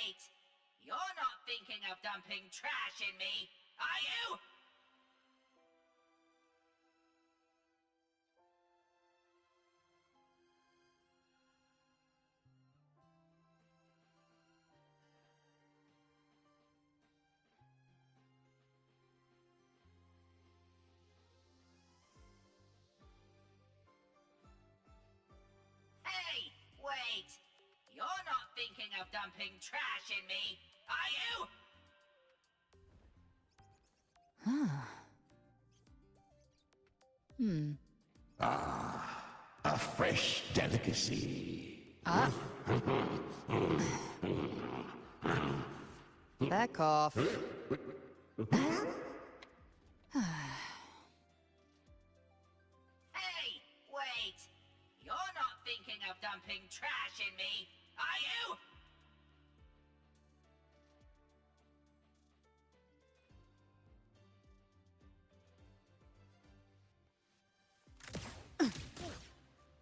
wait! You're not thinking of dumping trash in me, are you? Hey, wait! You're not thinking of dumping trash in me, are you? A fresh delicacy. Back off. Hey, wait! You're not thinking of dumping trash in me, are you?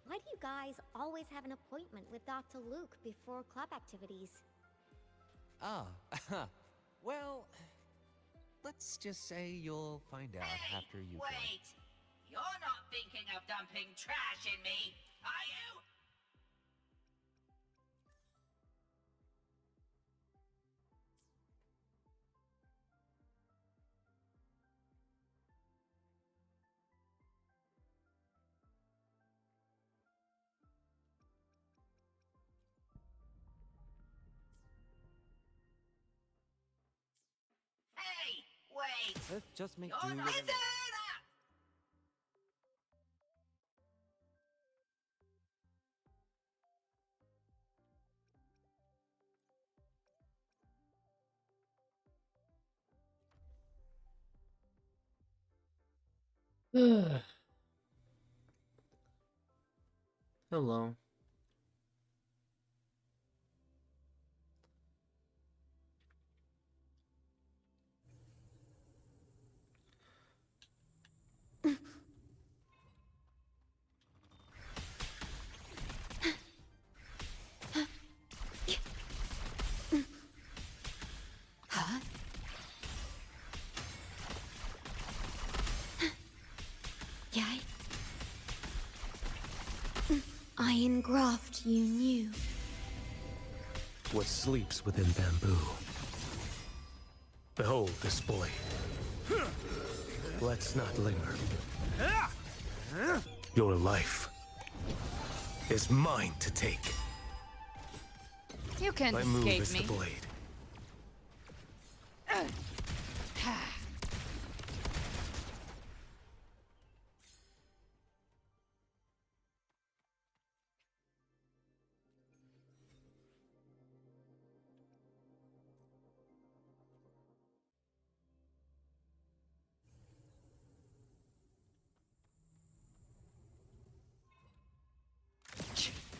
Why do you guys always have an appointment with Dr. Luke before club activities? Ah, well, let's just say you'll find out Hey, after you join. wait! You're not thinking of dumping trash in me, are you? Hey, wait! Let's just make do You're with not. it. Listen! Hello. Huh? Yay. Iron graft you knew. What sleeps within bamboo? Behold this blade. Let's not linger. Your life is mine to take. You can't My move escape is me. the blade.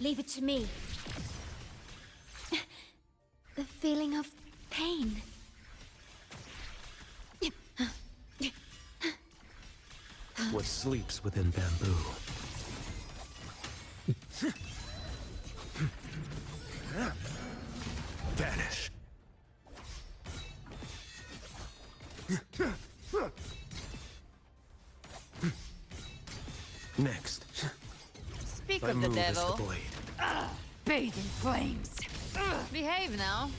Leave it to me. The feeling of pain. What sleeps within bamboo? Vanish. Next. Speak My of the move is devil. the blade. Bathe in flames. Behave now.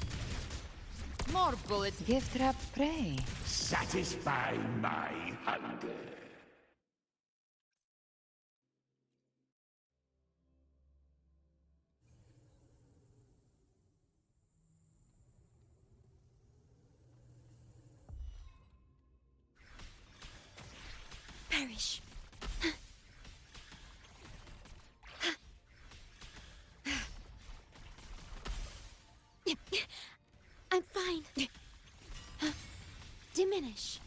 More bullets. Gift trap prey. Satisfy my hunger. Perish. I'm fine. Diminish.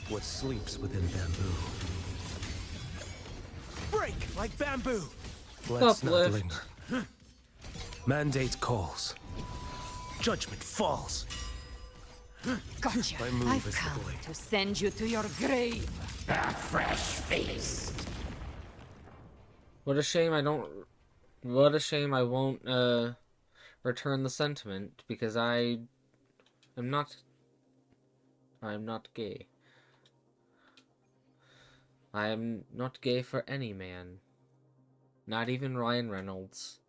What sleeps within bamboo? Break like bamboo! Let's not Uplift. linger. Mandate calls. Judgment falls. Gotcha. My move I've is the come blade. to send you to your grave. A fresh feast. What a shame I don't. What a shame I won't return the sentiment because I'm not gay. I am not gay for any man. Not even Ryan Reynolds.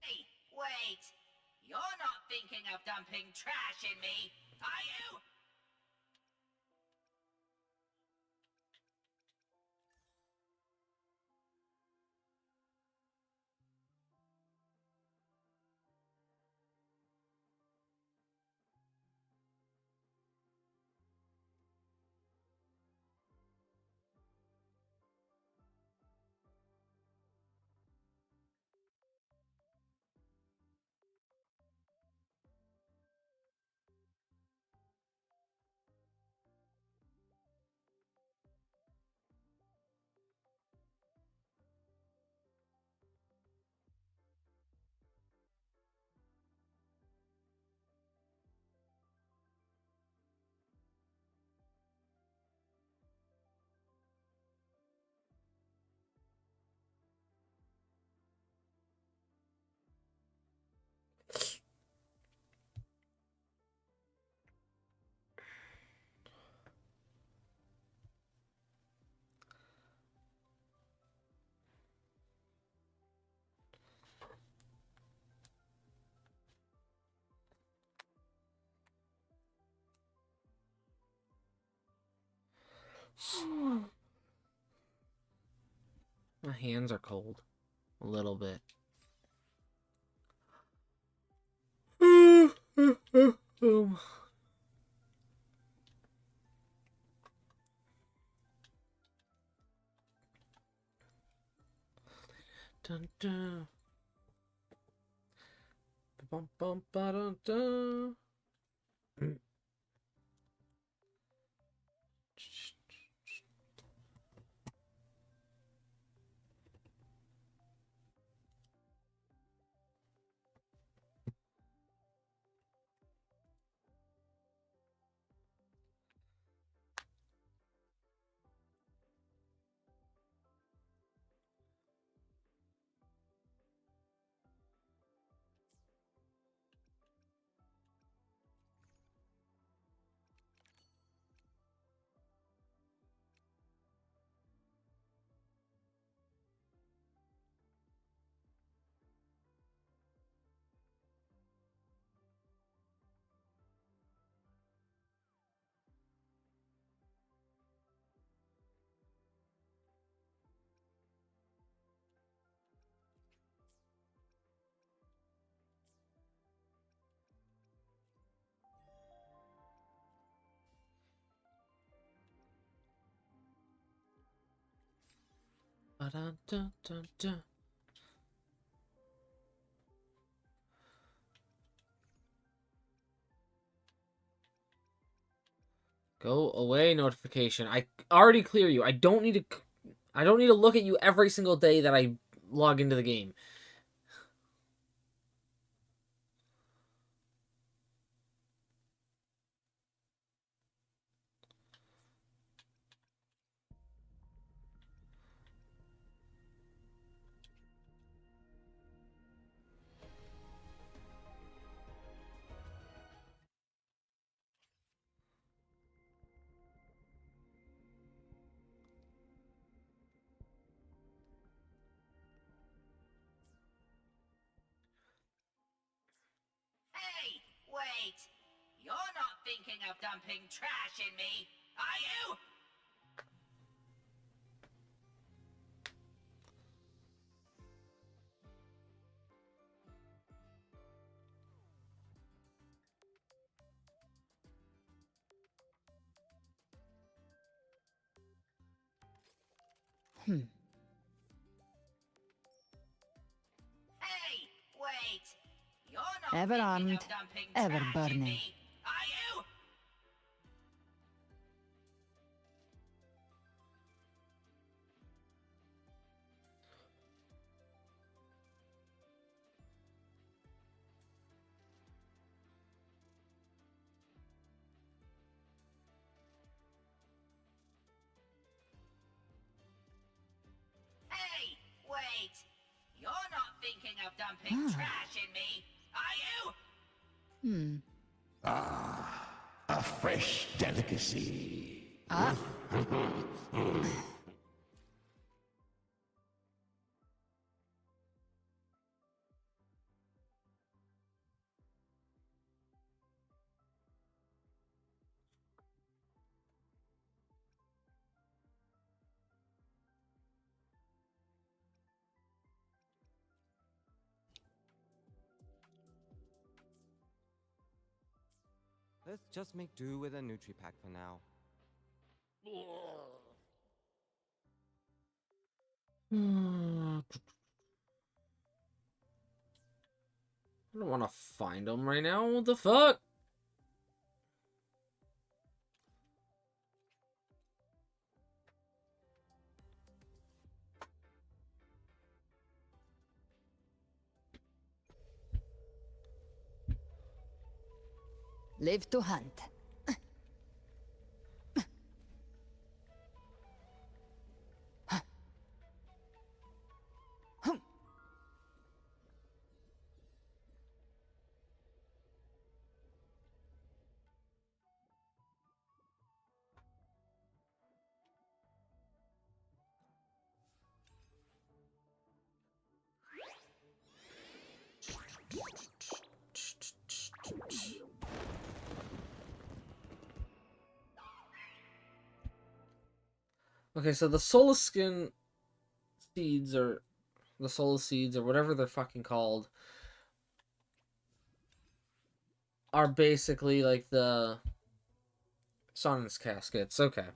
Hey, wait! You're not thinking of dumping trash in me, are you? My hands are cold. A little bit. Dun, dun. Bum, bum, ba, dun, dun. Ba, dun, dun, dun, dun. Go away notification. I already clear you. I don't need to look at you every single day that I log into the game. Hey, wait! You're not thinking of dumping trash in me, are you? Hey, wait! You're not Ever thinking armed, of dumping ever trash in burning. me, are you? thinking of dumping trash in me, are you? A fresh delicacy. Let's just make do with a Nutri-Pack for now. I don't want to find them right now. What the fuck? Live to hunt. Okay, so the Soul Skin seeds, or the Soul Seeds, or whatever they're fucking called, are basically like the Son's caskets. Okay.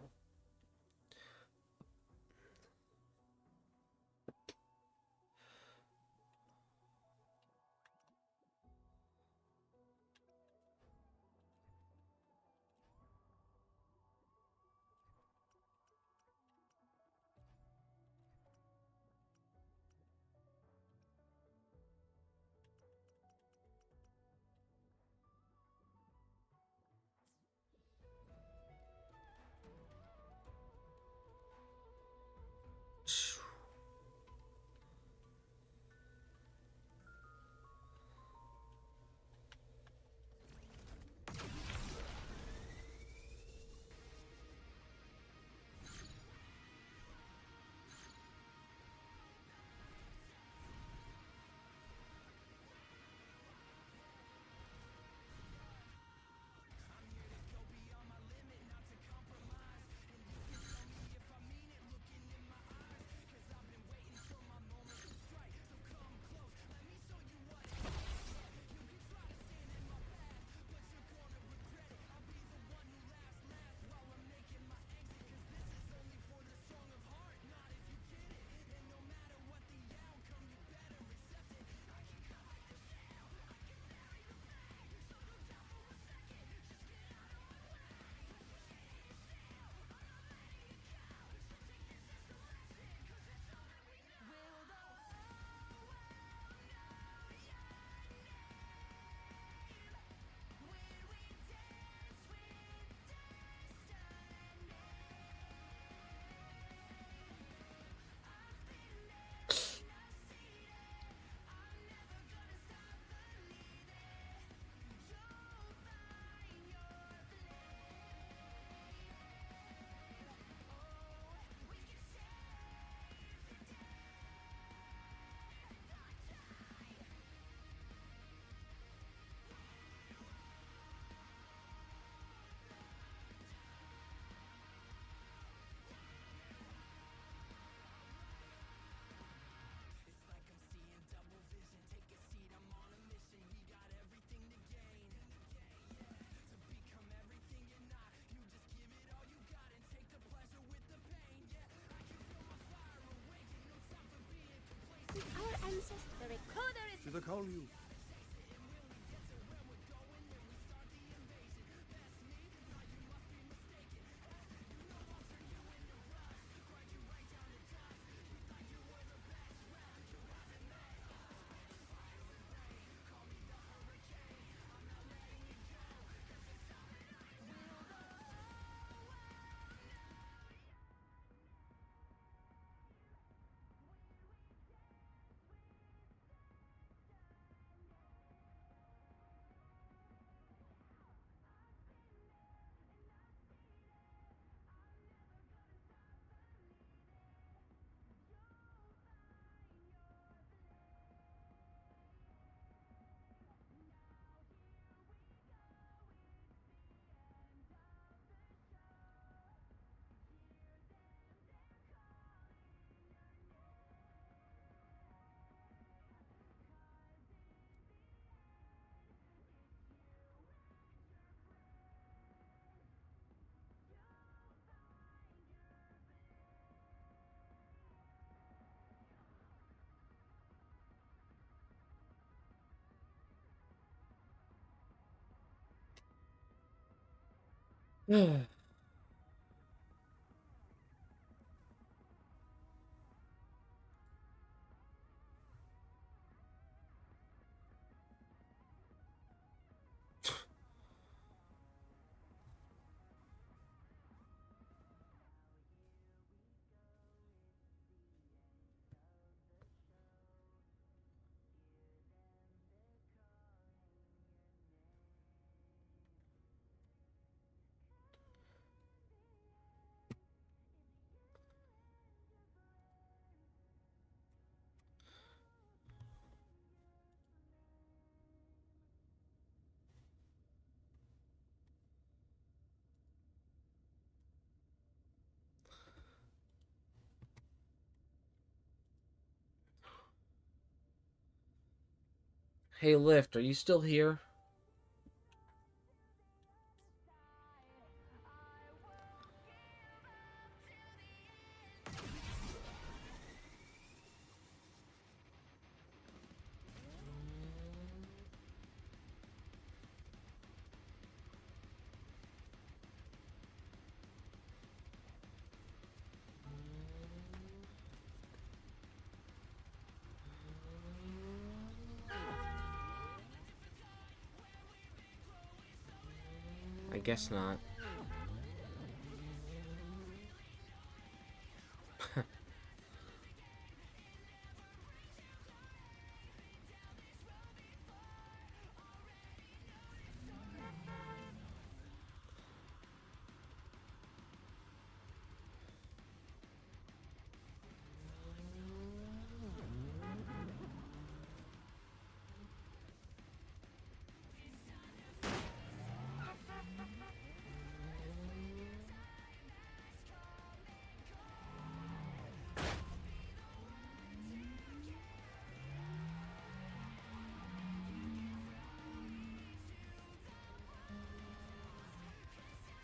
Our ancestor Recoder is Should I call you? Hey, Lift, are you still here? I guess not.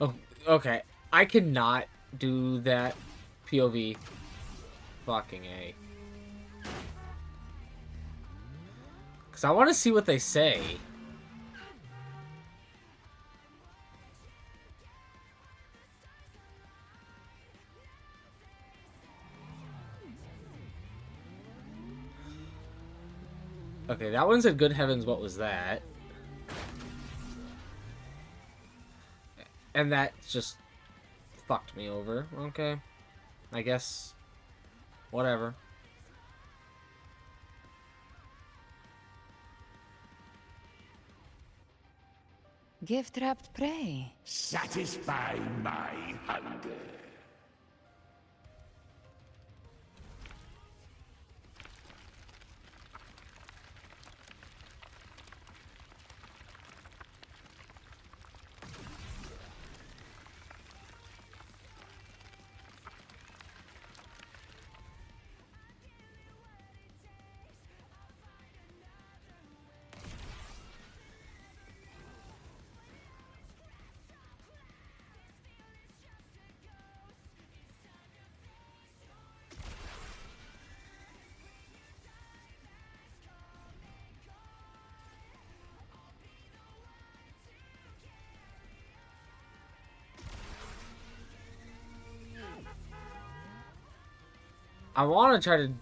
Oh, okay. I cannot do that POV. Fucking A. Because I want to see what they say. Okay, that one said, "Good heavens, what was that?" And that just fucked me over. Okay. I guess. Whatever. Gift-wrapped prey. Satisfy my hunger. I want to try to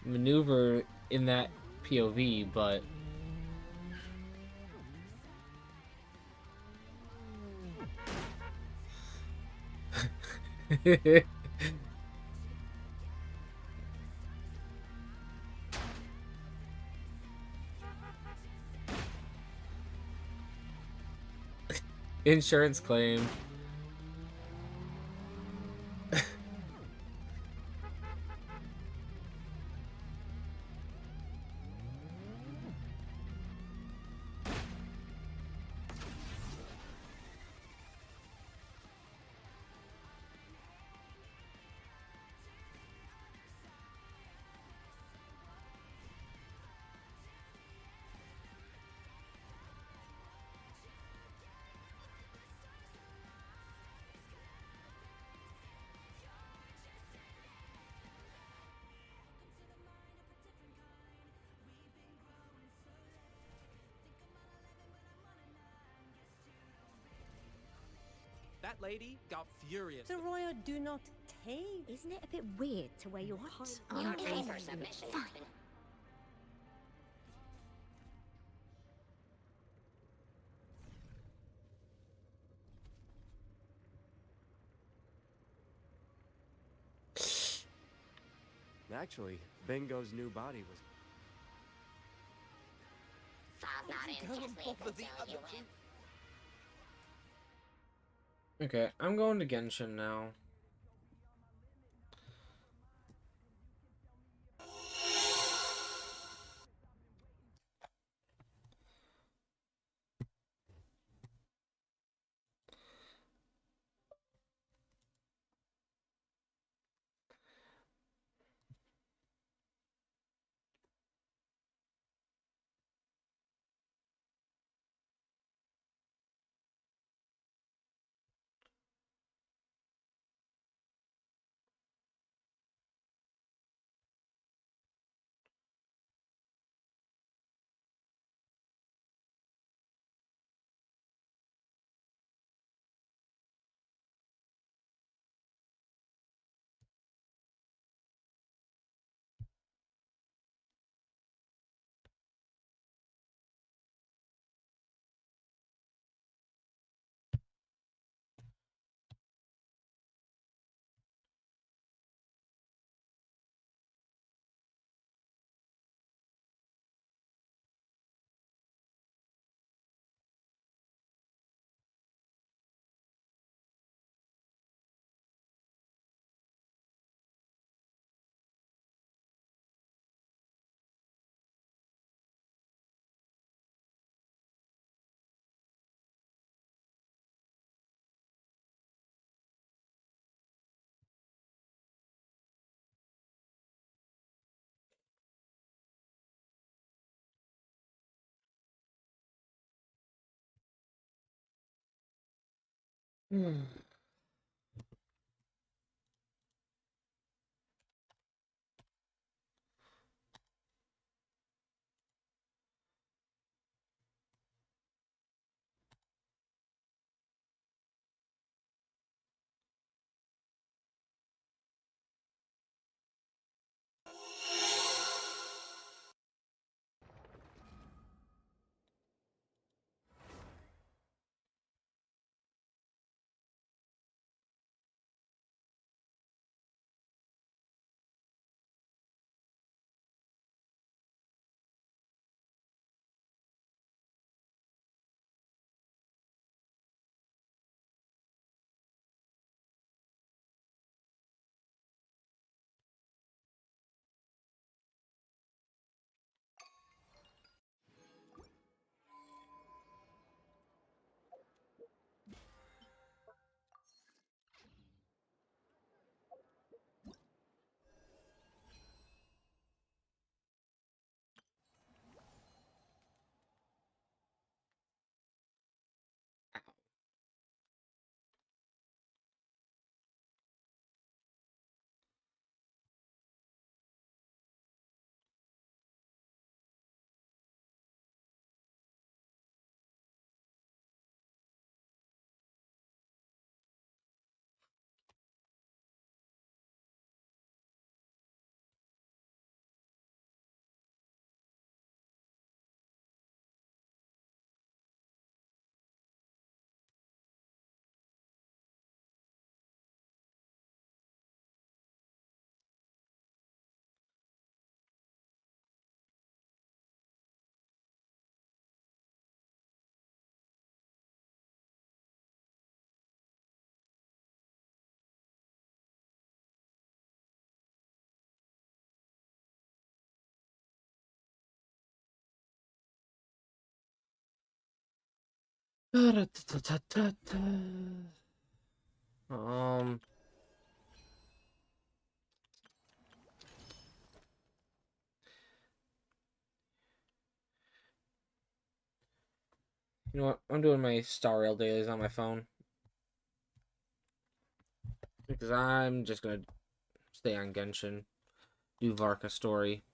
maneuver in that POV, but insurance claim. that lady got furious. Royal do not take. Isn't it a bit weird to wear your heart? Your case for submission has been Actually, Bingo's new body was... I've not unjustly curtailed your whim. Okay, I'm going to Genshin now. Hmm. Um, you know what? I'm doing my Star Rail dailies on my phone because I'm just gonna stay on Genshin, do Varka story.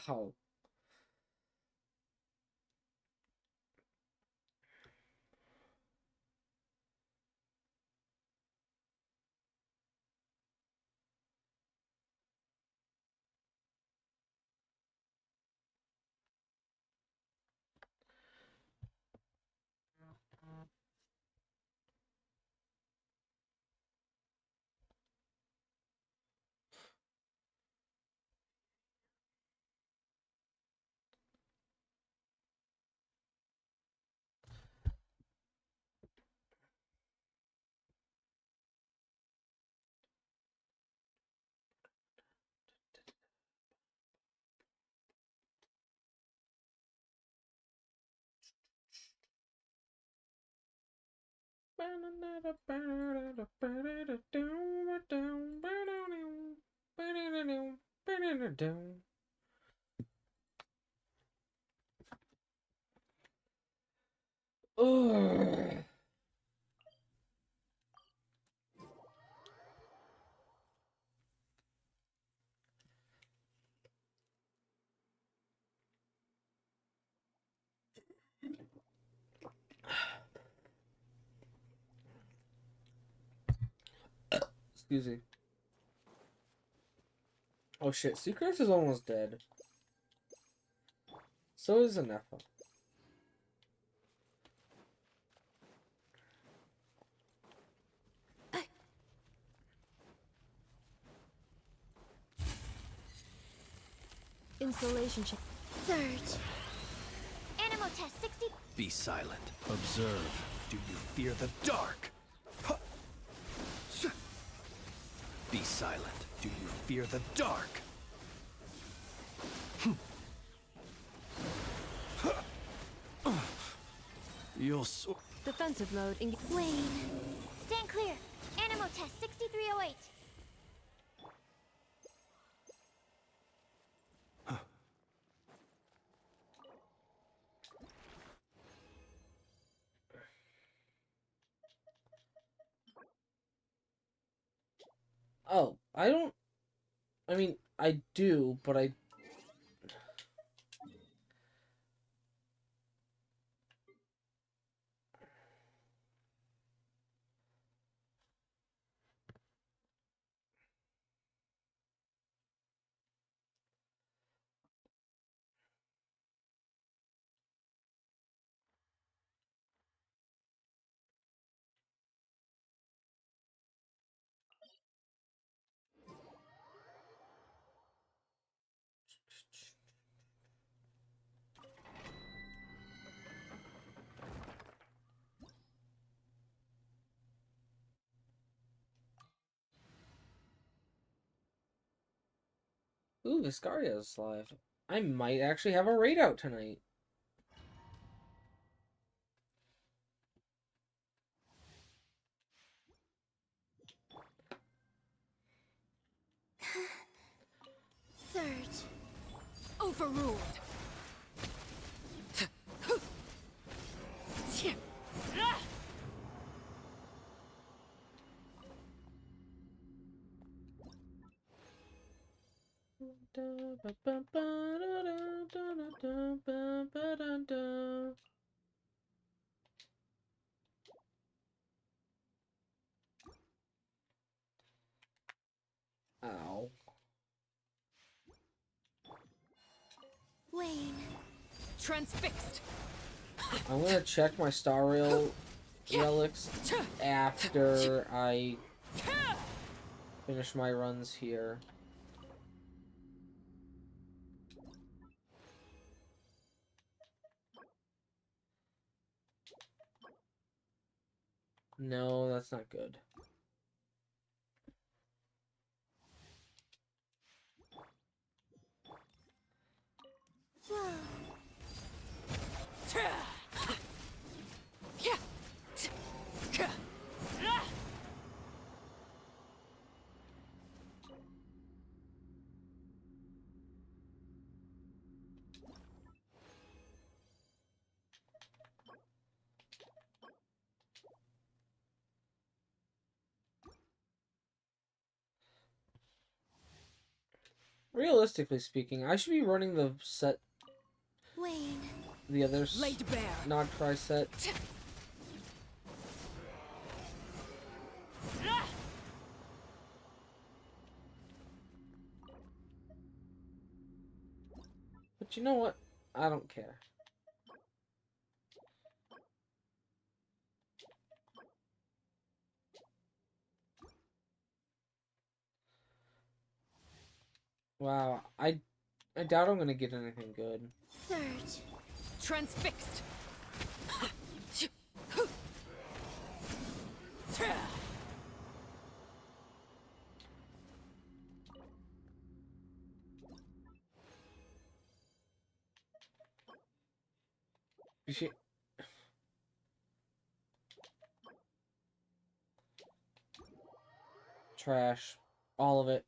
Ow. Ugh. Excuse me. Oh shit, Sucrose is almost dead. So is Anefa. Installation check. Surge. Animal test 60. Be silent. Observe. Do you fear the dark? Be silent. Do you fear the dark? You'll Defensive mode in Wayne. Stand clear. Animal test 6308. Oh, I don't... I mean, I do, but I... Ooh, Viscaria's live. I might actually have a raid out tonight. Surge. overruled. Ow. Wayne. Transfixed. I'm gonna check my Star Rail relics after I finish my runs here. No, that's not good. Realistically speaking, I should be running the set, Wayne. the other Laid bare. Not Cry set. But you know what? I don't care. Wow, I doubt I'm gonna get anything good. Surge. Transfixed. You see, trash, all of it.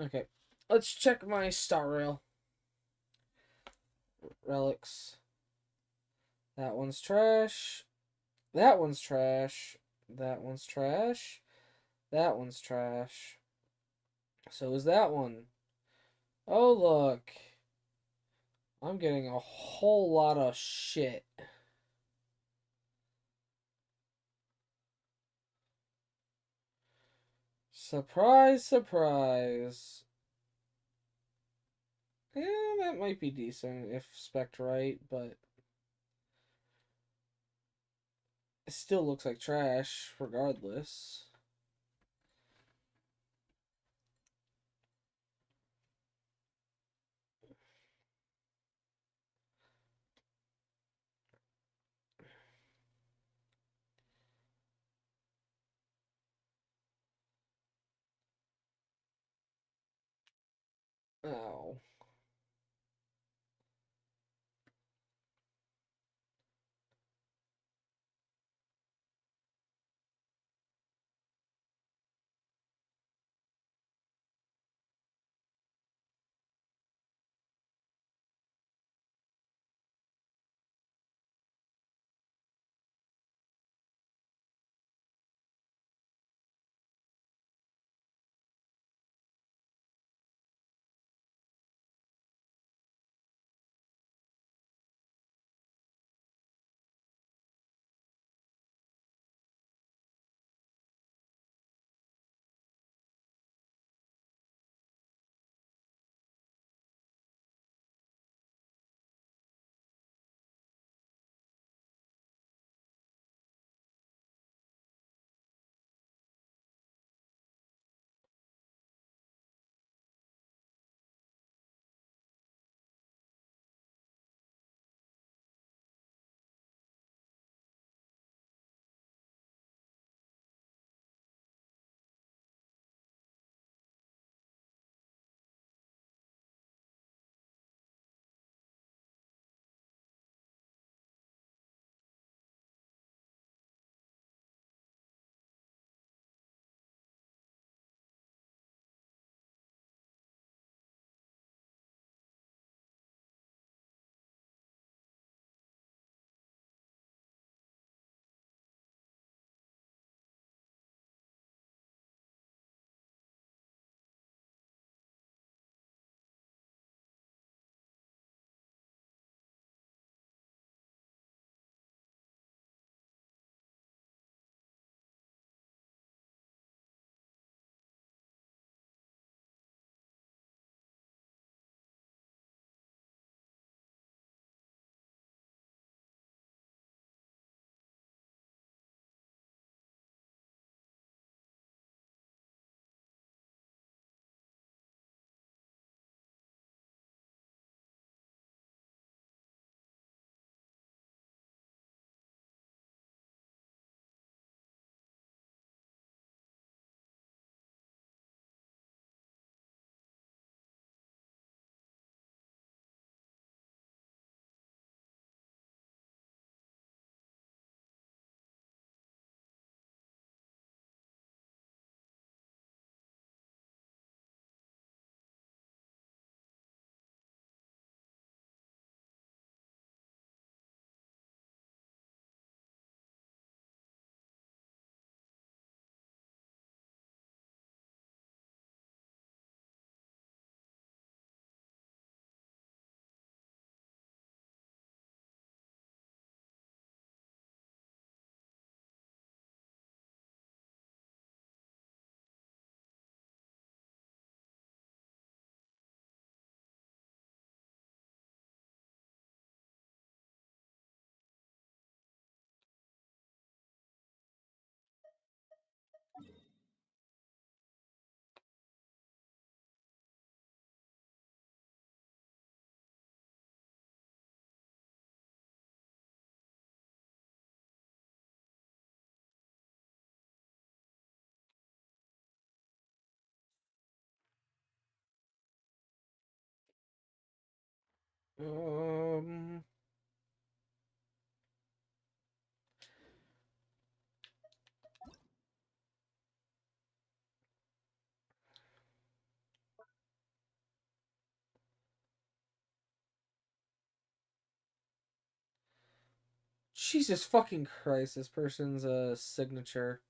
Okay, let's check my star rail. Relics. That one's trash. That one's trash. That one's trash. That one's trash. So is that one. Oh, look. I'm getting a whole lot of shit. Surprise, surprise. Yeah, that might be decent if spec'd right, but it still looks like trash regardless. Ow. Um. Jesus fucking Christ, this person's signature.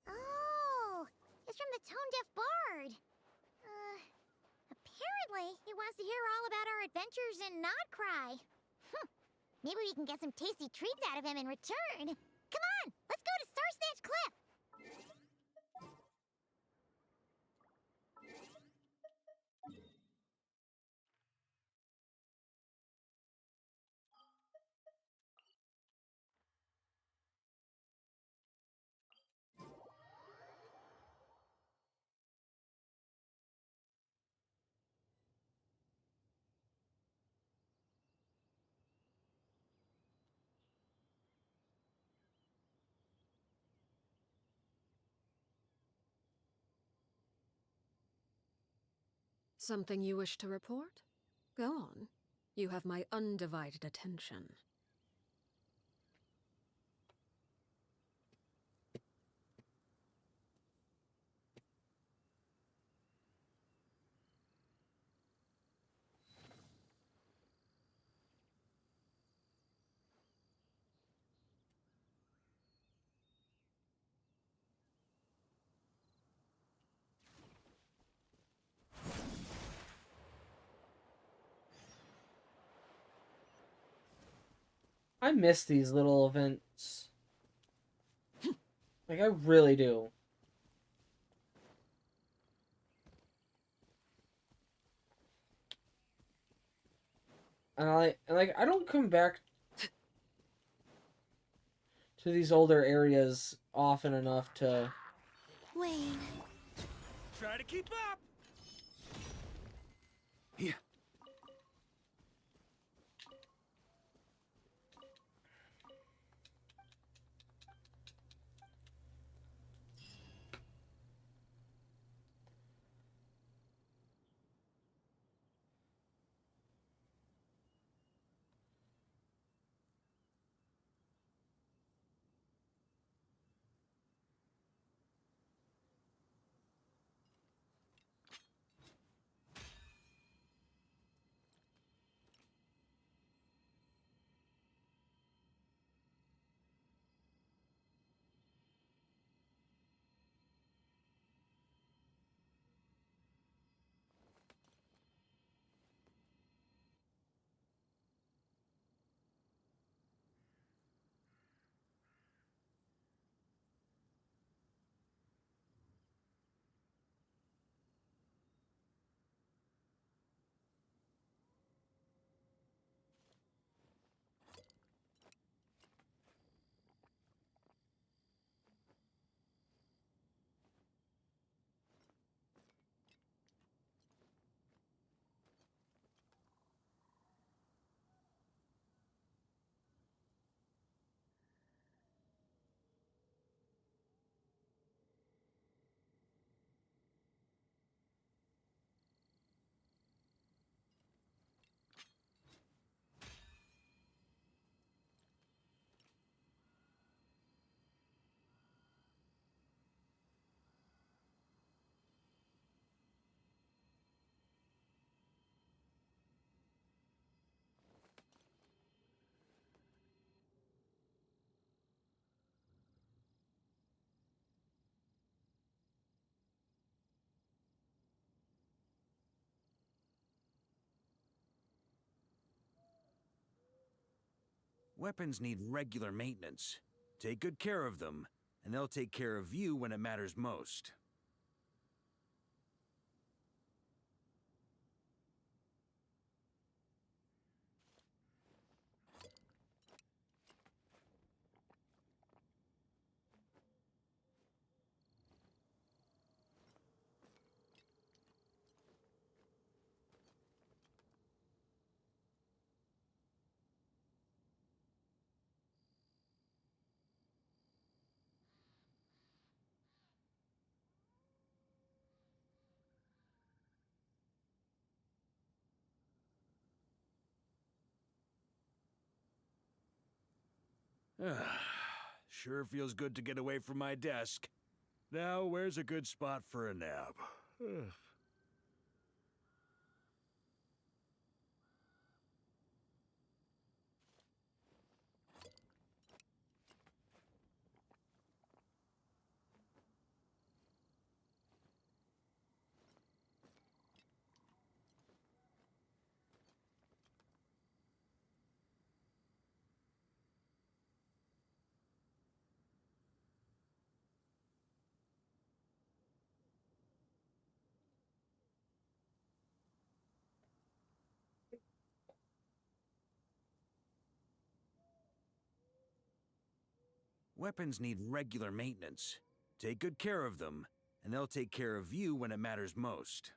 Oh, it's from the Tone Deaf Bard. Apparently, he wants to hear all about our adventures in Nodcry. Maybe we can get some tasty treats out of him in return. Come on, let's go to Star Snatch Cliff. Something you wish to report? Go on. You have my undivided attention. I miss these little events. Like, I really do. And I don't come back to these older areas often enough to... Wayne. Try to keep up. Here. Weapons need regular maintenance. Take good care of them, and they'll take care of you when it matters most. Sure feels good to get away from my desk. Now, where's a good spot for a nap? Weapons need regular maintenance. Take good care of them, and they'll take care of you when it matters most.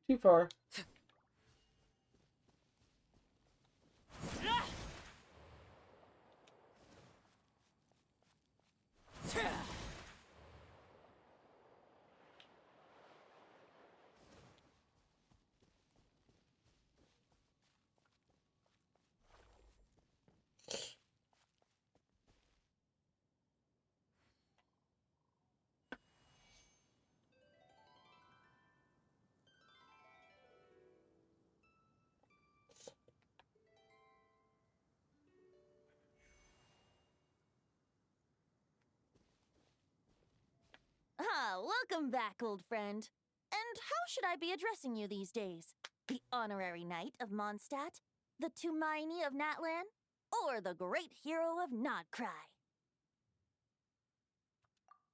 Too far. Ah, welcome back, old friend. And how should I be addressing you these days? The honorary knight of Mondstadt? The Tumaini of Natlan? Or the great hero of Nodcry?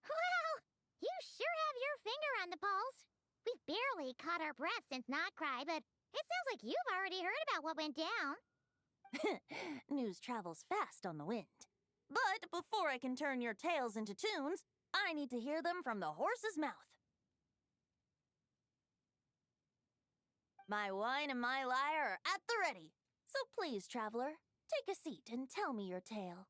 Well, you sure have your finger on the pulse. We've barely caught our breath since Notcry, but it sounds like you've already heard about what went down. News travels fast on the wind. But before I can turn your tales into tunes, I need to hear them from the horse's mouth. My wine and my lyre are at the ready. So please, traveler, take a seat and tell me your tale.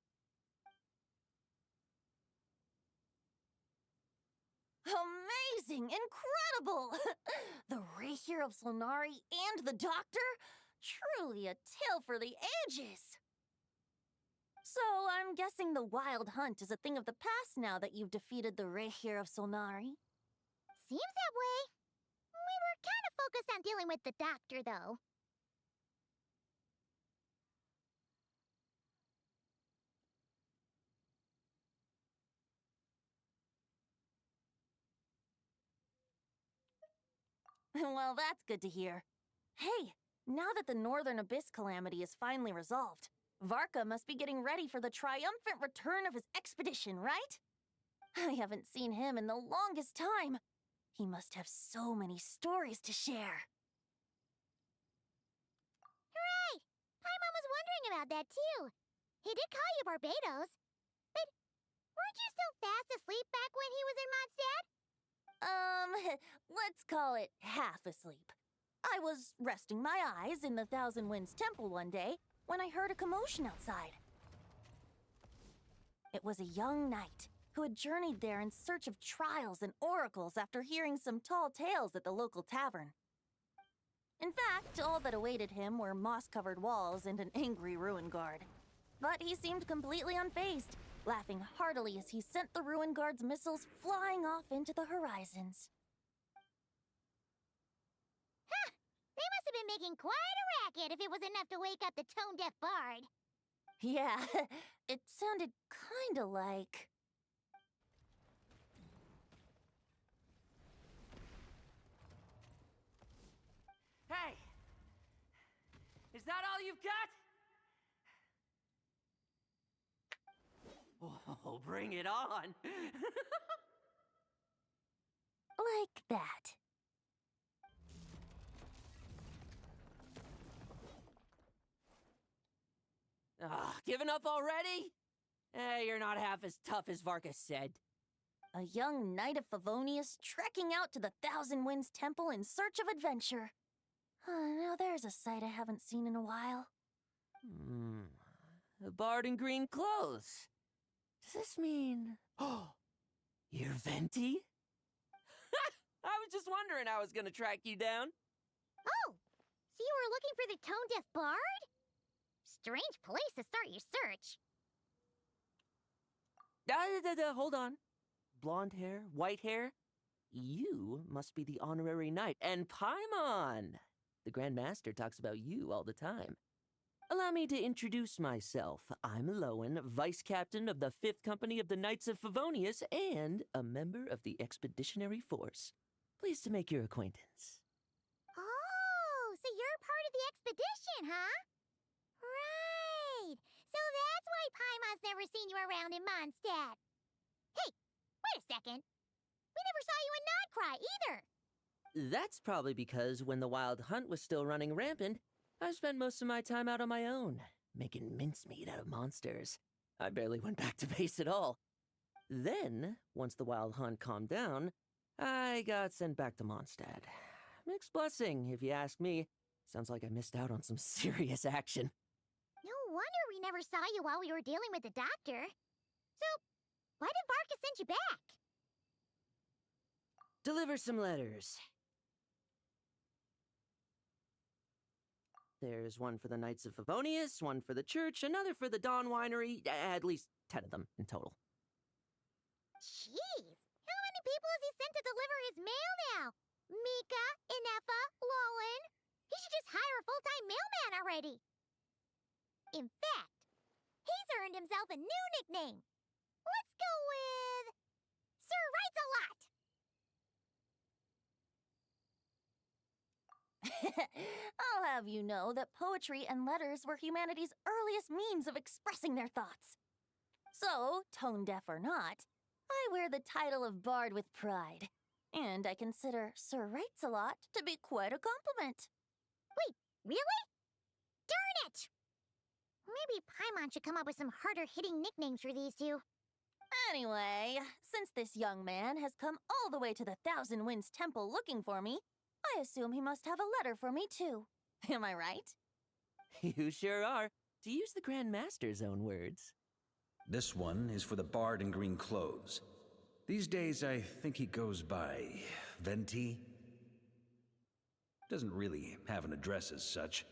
Amazing! Incredible! The Rahier of Solnari and the Doctor? Truly a tale for the ages! So, I'm guessing the Wild Hunt is a thing of the past now that you've defeated the Rahier of Solnari. Seems that way. We were kind of focused on dealing with the Doctor, though. Well, that's good to hear. Hey, now that the Northern Abyss calamity is finally resolved, Varka must be getting ready for the triumphant return of his expedition, right? I haven't seen him in the longest time. He must have so many stories to share. Hooray! Paimon was wondering about that, too. He did call you Barbados. But weren't you still fast asleep back when he was in Mondstadt? Let's call it half asleep. I was resting my eyes in the Thousand Winds Temple one day when I heard a commotion outside. It was a young knight who had journeyed there in search of trials and oracles after hearing some tall tales at the local tavern. In fact, all that awaited him were moss-covered walls and an angry ruin guard. But he seemed completely unfazed, laughing heartily as he sent the ruin guard's missiles flying off into the horizons. Huh! They must have been making quite a racket if it was enough to wake up the tone-deaf bard. Yeah, it sounded kinda like... Hey! Is that all you've got? Oh, bring it on! like that. Giving up already? You're not half as tough as Varka said. A young knight of Favonius trekking out to the Thousand Winds Temple in search of adventure. Now there's a sight I haven't seen in a while. A bard in green clothes. Does this mean... Oh, you're Venti? I was just wondering how I was gonna track you down. Oh, so you were looking for the tone-deaf bard? Strange place to start your search. Hold on. Blonde hair, white hair? You must be the honorary knight. And Paimon! The Grand Master talks about you all the time. Allow me to introduce myself. I'm Lowen, Vice Captain of the 5th Company of the Knights of Favonius and a member of the Expeditionary Force. Pleased to make your acquaintance. Oh, so you're part of the expedition, huh? Right. So that's why Paimon's never seen you around in Mondstadt. Hey, wait a second. We never saw you in Nodcry either. That's probably because when the Wild Hunt was still running rampant, I spent most of my time out on my own, making mincemeat out of monsters. I barely went back to base at all. Then, once the Wild Hunt calmed down, I got sent back to Mondstadt. Mixed blessing, if you ask me. Sounds like I missed out on some serious action. No wonder we never saw you while we were dealing with the Doctor. So, why did Varka send you back? Deliver some letters. There's one for the Knights of Favonius, one for the church, another for the Dawn Winery, at least 10 of them in total. Jeez, how many people has he sent to deliver his mail now? Mika, Inefa, Lowen. He should just hire a full-time mailman already. In fact, he's earned himself a new nickname. Let's go with... Sir Writes-A-Lot. I'll have you know that poetry and letters were humanity's earliest means of expressing their thoughts. So, tone-deaf or not, I wear the title of Bard with pride. And I consider Sir Writes-A-Lot to be quite a compliment. Wait, really? Darn it! Maybe Paimon should come up with some harder-hitting nicknames for these two. Anyway, since this young man has come all the way to the Thousand Winds Temple looking for me, I assume he must have a letter for me, too. Am I right? You sure are, to use the Grand Master's own words. This one is for the bard in green clothes. These days, I think he goes by Venti. Doesn't really have an address as such.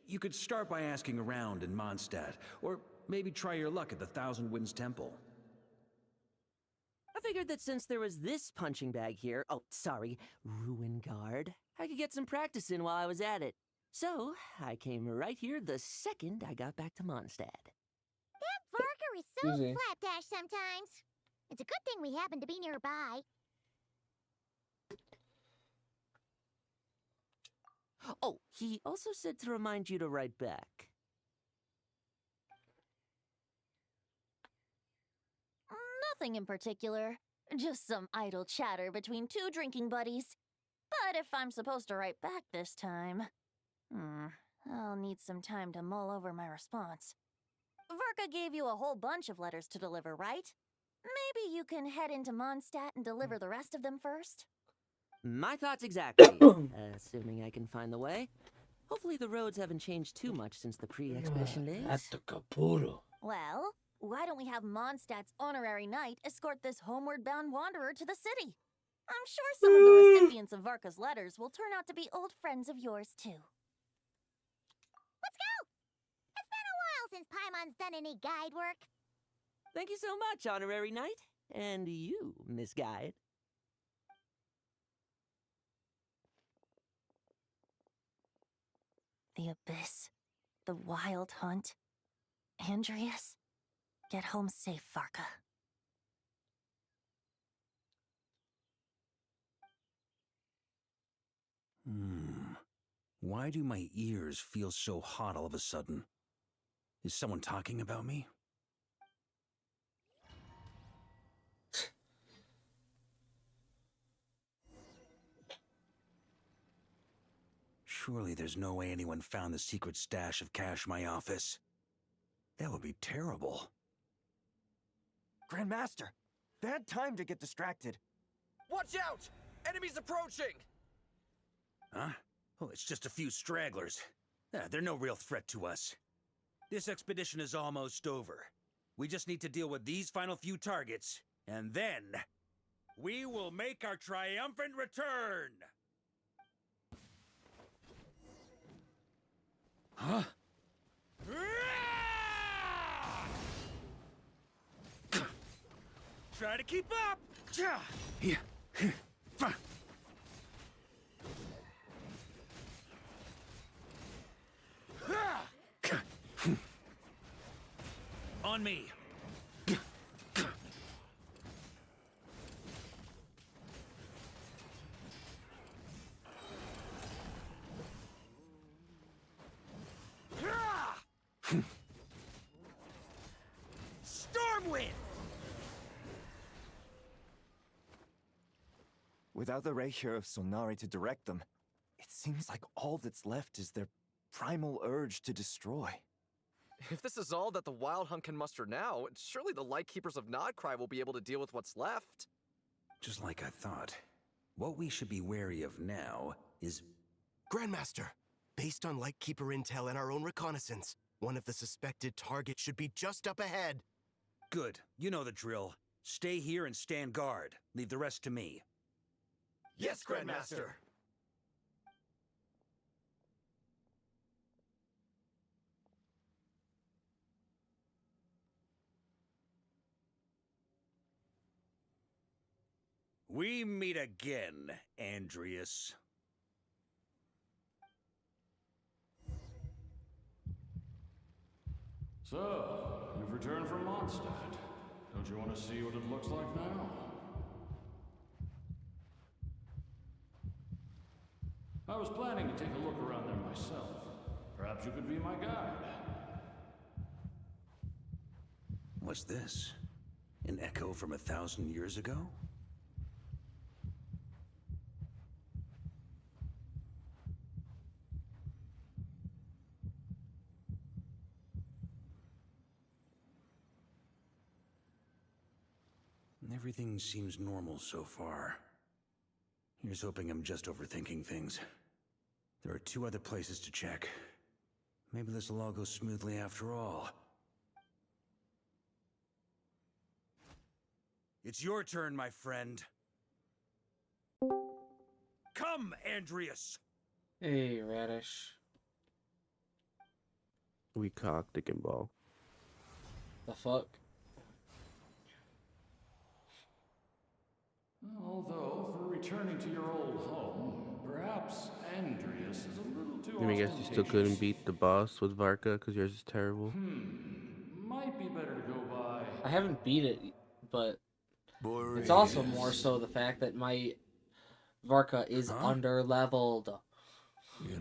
You could start by asking around in Mondstadt, or maybe try your luck at the Thousand Winds Temple. I figured that since there was this punching bag here, Ruin Guard, I could get some practice in while I was at it. So, I came right here the second I got back to Mondstadt. That Varka is so Easy. slapdash sometimes. It's a good thing we happen to be nearby. Oh, he also said to remind you to write back. Nothing in particular. Just some idle chatter between two drinking buddies. But if I'm supposed to write back this time... I'll need some time to mull over my response. Varka gave you a whole bunch of letters to deliver, right? Maybe you can head into Mondstadt and deliver the rest of them first? My thoughts exactly. Assuming I can find the way. Hopefully the roads haven't changed too much since the pre-expedition days. At the Caputo. Well, why don't we have Mondstadt's honorary knight escort this homeward-bound wanderer to the city? I'm sure some of the recipients of Varka's letters will turn out to be old friends of yours, too. Let's go! It's been a while since Paimon's done any guide work. Thank you so much, Honorary Knight. And you, Miss Guide. The Abyss. The Wild Hunt. Andreas. Get home safe, Varka. Why do my ears feel so hot all of a sudden? Is someone talking about me? Surely there's no way anyone found the secret stash of cash in my office. That would be terrible. Grandmaster, bad time to get distracted. Watch out! Enemies approaching! Huh? Oh, it's just a few stragglers. They're no real threat to us. This expedition is almost over. We just need to deal with these final few targets, and then we will make our triumphant return! Huh? Try to keep up! On me! Stormwind! Without the Reikir of Solnari to direct them, it seems like all that's left is their primal urge to destroy. If this is all that the Wild Hunt can muster now, surely the Lightkeepers of Nodcry will be able to deal with what's left. Just like I thought. What we should be wary of now is... Grandmaster, based on Lightkeeper intel and our own reconnaissance, one of the suspected targets should be just up ahead. Good. You know the drill. Stay here and stand guard. Leave the rest to me. Yes, Grandmaster! We meet again, Andreas. So, you've returned from Mondstadt. Don't you want to see what it looks like now? I was planning to take a look around there myself. Perhaps you could be my guide. What's this? An echo from 1,000 years ago? Everything seems normal so far. Here's hoping I'm just overthinking things. There are 2 other places to check. Maybe this will all go smoothly after all. It's your turn, my friend. Come, Andreas! Hey, Radish. We cock, dick, and ball. The fuck? Although, for returning to your old home, perhaps Andreas is a little too I guess you still couldn't beat the boss with Varka because yours is terrible. Might be better to go by. I haven't beat it, but it's also more so the fact that my Varka is under-leveled.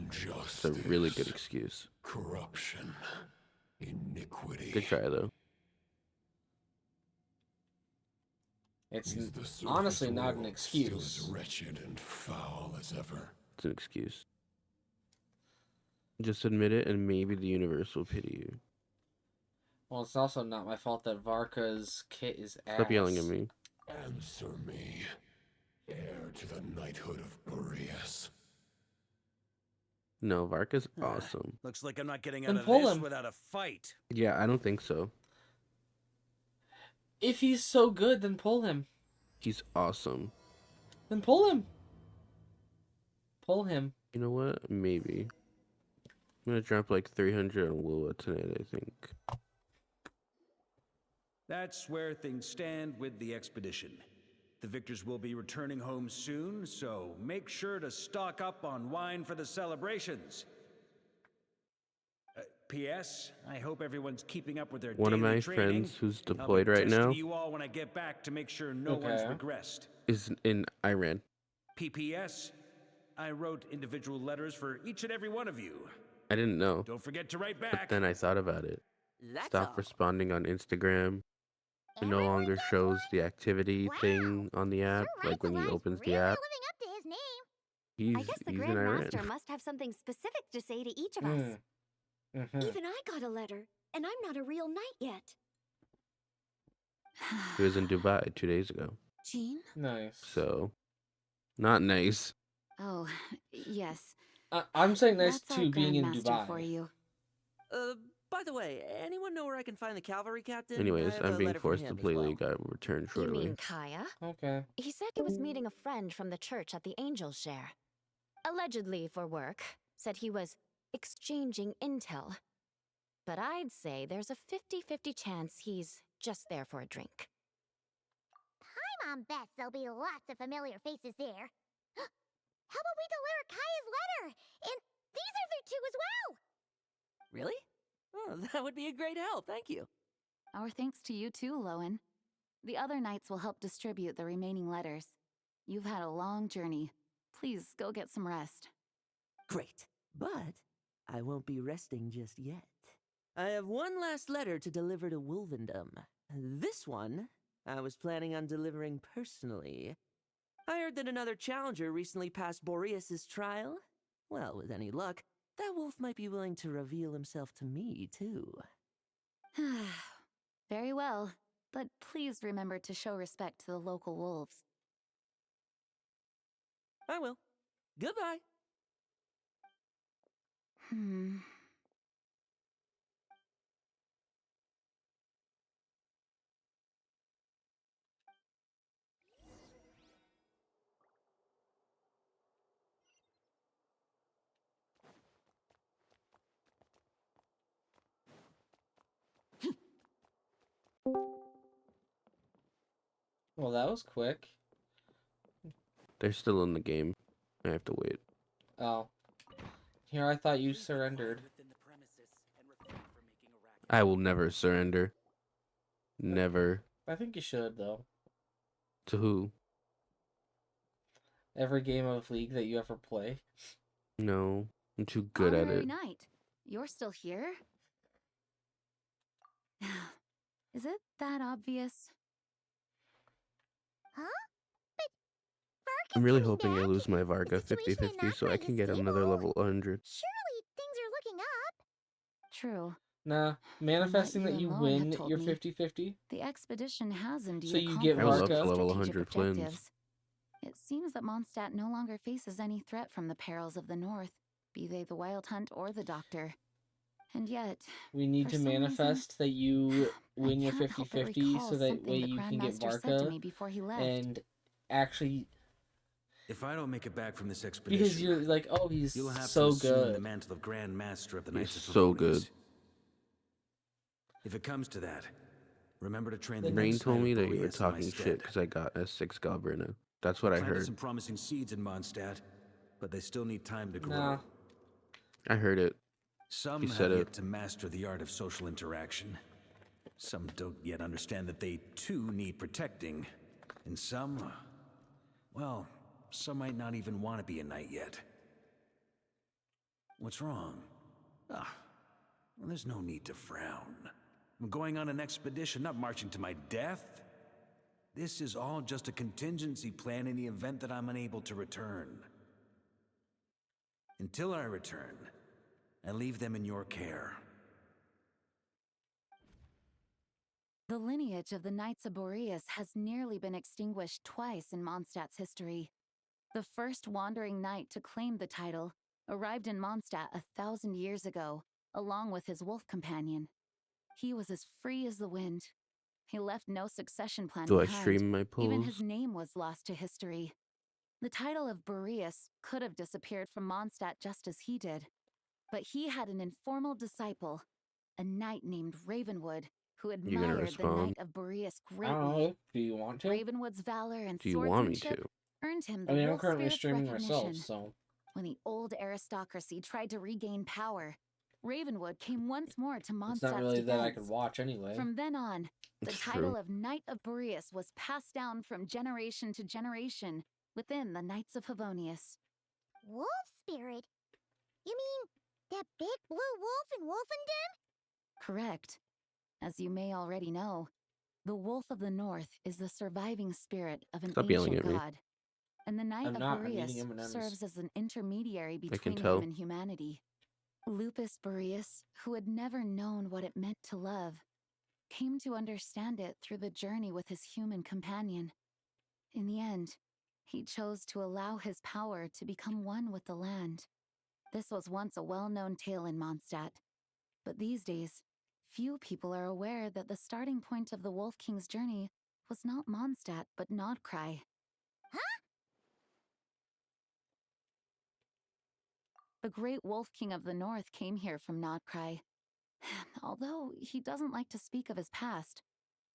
It's a really good excuse. Corruption. Iniquity. Good try, though. It's Is the surface honestly not an world excuse. Still as wretched and foul as ever. It's an excuse. Just admit it, and maybe the universe will pity you. Well, it's also not my fault that Varka's kit is ass. Stop yelling at me. Answer me, heir to the knighthood of Boreas. No, Varka's awesome. Looks like I'm not getting Then out of pull this him. without a fight. Yeah, I don't think so. If he's so good, then pull him. He's awesome. Then pull him. Pull him. You know what? Maybe. I'm gonna drop like 300 on Willa tonight, I think. That's where things stand with the expedition. The victors will be returning home soon, so make sure to stock up on wine for the celebrations. P.S. I hope everyone's keeping up with their One of daily my training. friends who's I'll be deployed right testing now you all when I get back to make sure no one's Okay. regressed. is in Iran. P.P.S. I wrote individual letters for each and every one of you. I didn't know. Don't forget to write But back. then I thought about it. That's Stop all. responding on Instagram. It no longer shows the activity thing on the app, like when he opens the app. Living up to his name. He's, I guess the he's in Grand Iran. Master must have something specific to say to each of us. Even I got a letter, and I'm not a real knight yet. He was in Dubai 2 days ago. Jean? Nice. So, not nice. Oh, yes. I'm saying nice That's our to being in Grandmaster Dubai. for you. By the way, anyone know where I can find the cavalry captain? Anyways, I have I'm a being letter from forced to him as play well. League. I will return You shortly. mean Kaya? Okay. He said he was meeting a friend from the church at the Angel Share. Allegedly for work. Said he was exchanging intel. But I'd say there's a 50-50 chance he's just there for a drink. Paimon bets there'll be lots of familiar faces there. How about we deliver Kaya's letter? And these other two as well! Really? Oh, that would be a great help, thank you. Our thanks to you too, Lowen. The other knights will help distribute the remaining letters. You've had a long journey. Please go get some rest. Great, but I won't be resting just yet. I have one last letter to deliver to Wolvendom. This one, I was planning on delivering personally. I heard that another challenger recently passed Boreas' trial. Well, with any luck, that wolf might be willing to reveal himself to me, too. Very well, but please remember to show respect to the local wolves. I will. Goodbye. Well, that was quick. They're still in the game. I have to wait. Oh. Here, I thought you surrendered. I will never surrender. Never. I think you should, though. To who? Every game of League that you ever play. No. I'm too good at Honorary it. Knight, you're still here? Is it that obvious? Huh? I'm really hoping I lose my Varga 50-50 so I can get another level 100. Surely things are looking up. True. Nah, manifesting that you alone win have told your me. 50-50. The expedition has indeed So you get I would love Varga. to level strategic 100 twins. objectives. It seems that Mondstadt no longer faces any threat from the perils of the North, be they the Wild Hunt or the Doctor. And yet, We need for to some manifest that you win your can't help but 50-50 recall so that something way the you can get Grandmaster said to Varka me before he left. and actually, If I don't make it back from this expedition, because you're like, oh, he's you'll have so to assume the good. mantle of Grand Master of the He's Knights of so Favonius. good. If it comes to that, remember to train the Rain next told Knight me of that you were Boreas in my talking stead. shit because I got S6 Galbrina. That's what I Planted heard. some promising seeds in Mondstadt, but they still need time to grow. Nah. I heard it. Some He have said yet it. to master the art of social interaction. Some don't yet understand that they too need protecting. And some, well, some might not even want to be a knight yet. What's wrong? Well, there's no need to frown. I'm going on an expedition, not marching to my death. This is all just a contingency plan in the event that I'm unable to return. Until I return, I leave them in your care. The lineage of the Knights of Boreas has nearly been extinguished twice in Mondstadt's history. The first wandering knight to claim the title arrived in Mondstadt 1,000 years ago, along with his wolf companion. He was as free as the wind. He left no succession plan Do I behind. stream my Even polls? his name was lost to history. The title of Boreas could have disappeared from Mondstadt just as he did. But he had an informal disciple, a knight named Ravenwood, who You gonna admired the respond? Knight of Boreas I don't greatly. know. Do you want to? Ravenwood's valor and Do you want me swordsmanship to? earned him I the mean, I'm wolf currently spirit's streaming recognition. myself, so. When the old aristocracy tried to regain power, Ravenwood came once more to Mondstadt's It's not really that I defense. could watch anyway. From then on, the It's title true. of Knight of Boreas was passed down from generation to generation within the Knights of Favonius. Wolf spirit? You mean that big blue wolf in Wolfenden? Correct. As you may already know, the Wolf of the North is the surviving spirit of an Stop yelling ancient at me. god. And the Knight I'm of not, I'm Boreas eating M&Ms. serves as an intermediary can between tell. him and humanity. Lupus Boreas, who had never known what it meant to love, came to understand it through the journey with his human companion. In the end, he chose to allow his power to become one with the land. This was once a well-known tale in Mondstadt, but these days, few people are aware that the starting point of the Wolf King's journey was not Mondstadt, but Nodcry. The great Wolf King of the North came here from Nodcry, although he doesn't like to speak of his past.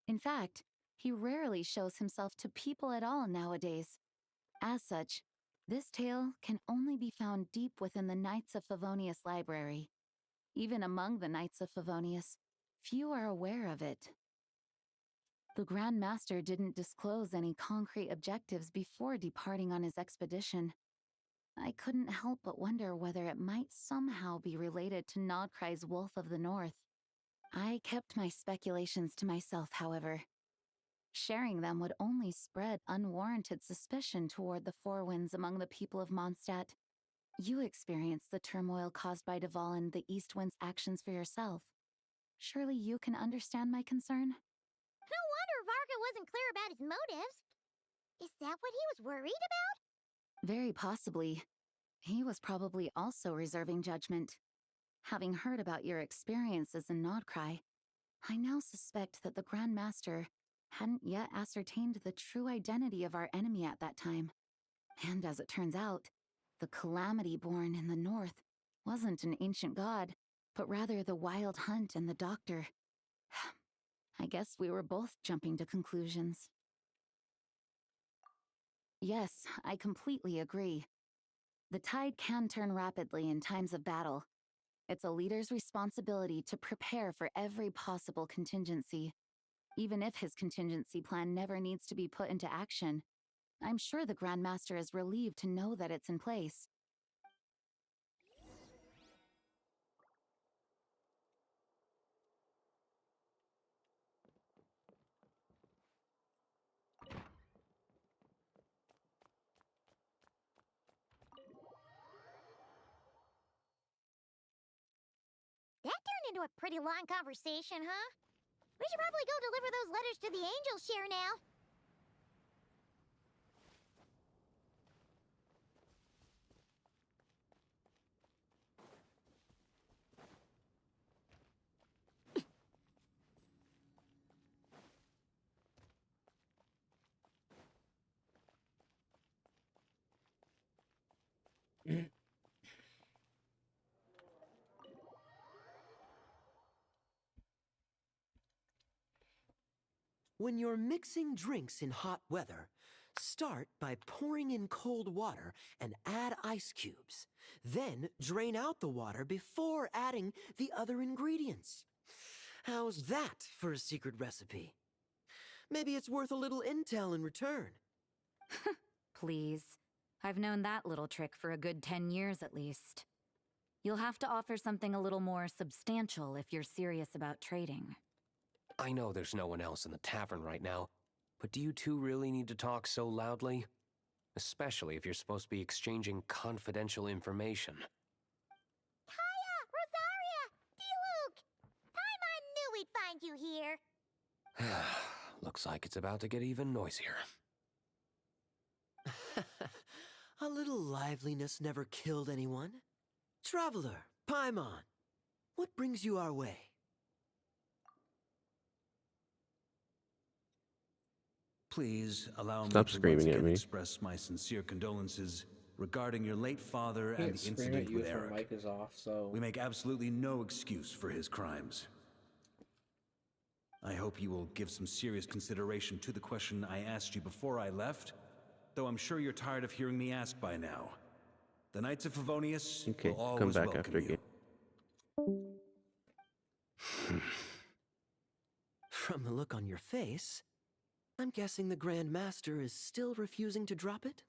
In fact, he rarely shows himself to people at all nowadays. As such, this tale can only be found deep within the Knights of Favonius library. Even among the Knights of Favonius, few are aware of it. The Grand Master didn't disclose any concrete objectives before departing on his expedition. I couldn't help but wonder whether it might somehow be related to Nodcry's Wolf of the North. I kept my speculations to myself, however. Sharing them would only spread unwarranted suspicion toward the Four Winds among the people of Mondstadt. You experienced the turmoil caused by Dvalin the East Wind's actions for yourself. Surely you can understand my concern? No wonder Varga wasn't clear about his motives. Is that what he was worried about? Very possibly. He was probably also reserving judgment. Having heard about your experiences in Nodcry, I now suspect that the Grand Master hadn't yet ascertained the true identity of our enemy at that time. And as it turns out, the Calamity born in the north wasn't an ancient god, but rather the Wild Hunt and the Doctor. I guess we were both jumping to conclusions. Yes, I completely agree. The tide can turn rapidly in times of battle. It's a leader's responsibility to prepare for every possible contingency. Even if his contingency plan never needs to be put into action, I'm sure the Grand Master is relieved to know that it's in place. That turned into a pretty long conversation, huh? We should probably go deliver those letters to the Angel Share now. When you're mixing drinks in hot weather, start by pouring in cold water and add ice cubes. Then drain out the water before adding the other ingredients. How's that for a secret recipe? Maybe it's worth a little intel in return. Please. I've known that little trick for a good 10 years at least. You'll have to offer something a little more substantial if you're serious about trading. I know there's no one else in the tavern right now, but do you two really need to talk so loudly? Especially if you're supposed to be exchanging confidential information. Kaya! Rosaria! D-Luke! Paimon knew we'd find you here. Looks like it's about to get even noisier. A little liveliness never killed anyone. Traveler, Paimon, what brings you our way? Please allow Stop me to screaming once at again me. express my sincere condolences regarding your late father and Can't the scream at incident you with if your Eric. mic is off, so... We make absolutely no excuse for his crimes. I hope you will give some serious consideration to the question I asked you before I left, though I'm sure you're tired of hearing me ask by now. The Knights of Favonius Okay, will come always back welcome after you. game. From the look on your face, I'm guessing the Grand Master is still refusing to drop it?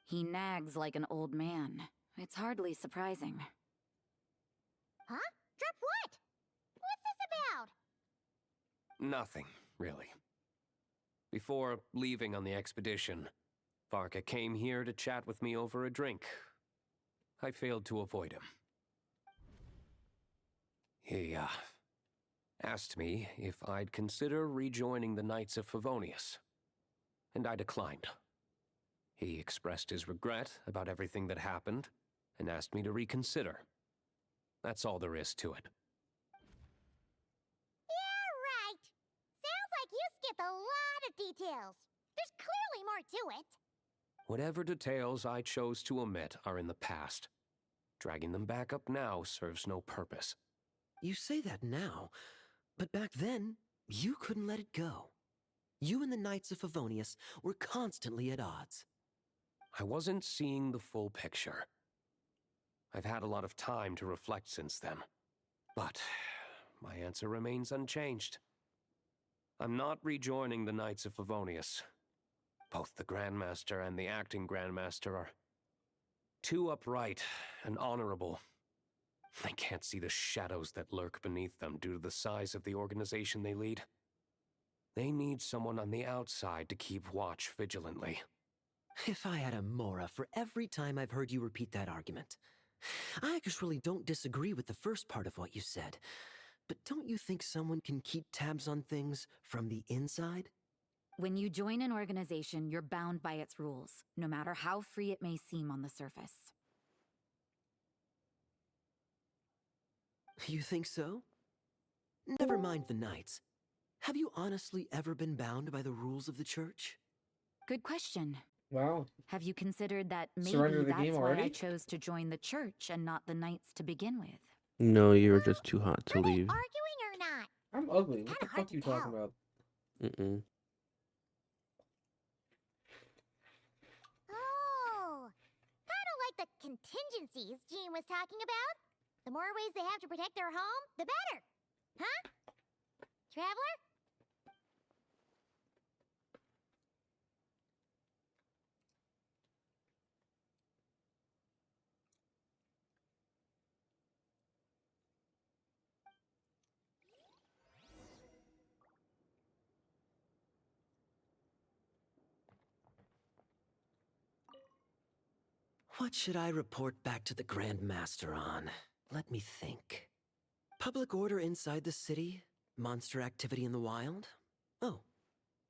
He nags like an old man. It's hardly surprising. Huh? Drop what? What's this about? Nothing, really. Before leaving on the expedition, Varka came here to chat with me over a drink. I failed to avoid him. He, asked me if I'd consider rejoining the Knights of Favonius, and I declined. He expressed his regret about everything that happened, and asked me to reconsider. That's all there is to it. Yeah, right. Sounds like you skipped a lot of details. There's clearly more to it. Whatever details I chose to omit are in the past. Dragging them back up now serves no purpose. You say that now, but back then, you couldn't let it go. You and the Knights of Favonius were constantly at odds. I wasn't seeing the full picture. I've had a lot of time to reflect since then, but my answer remains unchanged. I'm not rejoining the Knights of Favonius. Both the Grandmaster and the acting Grandmaster are too upright and honorable. I can't see the shadows that lurk beneath them due to the size of the organization they lead. They need someone on the outside to keep watch vigilantly. If I had a Mora for every time I've heard you repeat that argument. I actually don't disagree with the first part of what you said, but don't you think someone can keep tabs on things from the inside? When you join an organization, you're bound by its rules, no matter how free it may seem on the surface. You think so? Never mind the Knights. Have you honestly ever been bound by the rules of the Church? Good question. Wow. Have you considered that maybe Surrender the that's game why already? I chose to join the Church and not the Knights to begin with? No, you were just too hot to leave. Arguing or not? I'm ugly. What the fuck are you talking about? Mm-mm. Oh, kind of like the contingencies Jean was talking about. The more ways they have to protect their home, the better. Huh? Traveler? What should I report back to the Grand Master on? Let me think. Public order inside the city? Monster activity in the wild? Oh,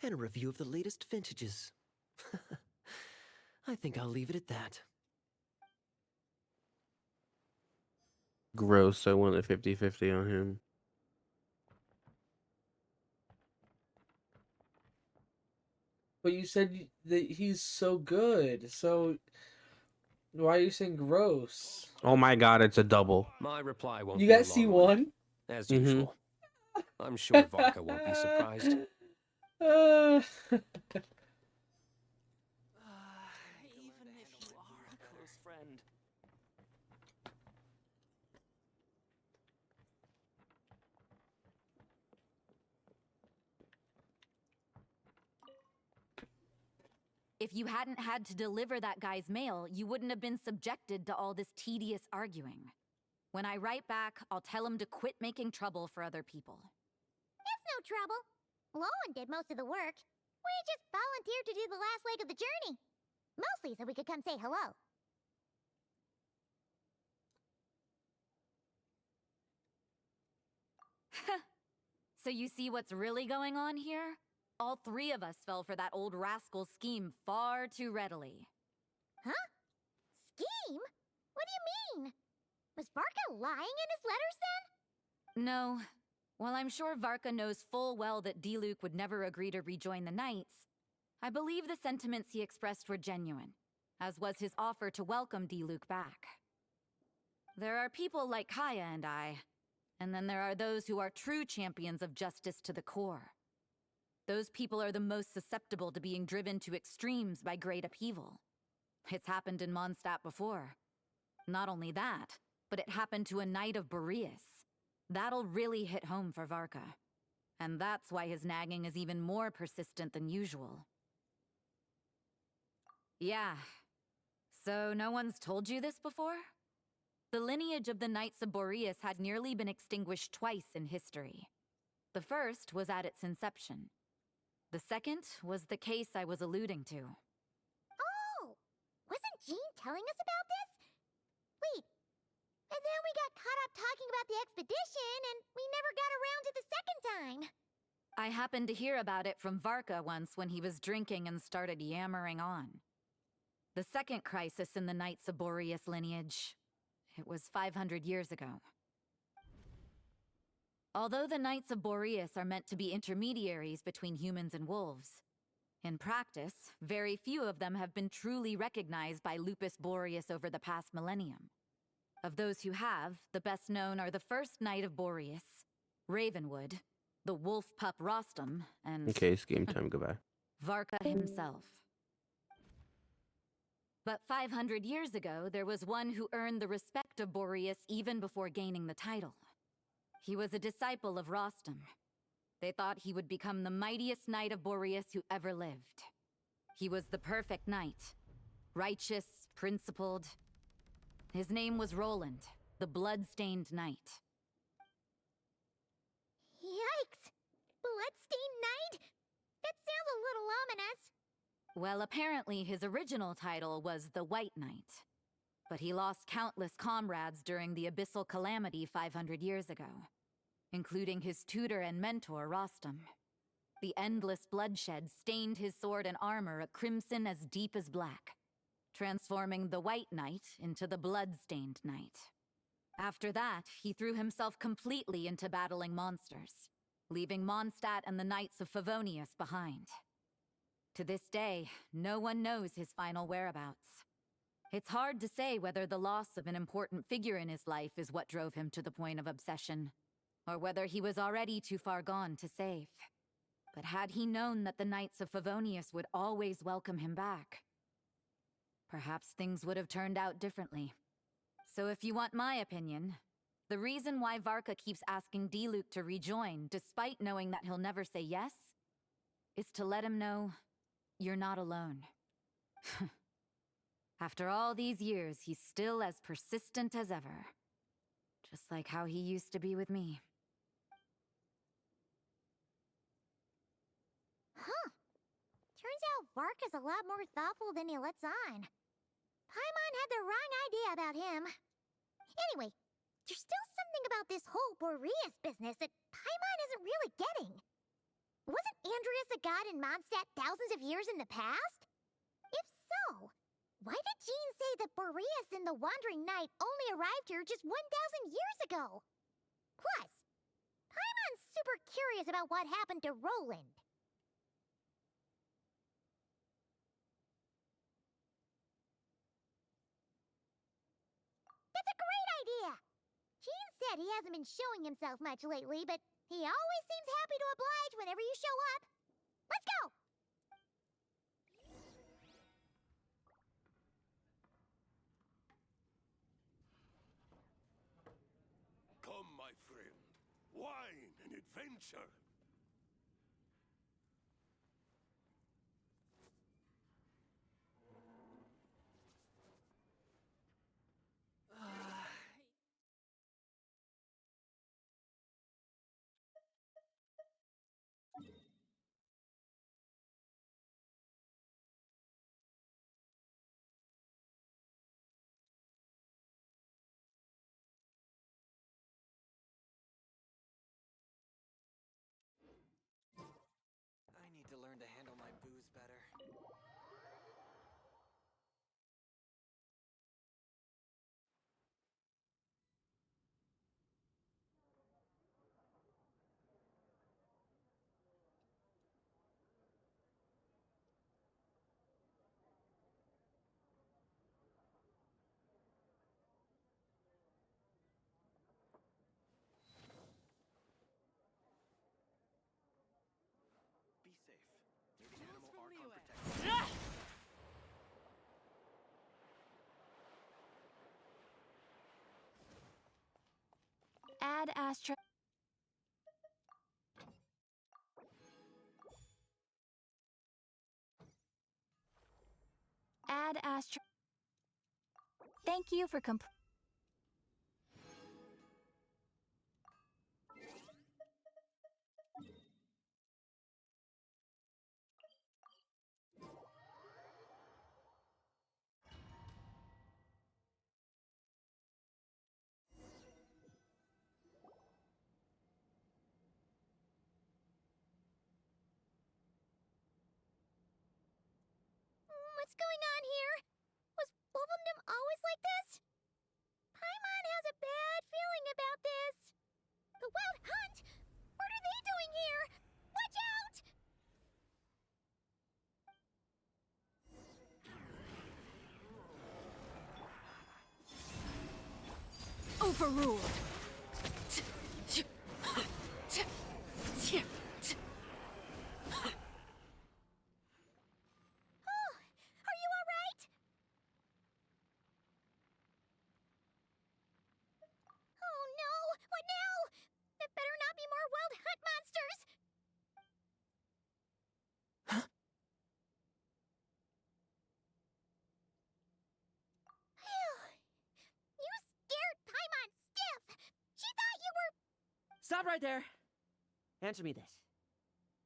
and a review of the latest vintages. I think I'll leave it at that. Gross, I want a 50-50 on him. But you said that he's so good. So why are you saying gross? Oh my god, it's a double. My reply won't You be a got long one, C1? as Mhm. usual. I'm sure Varka won't be surprised. Uh, Even if you are a close friend. If you hadn't had to deliver that guy's mail, you wouldn't have been subjected to all this tedious arguing. When I write back, I'll tell him to quit making trouble for other people. It's no trouble. Lowen did most of the work. We just volunteered to do the last leg of the journey. Mostly so we could come say hello. So you see what's really going on here? All three of us fell for that old rascal's scheme far too readily. Huh? Scheme? What do you mean? Was Varka lying in his letters then? No. While I'm sure Varka knows full well that Diluc would never agree to rejoin the Knights, I believe the sentiments he expressed were genuine, as was his offer to welcome Diluc back. There are people like Kaya and I, and then there are those who are true champions of justice to the core. Those people are the most susceptible to being driven to extremes by great upheaval. It's happened in Mondstadt before. Not only that, but it happened to a Knight of Boreas. That'll really hit home for Varka. And that's why his nagging is even more persistent than usual. Yeah. So no one's told you this before? The lineage of the Knights of Boreas had nearly been extinguished twice in history. The first was at its inception. The second was the case I was alluding to. Oh! Wasn't Jean telling us about this? Wait. And then we got caught up talking about the expedition, and we never got around to the second time. I happened to hear about it from Varka once when he was drinking and started yammering on. The second crisis in the Knights of Boreas lineage. It was 500 years ago. Although the Knights of Boreas are meant to be intermediaries between humans and wolves, in practice, very few of them have been truly recognized by Lupus Boreas over the past millennium. Of those who have, the best known are the first Knight of Boreas, Ravenwood, the wolf pup Rostam, and Okay, it's game time. Goodbye. Varka himself. But 500 years ago, there was one who earned the respect of Boreas even before gaining the title. He was a disciple of Rostam. They thought he would become the mightiest Knight of Boreas who ever lived. He was the perfect knight. Righteous, principled. His name was Roland, the blood-stained knight. Yikes! Bloodstained Knight? That sounds a little ominous. Well, apparently his original title was the White Knight. But he lost countless comrades during the Abyssal Calamity 500 years ago, including his tutor and mentor, Rostam. The endless bloodshed stained his sword and armor a crimson as deep as black, transforming the White Knight into the Blood-Stained Knight. After that, he threw himself completely into battling monsters, leaving Mondstadt and the Knights of Favonius behind. To this day, no one knows his final whereabouts. It's hard to say whether the loss of an important figure in his life is what drove him to the point of obsession, or whether he was already too far gone to save. But had he known that the Knights of Favonius would always welcome him back, perhaps things would have turned out differently. So if you want my opinion, the reason why Varka keeps asking Diluc to rejoin, despite knowing that he'll never say yes, is to let him know you're not alone. After all these years, he's still as persistent as ever. Just like how he used to be with me. Huh. Turns out Varka's a lot more thoughtful than he lets on. Paimon had the wrong idea about him. Anyway, there's still something about this whole Boreas business that Paimon isn't really getting. Wasn't Andreas a god in Mondstadt thousands of years in the past? If so, why did Jean say that Boreas and the Wandering Knight only arrived here just 1,000 years ago? Plus, Paimon's super curious about what happened to Roland. said, he hasn't been showing himself much lately, but he always seems happy to oblige whenever you show up. Let's go! Come, my friend. Wine and adventure. I need to learn to handle my booze better. Be safe. Maybe Animal Archon protects. Ad Astra. Ad Astra. Thank you for What's going on here? Was Wolvendom always like this? Paimon has a bad feeling about this. The Wild Hunt? What are they doing here? Watch out! Overruled. Oh, are you all right? Oh no! What now? There better not be more Wild Hunt monsters! Phew. You scared Paimon stiff! She thought you were... Stop right there! Answer me this.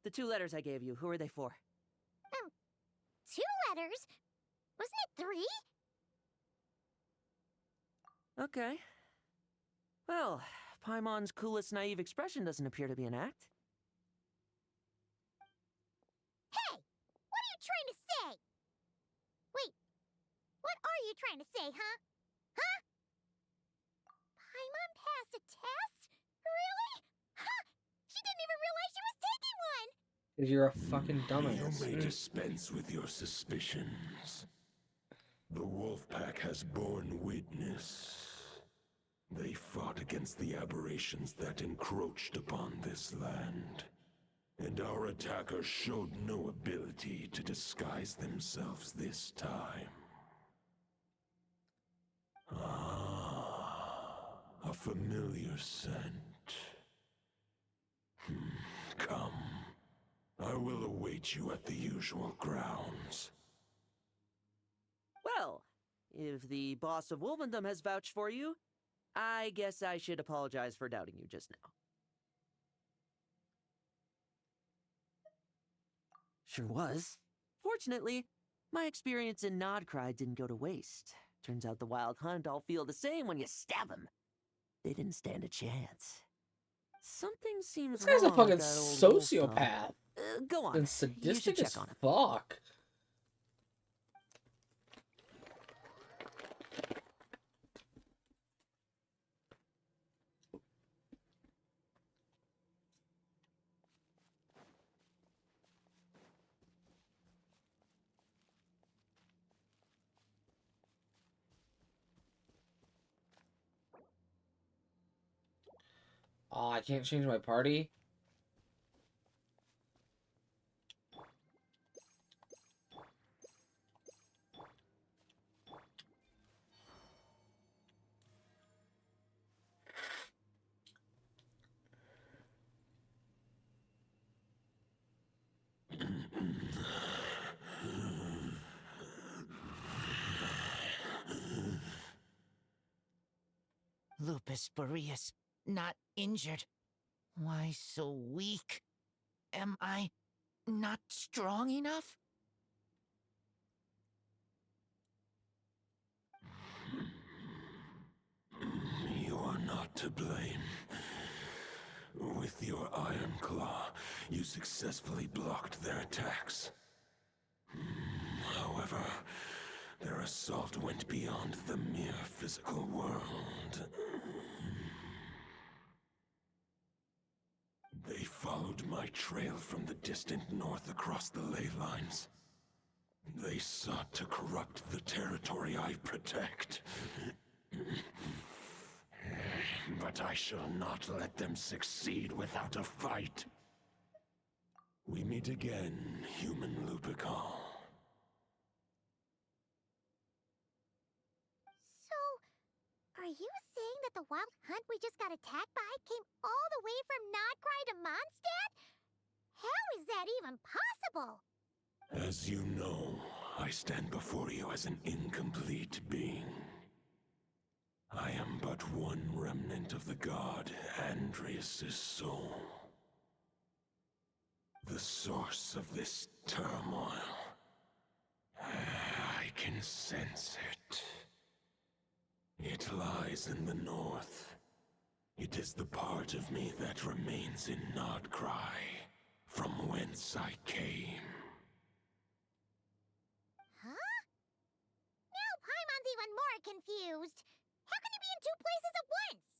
The 2 letters I gave you, who are they for? 2 letters? Wasn't it 3? Okay. Well, Paimon's coolest naive expression doesn't appear to be an act. Hey! What are you trying to say? Wait, what are you trying to say, huh? Huh? Paimon passed a test? Really? Huh! She didn't even realize she was taking one! Because you're a fucking dumbass. You may dispense with your suspicions. The Wolfpack has borne witness. They fought against the aberrations that encroached upon this land. And our attackers showed no ability to disguise themselves this time. Ah, a familiar scent. Come. I will await you at the usual grounds. Well, if the boss of Wolvendom has vouched for you, I guess I should apologize for doubting you just now. Sure was. Fortunately, my experience in Nodcry didn't go to waste. Turns out the Wild Hunt all feel the same when you stab them. They didn't stand a chance. Something seems This guy's a wrong fucking with that old wolf dog. sociopath. Go on. And You sadistic should check as on him. fuck. Oh, I can't change my party? Lupus Boreas, not injured. Why so weak? Am I not strong enough? You are not to blame. With your Iron Claw, you successfully blocked their attacks. However, their assault went beyond the mere physical world. They followed my trail from the distant north across the ley lines. They sought to corrupt the territory I protect. But I shall not let them succeed without a fight. We meet again, human Lupical. So, are you saying that the wild hunt we just got attacked by came all the way from Nodcry to Mondstadt? How is that even possible? As you know, I stand before you as an incomplete being. I am but one remnant of the god Andrias' soul. The source of this turmoil. I can sense it. It lies in the north. It is the part of me that remains in Nodcry, from whence I came. Huh? Now Paimon's even more confused. How can he be in two places at once?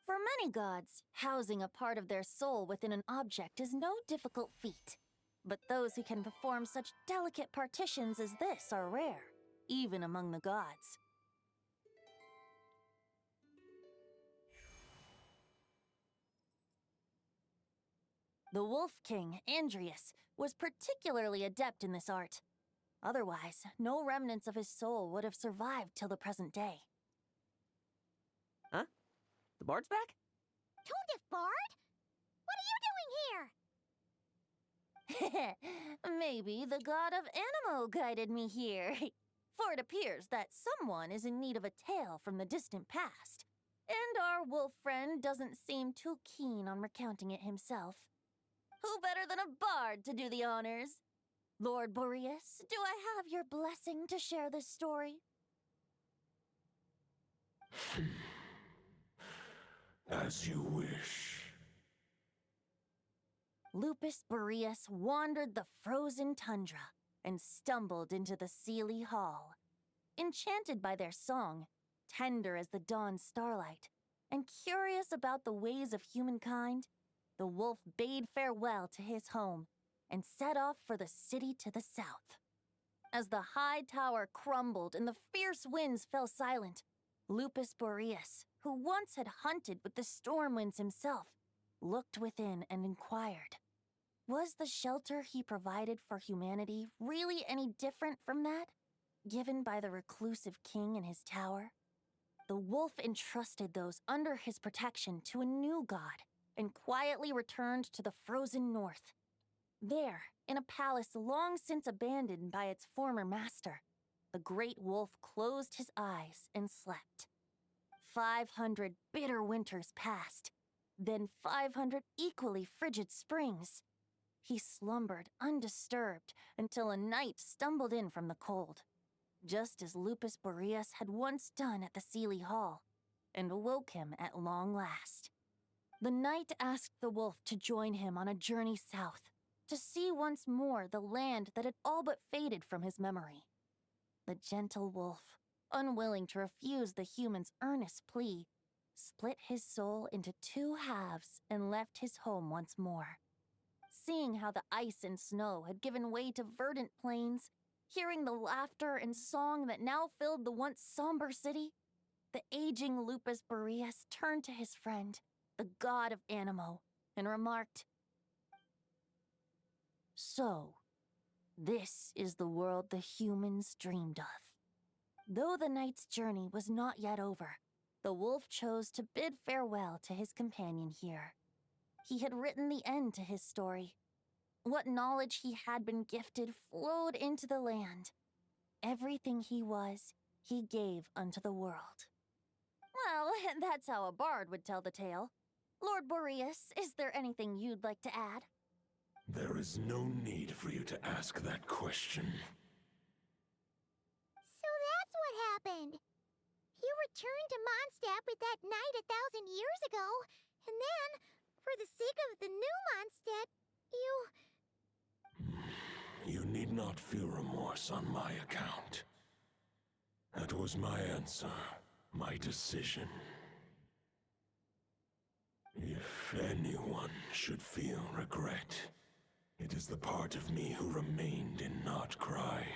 For many gods, housing a part of their soul within an object is no difficult feat. But those who can perform such delicate partitions as this are rare, even among the gods. The Wolf King, Andrias, was particularly adept in this art. Otherwise, no remnants of his soul would have survived till the present day. Huh? The bard's back? Tonediff Bard? What are you doing here? Maybe the god of Animo guided me here. For it appears that someone is in need of a tale from the distant past. And our wolf friend doesn't seem too keen on recounting it himself. Who better than a bard to do the honors? Lord Boreas, do I have your blessing to share this story? As you wish. Lupus Boreas wandered the frozen tundra and stumbled into the Seelie Hall. Enchanted by their song, tender as the dawn's starlight, and curious about the ways of humankind, the wolf bade farewell to his home and set off for the city to the south. As the high tower crumbled and the fierce winds fell silent, Lupus Boreas, who once had hunted with the storm winds himself, looked within and inquired, was the shelter he provided for humanity really any different from that given by the reclusive king in his tower? The wolf entrusted those under his protection to a new god and quietly returned to the frozen north. There, in a palace long since abandoned by its former master, the great wolf closed his eyes and slept. 500 bitter winters passed, then 500 equally frigid springs. He slumbered undisturbed until a night stumbled in from the cold, just as Lupus Boreas had once done at the Seelie Hall, and awoke him at long last. The night asked the wolf to join him on a journey south, to see once more the land that had all but faded from his memory. The gentle wolf, unwilling to refuse the human's earnest plea, split his soul into two halves and left his home once more. seeing how the ice and snow had given way to verdant plains, hearing the laughter and song that now filled the once somber city, the aging Lupus Boreas turned to his friend, the god of Animo, and remarked, "So, this is the world the humans dreamed of." Though the knight's journey was not yet over, the wolf chose to bid farewell to his companion here. He had written the end to his story. What knowledge he had been gifted flowed into the land. Everything he was, he gave unto the world. Well, that's how a bard would tell the tale. Lord Boreas, is there anything you'd like to add? There is no need for you to ask that question. So that's what happened. You returned to Mondstadt with that knight 1,000 years ago, and then, for the sake of the new Mondstadt, You need not feel remorse on my account. That was my answer, my decision. If anyone should feel regret, it is the part of me who remained in Notcry.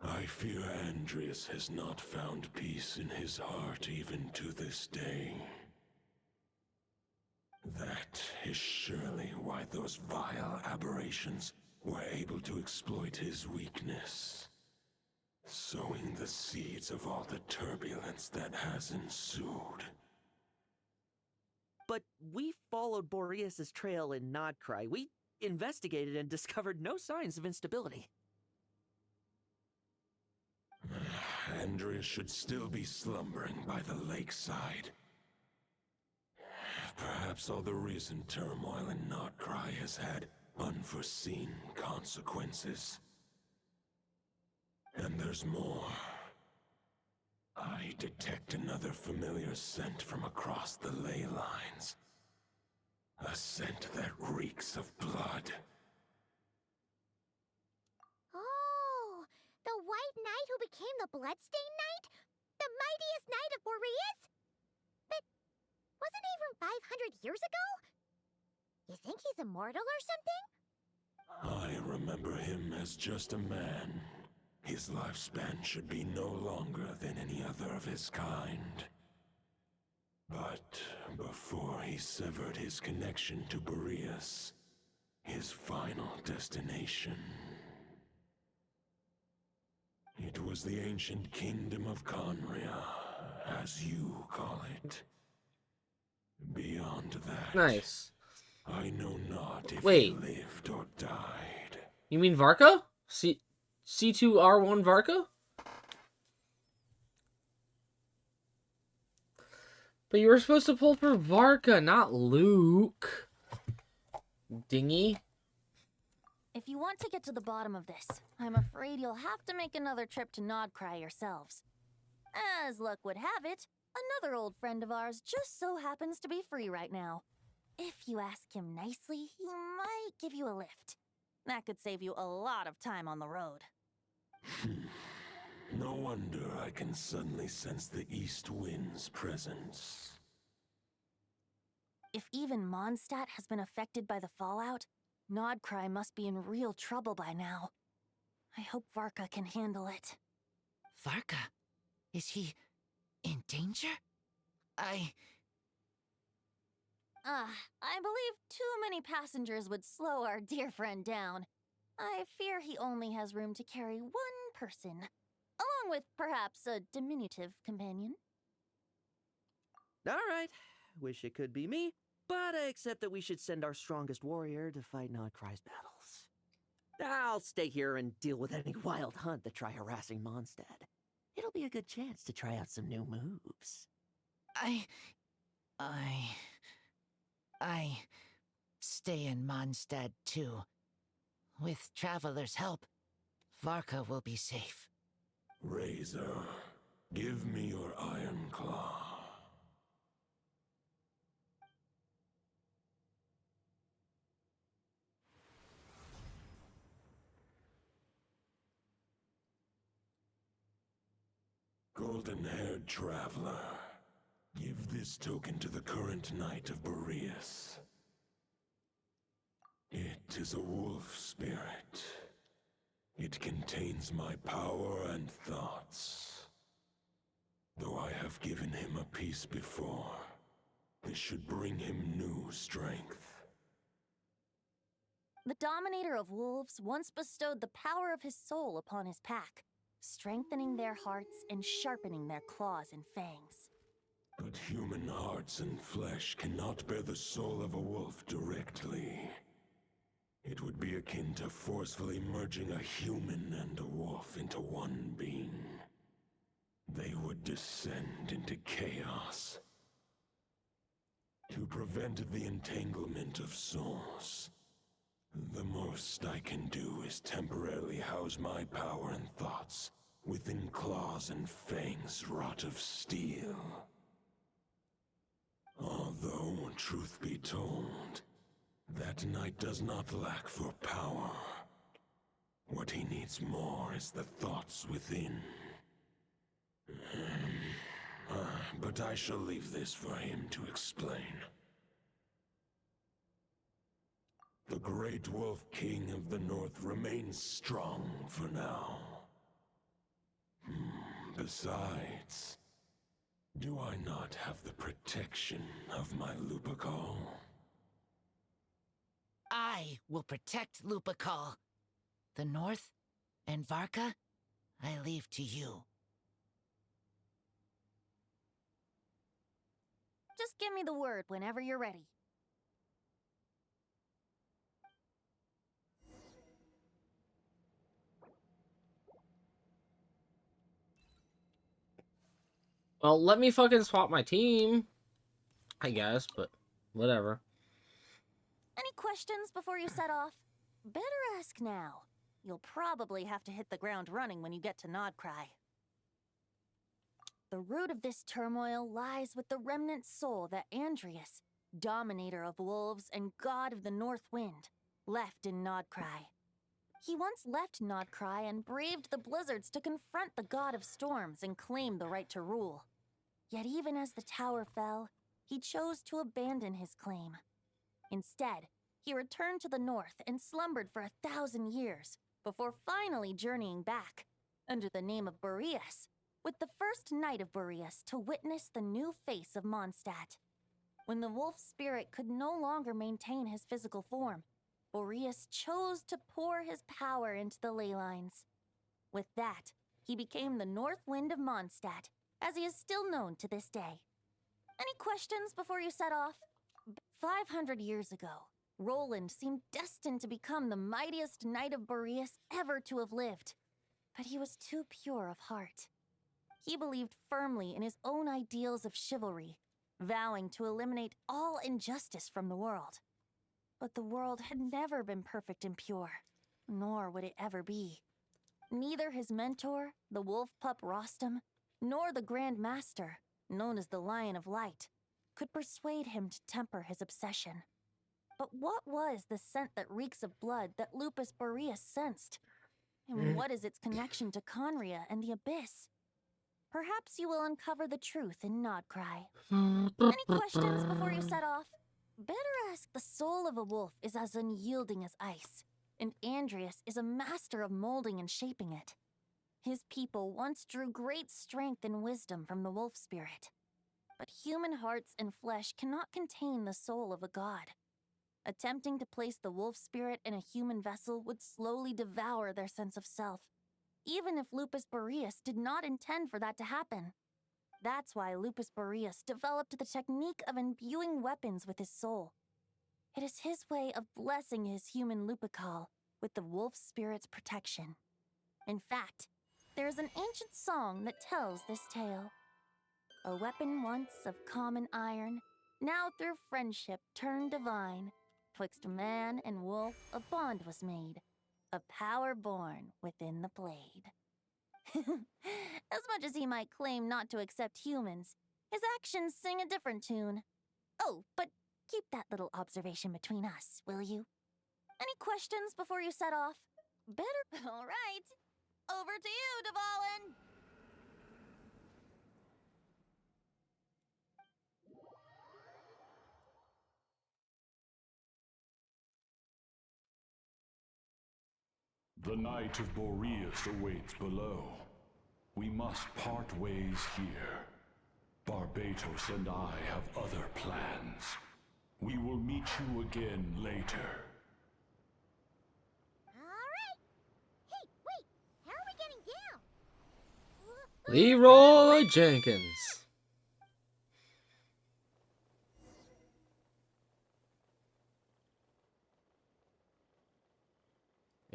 I fear Andreas has not found peace in his heart even to this day. That is surely why those vile aberrations were able to exploit his weakness, sowing the seeds of all the turbulence that has ensued. But we followed Boreas' trail in Nodcry. We investigated and discovered no signs of instability. Andreas should still be slumbering by the lakeside. Perhaps all the recent turmoil in Notcry has had unforeseen consequences. And there's more. I detect another familiar scent from across the ley lines. A scent that reeks of blood. Oh, the White Knight who became the Bloodstained Knight? The mightiest knight of Boreas? But wasn't he from 500 years ago? You think he's immortal or something? I remember him as just a man. His lifespan should be no longer than any other of his kind. But before he severed his connection to Boreas, his final destination, it was the ancient kingdom of Conria, as you call it. Beyond that, Nice. I know not if Wait. he lived or died. You mean Varka? C2R1 Varka? But you were supposed to pull for Varka, not Luke. Dingy. If you want to get to the bottom of this, I'm afraid you'll have to make another trip to Nodcry yourselves. As luck would have it, another old friend of ours just so happens to be free right now. If you ask him nicely, he might give you a lift. That could save you a lot of time on the road. No wonder I can suddenly sense the east wind's presence. If even Mondstadt has been affected by the fallout, Nodcry must be in real trouble by now. I hope Varka can handle it. Varka? Is he in danger? I believe too many passengers would slow our dear friend down. I fear he only has room to carry one person, along with perhaps a diminutive companion. All right. Wish it could be me, but I accept that we should send our strongest warrior to fight Nodcry's battles. I'll stay here and deal with any wild hunt that try harassing Mondstadt. It'll be a good chance to try out some new moves. I stay in Mondstadt too. With Traveler's help, Varka will be safe. Razor, give me your Iron Claw. Golden-haired traveler, give this token to the current knight of Boreas. It is a wolf spirit. It contains my power and thoughts. Though I have given him a piece before, this should bring him new strength. The Dominator of Wolves once bestowed the power of his soul upon his pack, strengthening their hearts and sharpening their claws and fangs. But human hearts and flesh cannot bear the soul of a wolf directly. It would be akin to forcefully merging a human and a wolf into one being. They would descend into chaos. To prevent the entanglement of souls, the most I can do is temporarily house my power and thoughts within claws and fangs wrought of steel. Although, truth be told, that knight does not lack for power. What he needs more is the thoughts within. But I shall leave this for him to explain. The Great Wolf King of the North remains strong for now. Besides, do I not have the protection of my Lupercal? I will protect Lupercal. The North and Varka, I leave to you. Just give me the word whenever you're ready. Well, let me fucking swap my team, I guess, but whatever. Any questions before you set off? Better ask now. You'll probably have to hit the ground running when you get to Nodcry. The root of this turmoil lies with the remnant soul that Andrias, Dominator of Wolves and God of the North Wind, left in Nodcry. He once left Nodcry and braved the blizzards to confront the God of Storms and claim the right to rule. Yet even as the tower fell, he chose to abandon his claim. Instead, he returned to the north and slumbered for 1,000 years, before finally journeying back, under the name of Boreas, with the first Knight of Boreas to witness the new face of Mondstadt. When the wolf spirit could no longer maintain his physical form, Boreas chose to pour his power into the ley lines. With that, he became the North Wind of Mondstadt, as he is still known to this day. Any questions before you set off? 500 years ago, Roland seemed destined to become the mightiest Knight of Boreas ever to have lived. But he was too pure of heart. He believed firmly in his own ideals of chivalry, vowing to eliminate all injustice from the world. But the world had never been perfect and pure, nor would it ever be. Neither his mentor, the wolf pup Rostam, nor the Grand Master, known as the Lion of Light, could persuade him to temper his obsession. But what was the scent that reeks of blood that Lupus Boreas sensed? And what is its connection to Conria and the Abyss? Perhaps you will uncover the truth in Nodcry. Any questions before you set off? Better ask. The soul of a wolf is as unyielding as ice, and Andrias is a master of molding and shaping it. His people once drew great strength and wisdom from the wolf spirit. But human hearts and flesh cannot contain the soul of a god. Attempting to place the wolf spirit in a human vessel would slowly devour their sense of self, even if Lupus Boreas did not intend for that to happen. That's why Lupus Boreas developed the technique of imbuing weapons with his soul. It is his way of blessing his human Lupercal with the wolf spirit's protection. In fact, there is an ancient song that tells this tale. A weapon once of common iron, now through friendship turned divine. Twixt man and wolf a bond was made, a power born within the blade. As much as he might claim not to accept humans, his actions sing a different tune. Oh, but keep that little observation between us, will you? Any questions before you set off? Better. All right. Over to you, Dvalin. The Knight of Boreas awaits below. We must part ways here. Barbatos and I have other plans. We will meet you again later. Alright. Hey, wait! How are we getting down? Leroy Jenkins.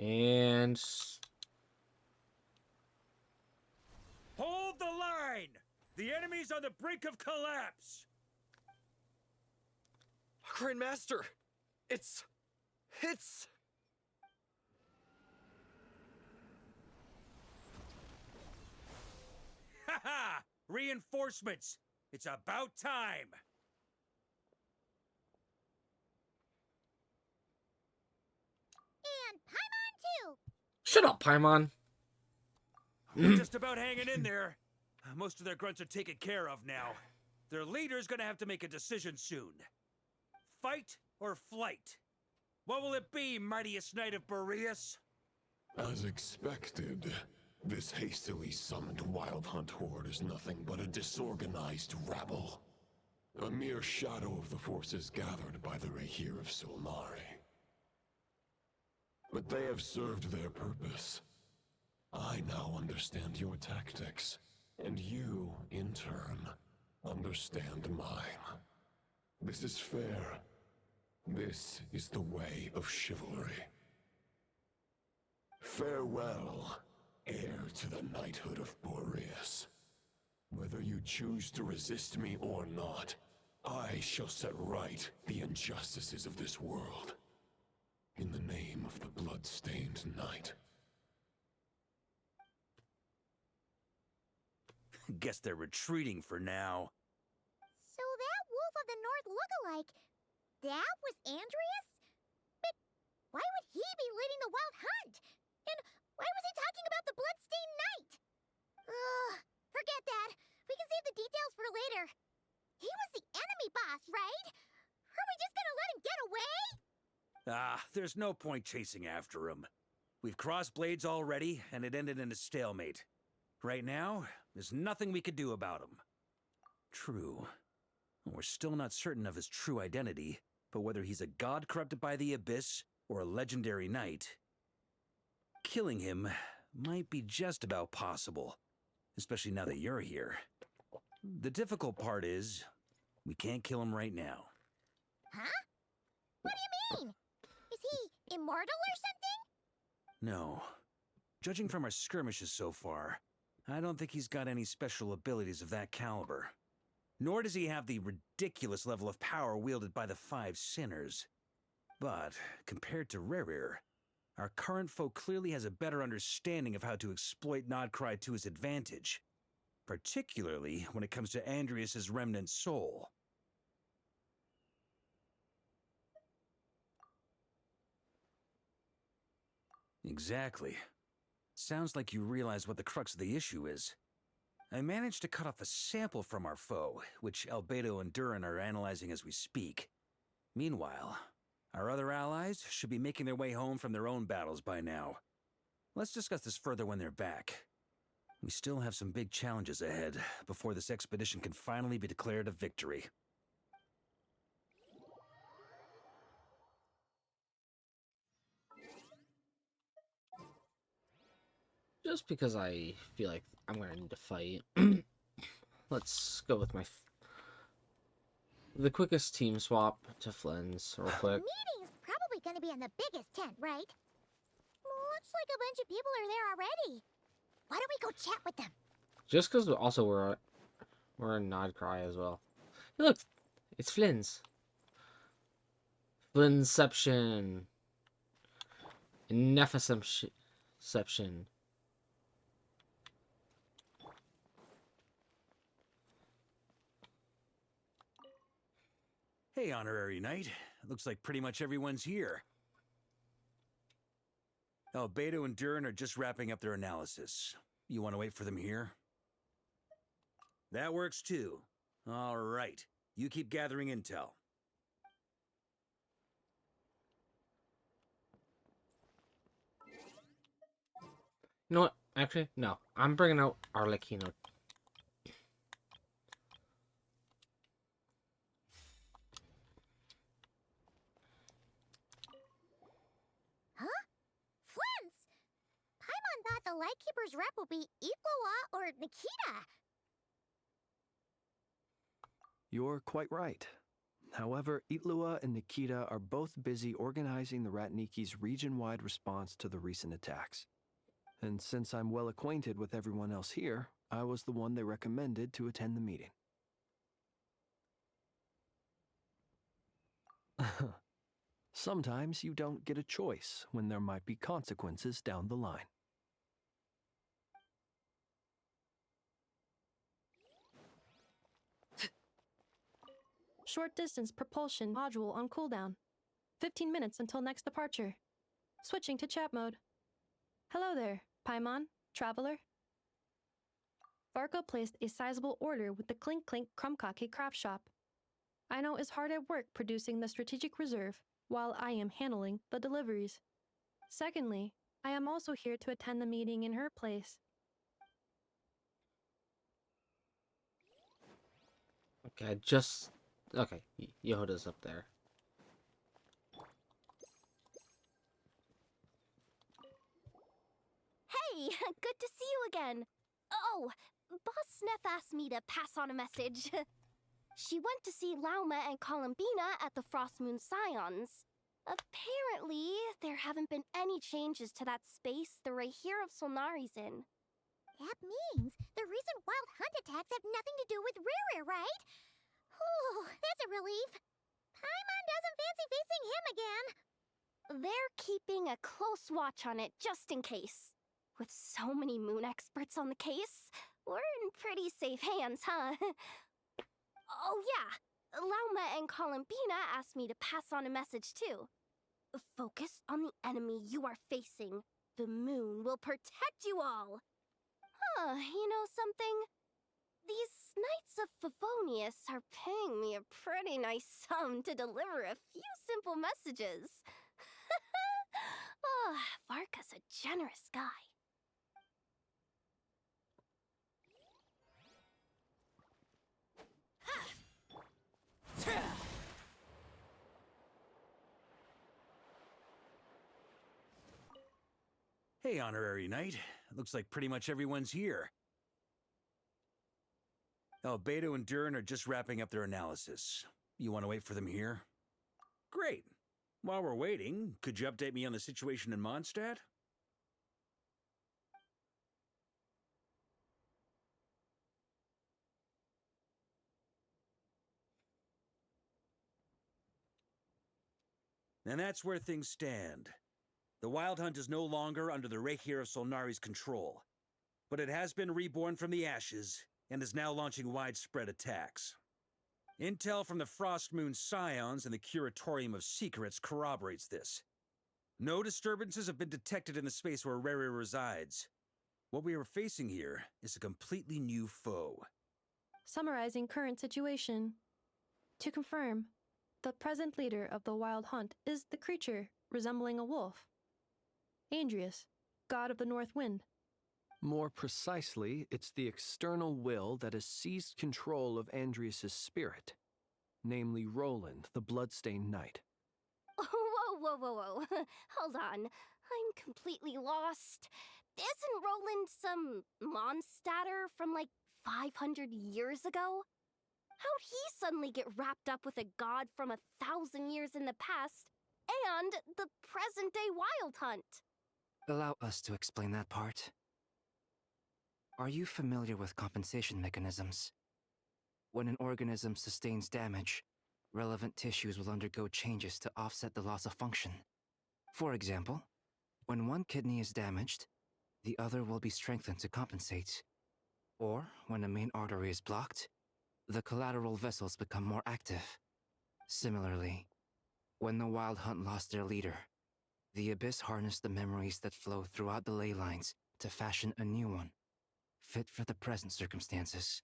And Hold the line! The enemy's on the brink of collapse! Grandmaster! It's... Ha! Reinforcements! It's about time! And Paimon too! shut up, Paimon. We're just about hanging in there. Most of their grunts are taken care of now. Their leader's gonna have to make a decision soon. Fight or flight? What will it be, mightiest knight of Boreas? As expected, this hastily summoned Wild Hunt horde is nothing but a disorganized rabble. A mere shadow of the forces gathered by the Rahir of Solnari. But they have served their purpose. I now understand your tactics, and you, in turn, understand mine. This is fair. This is the way of chivalry. Farewell, heir to the knighthood of Boreas. Whether you choose to resist me or not, I shall set right the injustices of this world. In the name of the blood-stained knight. Guess they're retreating for now. So that Wolf of the North look-alike, that was Andreas? But why would he be leading the Wild Hunt? And why was he talking about the Bloodstained Knight? Ugh, forget that. We can save the details for later. He was the enemy boss, right? Are we just gonna let him get away? There's no point chasing after him. We've crossed blades already, and it ended in a stalemate. Right now, there's nothing we could do about him. True. We're still not certain of his true identity, but whether he's a god corrupted by the Abyss or a legendary knight, killing him might be just about possible, especially now that you're here. The difficult part is, we can't kill him right now. Huh? What do you mean? Is he immortal or something? No. Judging from our skirmishes so far, I don't think he's got any special abilities of that caliber. Nor does he have the ridiculous level of power wielded by the Five Sinners. But, compared to Rerir, our current foe clearly has a better understanding of how to exploit Nodcry to his advantage, particularly when it comes to Andreas' remnant soul. Exactly. Sounds like you realize what the crux of the issue is. I managed to cut off a sample from our foe, which Albedo and Durin are analyzing as we speak. Meanwhile, our other allies should be making their way home from their own battles by now. Let's discuss this further when they're back. We still have some big challenges ahead before this expedition can finally be declared a victory. Just because I feel like I'm gonna need to fight, let's go with the quickest team swap to Flynn's real quick. Meeting's probably gonna be in the biggest tent, right? Looks like a bunch of people are there already. Why don't we go chat with them? Just because also we're in Nodcry as well. Hey, look, it's Flynn's. Flynnception. Nephiception. Hey, Honorary Knight. Looks like pretty much everyone's here. Albedo and Durin are just wrapping up their analysis. You want to wait for them here? That works too. All right. You keep gathering intel. You know what? Actually, no. I'm bringing out Arlecchino. Huh? Flens! Paimon thought the Lightkeeper's rep would be Iklawa or Nikita. You're quite right. However, Itlua and Nikita are both busy organizing the Ratniki's region-wide response to the recent attacks. And since I'm well acquainted with everyone else here, I was the one they recommended to attend the meeting. Sometimes you don't get a choice when there might be consequences down the line. Short distance propulsion module on cooldown. 15 minutes until next departure. Switching to chat mode. Hello there, Paimon, traveler. Varko placed a sizable order with the Clink Clink Krumkake craft shop. I know is hard at work producing the strategic reserve, while I am handling the deliveries. Secondly, I am also here to attend the meeting in her place. Okay, okay, Yehuda's up there. Hey, good to see you again. Oh, Boss Sneff asked me to pass on a message. She went to see Lauma and Columbina at the Frostmoon Scions. Apparently, there haven't been any changes to that space the Rayhir of Solnari's in. That means the recent wild hunt attacks have nothing to do with Riri, right? Oh, that's a relief. Paimon doesn't fancy facing him again. They're keeping a close watch on it just in case. With so many moon experts on the case, we're in pretty safe hands, huh? Oh yeah, Lauma and Columbina asked me to pass on a message too. Focus on the enemy you are facing. The moon will protect you all. Huh, you know something? These Knights of Favonius are paying me a pretty nice sum to deliver a few simple messages. Oh, Varka's a generous guy. Hey, Honorary Knight. Looks like pretty much everyone's here. Beto and Durin are just wrapping up their analysis. You want to wait for them here? Great. While we're waiting, could you update me on the situation in Mondstadt? And that's where things stand. The Wild Hunt is no longer under the Rayhir of Solnari's control, but it has been reborn from the ashes and is now launching widespread attacks. Intel from the Frostmoon Scions and the Curatorium of Secrets corroborates this. No disturbances have been detected in the space where Riri resides. What we are facing here is a completely new foe. Summarizing current situation. To confirm, the present leader of the Wild Hunt is the creature resembling a wolf. Andrius, god of the North Wind. More precisely, it's the external will that has seized control of Andrius' spirit, namely Roland, the Bloodstained Knight. Whoa. Hold on. I'm completely lost. Isn't Roland some Mondstadter from like 500 years ago? How'd he suddenly get wrapped up with a god from 1,000 years in the past and the present-day Wild Hunt? Allow us to explain that part. Are you familiar with compensation mechanisms? When an organism sustains damage, relevant tissues will undergo changes to offset the loss of function. For example, when one kidney is damaged, the other will be strengthened to compensate. Or, when a main artery is blocked, the collateral vessels become more active. Similarly, when the Wild Hunt lost their leader, the Abyss harnessed the memories that flow throughout the ley lines to fashion a new one, fit for the present circumstances.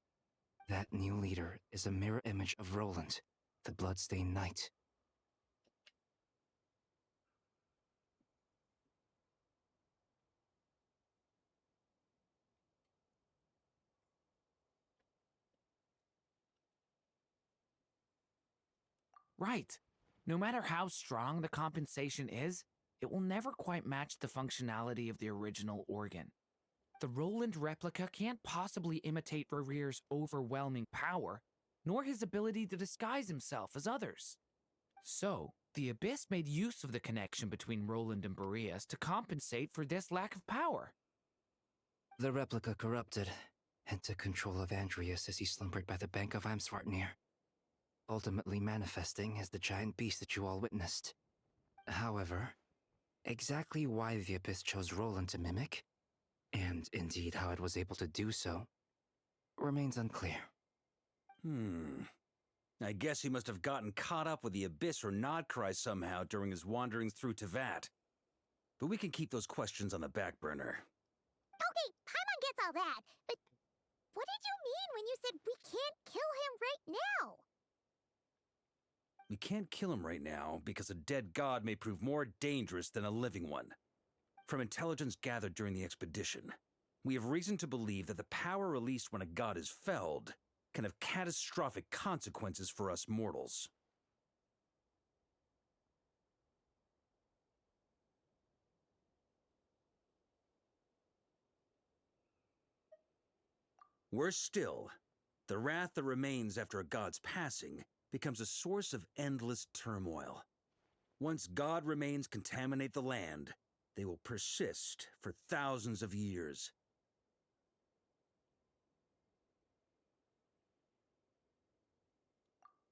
That new leader is a mirror image of Roland, the Bloodstained Knight. Right. No matter how strong the compensation is, it will never quite match the functionality of the original organ. The Roland replica can't possibly imitate Barir's overwhelming power, nor his ability to disguise himself as others. So, the Abyss made use of the connection between Roland and Boreas to compensate for this lack of power. The replica corrupted and took control of Andreas as he slumbered by the bank of Eimsvartnir, ultimately manifesting as the giant beast that you all witnessed. However, exactly why the Abyss chose Roland to mimic, and indeed how it was able to do so, remains unclear. I guess he must have gotten caught up with the Abyss or Nodcry somehow during his wanderings through Teyvat. But we can keep those questions on the back burner. Okay, Paimon gets all that, but what did you mean when you said we can't kill him right now? We can't kill him right now because a dead god may prove more dangerous than a living one. From intelligence gathered during the expedition, we have reason to believe that the power released when a god is felled can have catastrophic consequences for us mortals. Worse still, the wrath that remains after a god's passing becomes a source of endless turmoil. Once god remains contaminate the land, they will persist for thousands of years.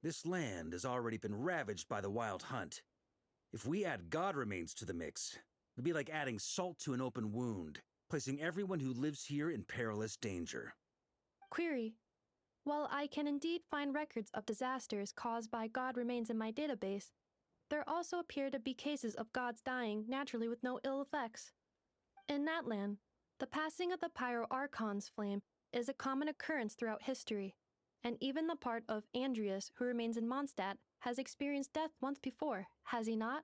This land has already been ravaged by the Wild Hunt. If we add god remains to the mix, it'd be like adding salt to an open wound, placing everyone who lives here in perilous danger. Query. While I can indeed find records of disasters caused by god remains in my database, there also appear to be cases of gods dying naturally with no ill effects. In Natlan, the passing of the Pyro-Archon's flame is a common occurrence throughout history, and even the part of Andreas who remains in Mondstadt has experienced death once before, has he not?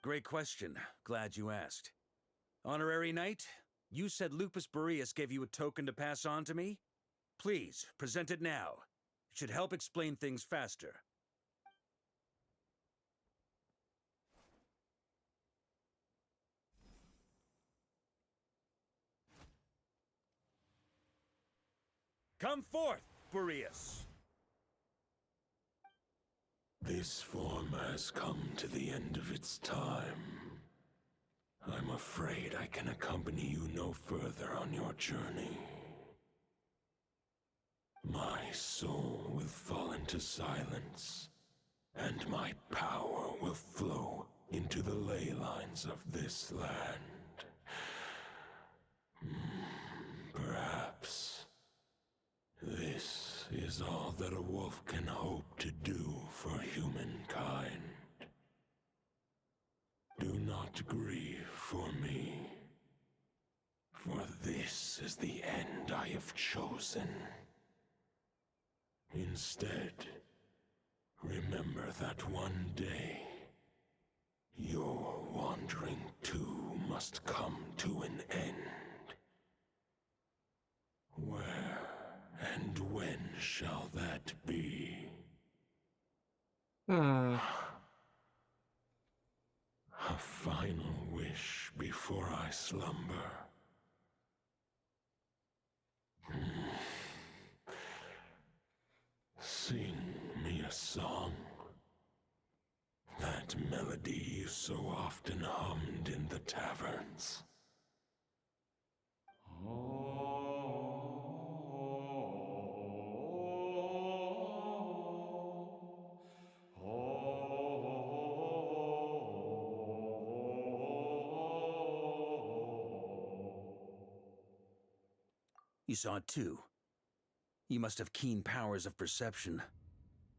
Great question. Glad you asked. Honorary Knight, you said Lupus Boreas gave you a token to pass on to me? Please, present it now. It should help explain things faster. Come forth, Boreas! This form has come to the end of its time. I'm afraid I can accompany you no further on your journey. My soul will fall into silence, and my power will flow into the ley lines of this land. Perhaps this is all that a wolf can hope to do for humankind. Do not grieve for me, for this is the end I have chosen. Instead, remember that one day, your wandering too must come to an end. Where and when shall that be? A final wish before I slumber. Sing me a song. That melody you so often hummed in the taverns. You saw it too. You must have keen powers of perception.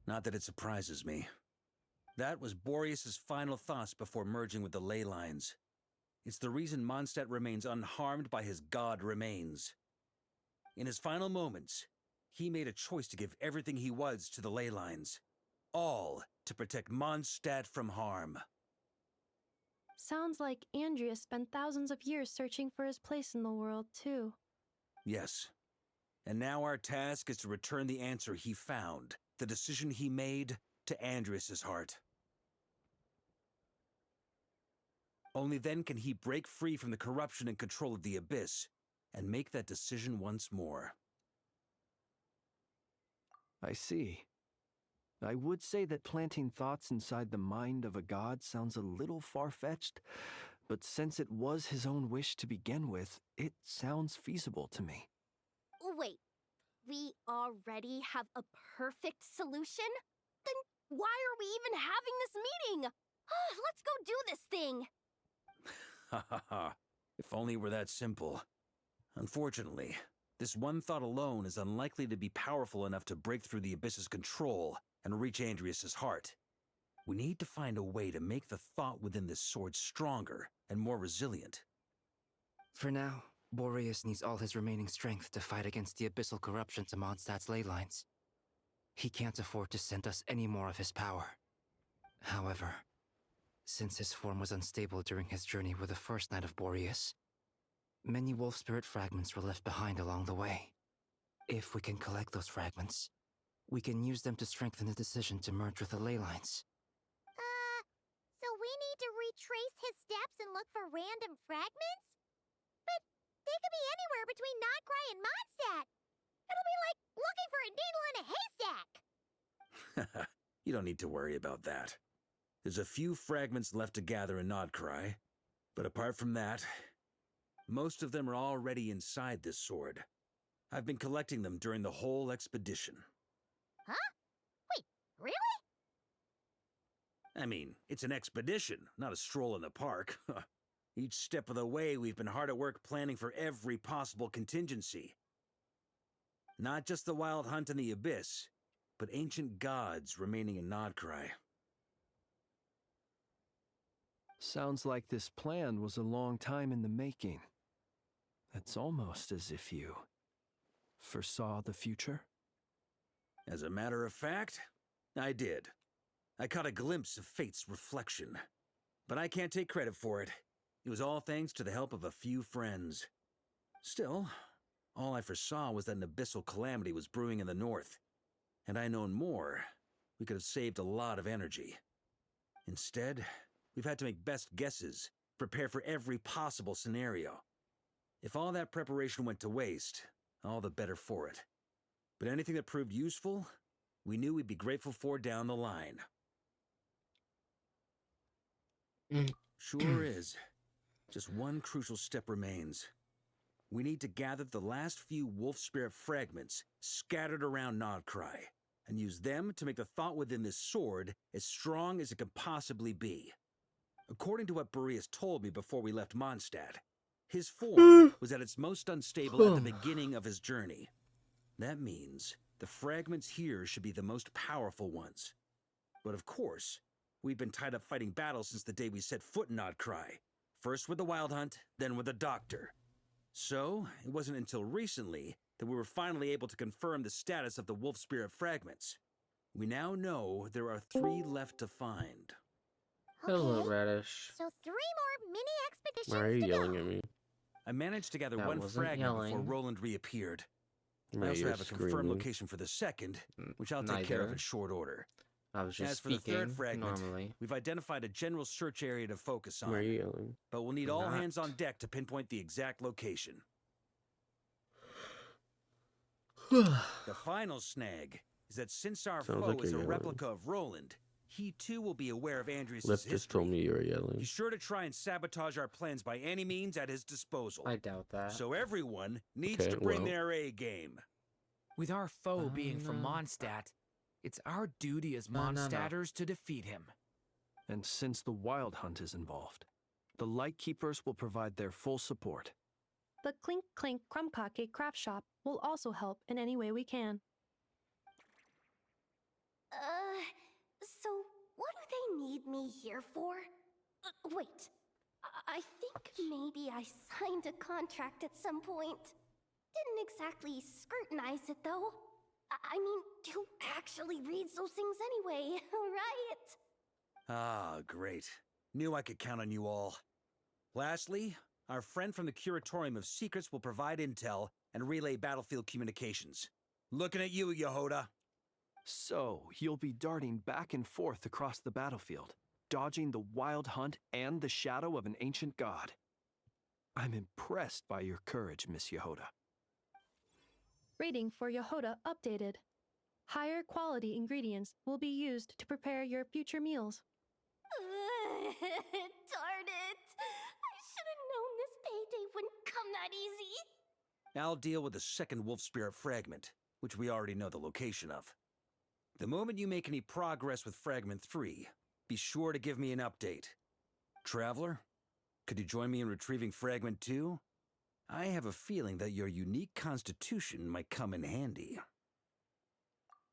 Not that it surprises me. That was Boreas' final thoughts before merging with the ley lines. It's the reason Mondstadt remains unharmed by his god remains. In his final moments, he made a choice to give everything he was to the ley lines. All to protect Mondstadt from harm. Sounds like Andreas spent thousands of years searching for his place in the world, too. Yes. And now our task is to return the answer he found, the decision he made, to Andrias' heart. Only then can he break free from the corruption and control of the Abyss and make that decision once more. I see. I would say that planting thoughts inside the mind of a god sounds a little far-fetched, but since it was his own wish to begin with, it sounds feasible to me. Wait, we already have a perfect solution? Then why are we even having this meeting? Let's go do this thing! Ha ha ha. If only it were that simple. Unfortunately, this one thought alone is unlikely to be powerful enough to break through the Abyss's control and reach Andrias' heart. We need to find a way to make the thought within this sword stronger and more resilient. For now, Boreas needs all his remaining strength to fight against the abyssal corruption to Mondstadt's ley lines. He can't afford to send us any more of his power. However, since his form was unstable during his journey with the first Knight of Boreas, many wolf spirit fragments were left behind along the way. If we can collect those fragments, we can use them to strengthen the decision to merge with the ley lines. So we need to retrace his steps and look for random fragments? But they could be anywhere between Notcry and Mondstadt. It'll be like looking for a needle in a haystack. You don't need to worry about that. There's a few fragments left to gather in Notcry, but apart from that, most of them are already inside this sword. I've been collecting them during the whole expedition. Huh? Wait, really? I mean, it's an expedition, not a stroll in the park. Each step of the way, we've been hard at work planning for every possible contingency. Not just the Wild Hunt in the Abyss, but ancient gods remaining in Notcry. Sounds like this plan was a long time in the making. It's almost as if you foresaw the future. As a matter of fact, I did. I caught a glimpse of fate's reflection. But I can't take credit for it. It was all thanks to the help of a few friends. Still, all I foresaw was that an abyssal calamity was brewing in the north. Had I known more, we could have saved a lot of energy. Instead, we've had to make best guesses, prepare for every possible scenario. If all that preparation went to waste, all the better for it. But anything that proved useful, we knew we'd be grateful for down the line. Sure is. Just one crucial step remains. We need to gather the last few wolf spirit fragments scattered around Notcry, and use them to make the thought within this sword as strong as it can possibly be. According to what Boreas told me before we left Mondstadt, his form was at its most unstable at the beginning of his journey. That means the fragments here should be the most powerful ones. But of course, we've been tied up fighting battles since the day we set foot in Notcry. First with the Wild Hunt, then with the Doctor. So, it wasn't until recently that we were finally able to confirm the status of the wolf spirit fragments. We now know there are 3 left to find. Hello, Radish. So 3 more mini expeditions Why are you to yelling go. at me? I managed to gather That one wasn't fragment before yelling. Roland reappeared. I Right, also you're have a confirmed screaming. location for the second, which I'll take care of Neither. in short order. I was just As for the speaking third fragment, normally. we've identified a general search area to focus on. Why are you yelling? But we'll need I'm all not. hands on deck to pinpoint the exact location. The final snag is that since our Sounds foe like is a you're yelling. replica of Roland, he too will be aware of Andrias' Lip history. just told me you were yelling. He's sure to try and sabotage our plans by any means at his disposal. I doubt that. So everyone needs Okay, to bring well. their A game. With our foe being from no. Mondstadt, it's our duty as No, no, no. Mondstadters to defeat him. And since the Wild Hunt is involved, the Lightkeepers will provide their full support. The Clink Clink Krumkake craft shop will also help in any way we can. So what do they need me here for? Wait, I think maybe I signed a contract at some point. Didn't exactly scrutinize it, though. I mean, who actually reads those things anyway, right? Ah, great. Knew I could count on you all. Lastly, our friend from the Curatorium of Secrets will provide intel and relay battlefield communications. Looking at you, Yehoda. So, you'll be darting back and forth across the battlefield, dodging the wild hunt and the shadow of an ancient god. I'm impressed by your courage, Miss Yehoda. Rating for Yehoda updated. Higher quality ingredients will be used to prepare your future meals. Darn it! I should have known this payday wouldn't come that easy. I'll deal with the second wolf spirit fragment, which we already know the location of. The moment you make any progress with Fragment 3, be sure to give me an update. Traveler, could you join me in retrieving Fragment 2? I have a feeling that your unique constitution might come in handy.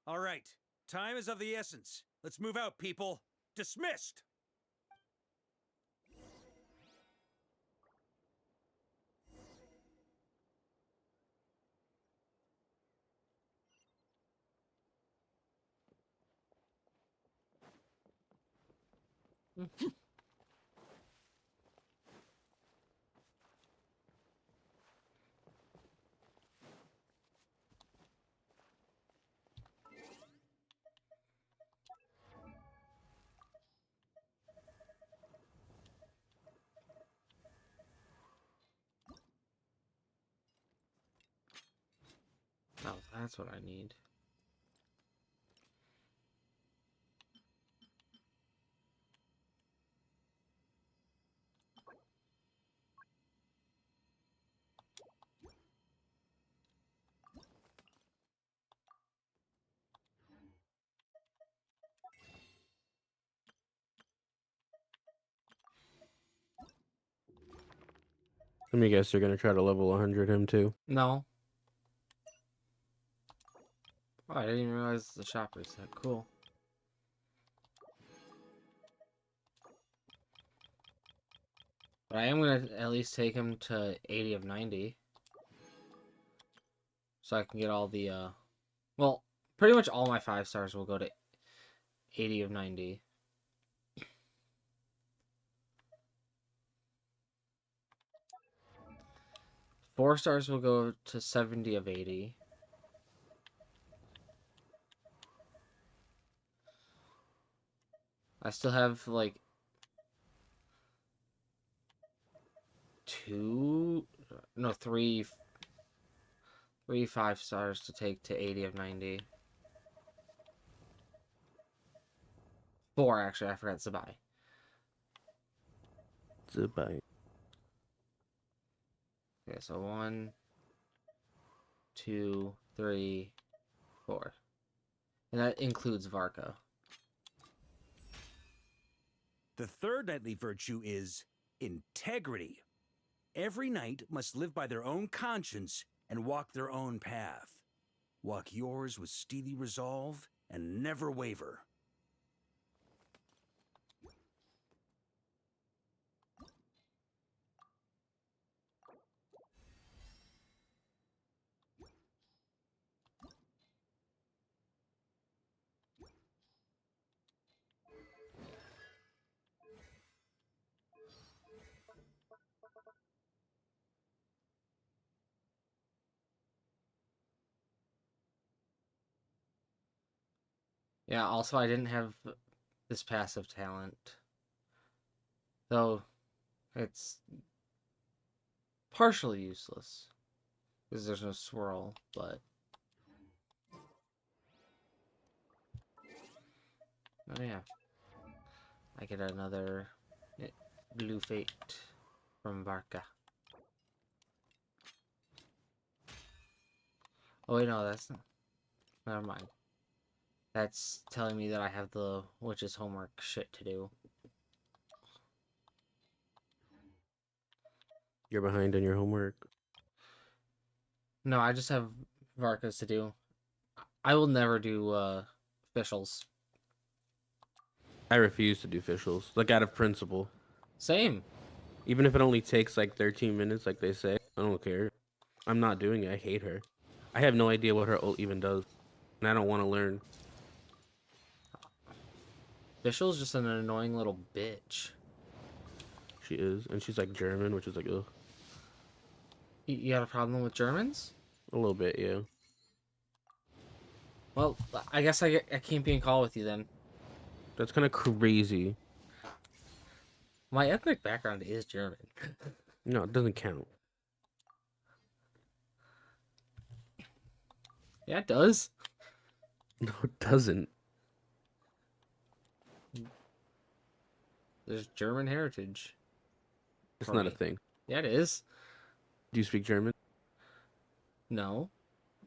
All right, time is of the essence. Let's move out, people. Dismissed! Oh, that's what I need. Let me guess, you're gonna try to level 100 him too. No. Oh, I didn't even realize the shop reset. Cool. But I am gonna at least take him to 80 of 90. So I can get all the, well, pretty much all my 5 stars will go to 80 of 90. Four stars will go to 70 of 80. I still have like 3 5 stars to take to 80 of 90. 4 actually, I forgot Zabai. Zabai. Okay, so 1, 2, 3, 4. And that includes Varka. The third knightly virtue is integrity. Every knight must live by their own conscience and walk their own path. Walk yours with steely resolve and never waver. Yeah, also I didn't have this passive talent. Though it's partially useless. Because there's no swirl, but... Oh yeah. I get another blue fate from Varka. Oh wait, no, that's not... Never mind. That's telling me that I have the witch's homework shit to do. You're behind on your homework. No, I just have Varkas to do. I will never do officials. I refuse to do officials, like out of principle. Same. Even if it only takes like 13 minutes, like they say, I don't care. I'm not doing it. I hate her. I have no idea what her ult even does, and I don't want to learn. Official's just an annoying little bitch. She is, and she's like German, which is like, ugh. You got a problem with Germans? A little bit, yeah. Well, I guess I can't be in call with you then. That's kind of crazy. My ethnic background is German. No, it doesn't count. Yeah, it does. No, it doesn't. There's German heritage. It's for not a me. thing. Yeah, it is. Do you speak German? No.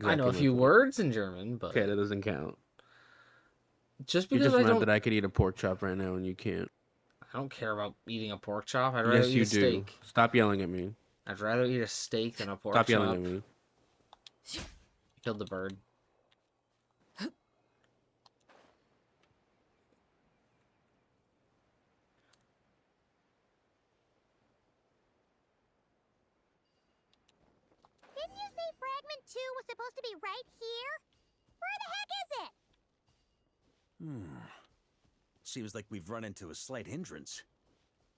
I Exactly know a my few point. words in German, but Okay, that doesn't count. just You're because just I mad don't, that I could eat a pork chop right now and you can't. I don't care about eating a pork chop. I'd rather Yes, eat you a do. steak. Stop yelling at me. I'd rather eat a steak than a pork Stop chop. yelling at me. Killed the bird. Didn't you say Fragment 2 was supposed to be right here? Where the heck is it? Seems like we've run into a slight hindrance.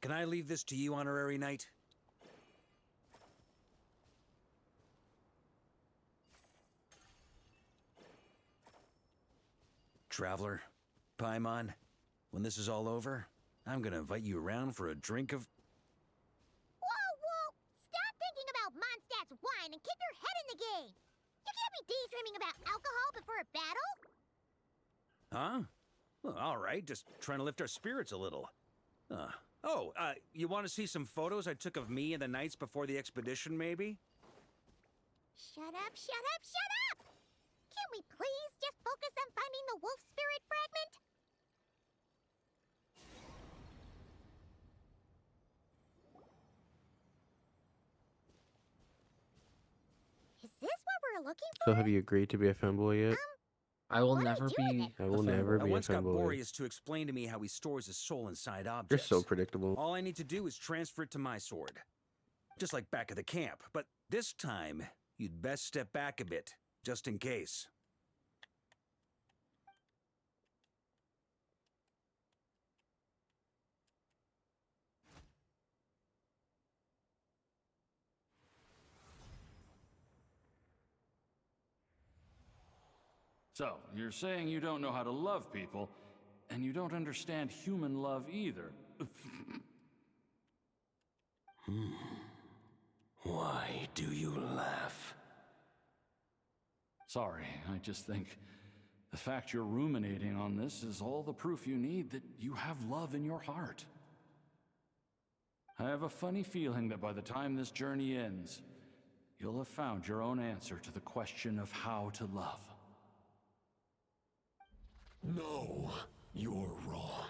Can I leave this to you, Honorary Knight? Traveler, Paimon, when this is all over, I'm gonna invite you around for a drink of... Whoa! Stop thinking about Mondstadt's wine and keep your head in the game! You can't be daydreaming about alcohol before a battle! Huh? Well, all right, just trying to lift our spirits a little. You want to see some photos I took of me and the knights before the expedition, maybe? Shut up! Can't we please just focus on finding the wolf spirit fragment? Is this what we're looking for? So have you agreed to be a femboy yet? I will never be. I will never I be a once got femboy. Boreas to explain to me how he stores his soul inside You're objects. so predictable. All I need to do is transfer it to my sword. Just like back at the camp. But this time, you'd best step back a bit, just in case. So, you're saying you don't know how to love people, and you don't understand human love either. Why do you laugh? Sorry, I just think the fact you're ruminating on this is all the proof you need that you have love in your heart. I have a funny feeling that by the time this journey ends, you'll have found your own answer to the question of how to love. No, you're wrong.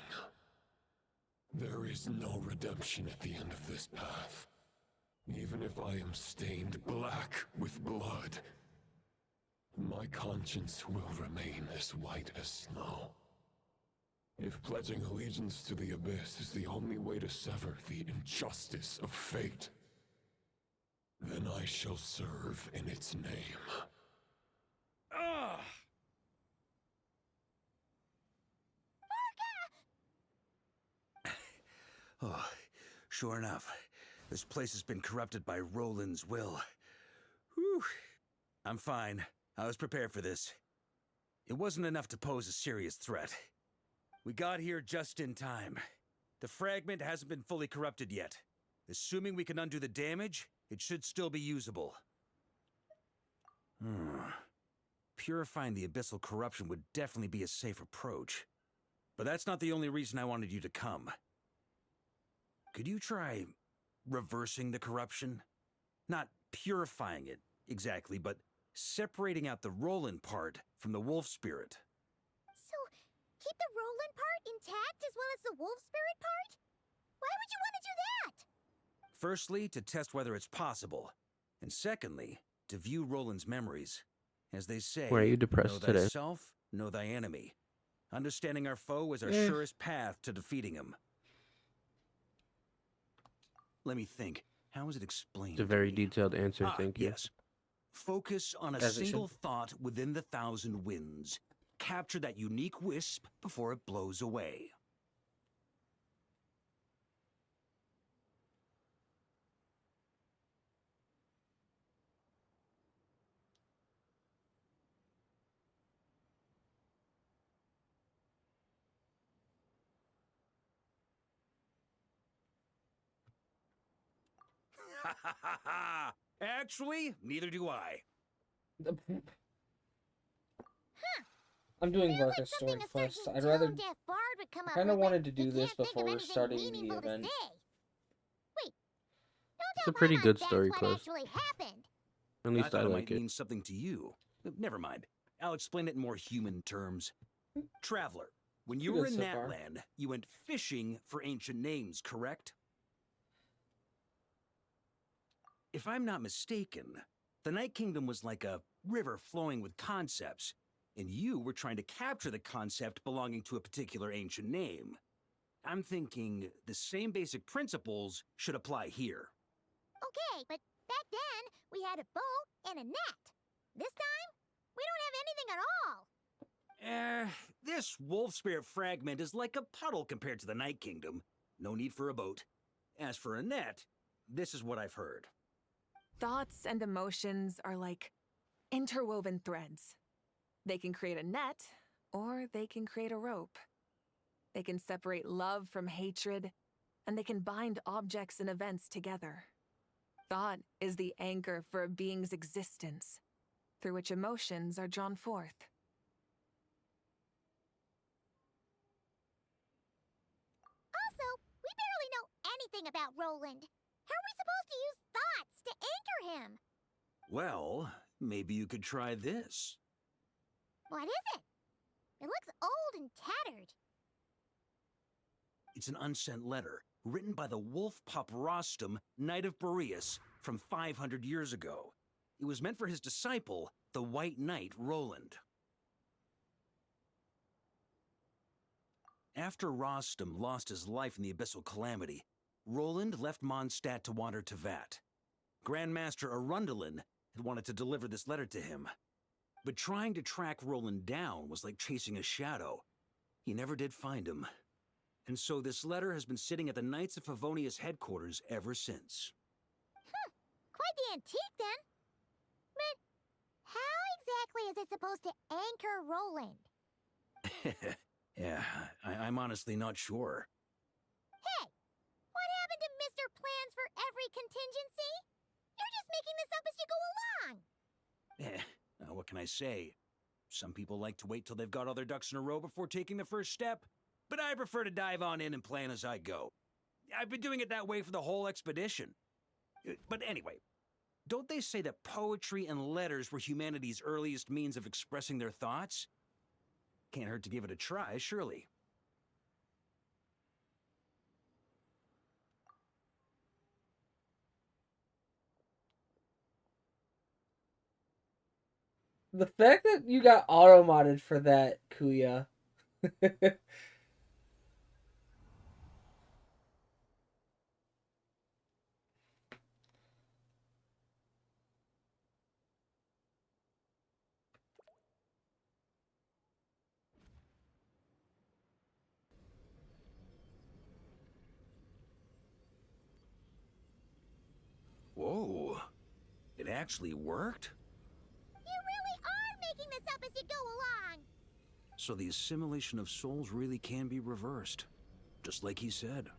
There is no redemption at the end of this path. Even if I am stained black with blood, my conscience will remain as white as snow. If pledging allegiance to the Abyss is the only way to sever the injustice of fate, then I shall serve in its name. Oh, sure enough. This place has been corrupted by Roland's will. Whew. I'm fine. I was prepared for this. It wasn't enough to pose a serious threat. We got here just in time. The fragment hasn't been fully corrupted yet. Assuming we can undo the damage, it should still be usable. Purifying the abyssal corruption would definitely be a safe approach. But that's not the only reason I wanted you to come. Could you try reversing the corruption? Not purifying it, exactly, but separating out the Roland part from the wolf spirit. So, keep the Roland part intact as well as the wolf spirit part? Why would you want to do that? Firstly, to test whether it's possible. And secondly, to view Roland's memories. As they say, Why are you depressed know today? thyself, know thy enemy. Understanding our foe is our Eh. surest path to defeating him. Let me think. How is it explained? It's a very detailed answer, thank you. Yes. Focus on a As it single should. thought within the thousand winds. Capture that unique wisp before it blows away. Actually, neither do I. I'm doing Varka's story quest. I'd rather. I kind of wanted to do this before starting the event. It's a pretty good story quest. At least I thought it like might it. mean something to you. Never mind. I'll explain it in more human terms. Traveler, when you were in Good so far. Natland, you went fishing for ancient names, correct? If I'm not mistaken, the Night Kingdom was like a river flowing with concepts, and you were trying to capture the concept belonging to a particular ancient name. I'm thinking the same basic principles should apply here. Okay, but back then, we had a boat and a net. This time, we don't have anything at all. This wolf spirit fragment is like a puddle compared to the Night Kingdom. No need for a boat. As for a net, this is what I've heard. Thoughts and emotions are like interwoven threads. They can create a net, or they can create a rope. They can separate love from hatred, and they can bind objects and events together. Thought is the anchor for a being's existence, through which emotions are drawn forth. Also, we barely know anything about Roland. How are we supposed to use thoughts to anchor him? Well, maybe you could try this. What is it? It looks old and tattered. It's an unsent letter written by the wolf pup Rostam, Knight of Boreas, from 500 years ago. It was meant for his disciple, the White Knight Roland. After Rostam lost his life in the Abyssal Calamity, Roland left Mondstadt to wander to Vat. Grandmaster Arundel had wanted to deliver this letter to him. But trying to track Roland down was like chasing a shadow. He never did find him. And so this letter has been sitting at the Knights of Favonius headquarters ever since. Quite the antique, then. But how exactly is it supposed to anchor Roland? Yeah, I'm honestly not sure. Hey, what happened to Mr. Plans for every contingency? You're just making this up as you go along. What can I say? Some people like to wait till they've got all their ducks in a row before taking the first step, but I prefer to dive on in and plan as I go. I've been doing it that way for the whole expedition. But anyway, don't they say that poetry and letters were humanity's earliest means of expressing their thoughts? Can't hurt to give it a try, surely. The fact that you got auto-modded for that, Kuya. Whoa. It actually worked? You really are making this up as you go along. So the assimilation of souls really can be reversed, just like he said.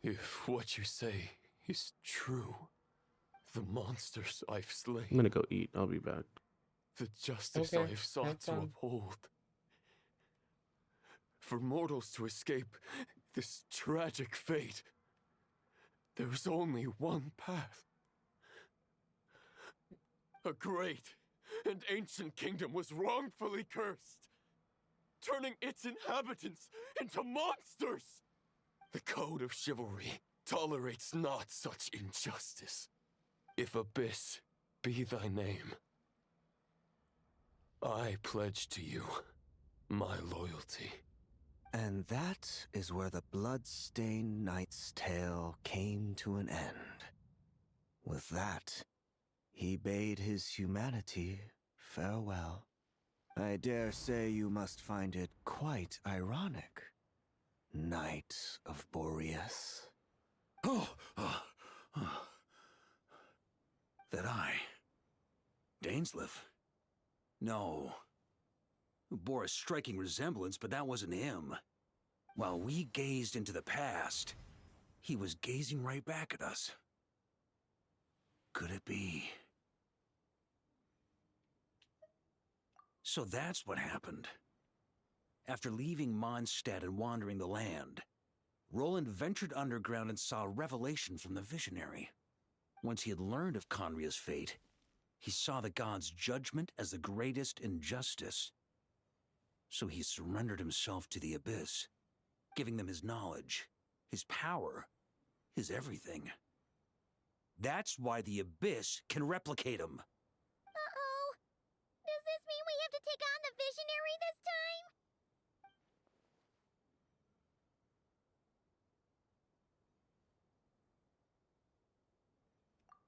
If what you say is true, the monsters I've slain, I'm gonna go eat. I'll be back. the justice Okay, I've sought have to fun. uphold, for mortals to escape this tragic fate, there's only one path. A great and ancient kingdom was wrongfully cursed, turning its inhabitants into monsters. The code of chivalry tolerates not such injustice. If Abyss be thy name, I pledge to you my loyalty. And that is where the blood-stained knight's tale came to an end. With that, he bade his humanity farewell. I dare say you must find it quite ironic, Knight of Boreas. That I... Dainsleif? No. Bore a striking resemblance, but that wasn't him. While we gazed into the past, he was gazing right back at us. Could it be? So that's what happened. After leaving Mondstadt and wandering the land, Roland ventured underground and saw a revelation from the Visionary. Once he had learned of Conria's fate, he saw the gods' judgment as the greatest injustice. So he surrendered himself to the Abyss, giving them his knowledge, his power, his everything. That's why the Abyss can replicate him. Uh-oh. Does this mean we have to take on the Visionary this time?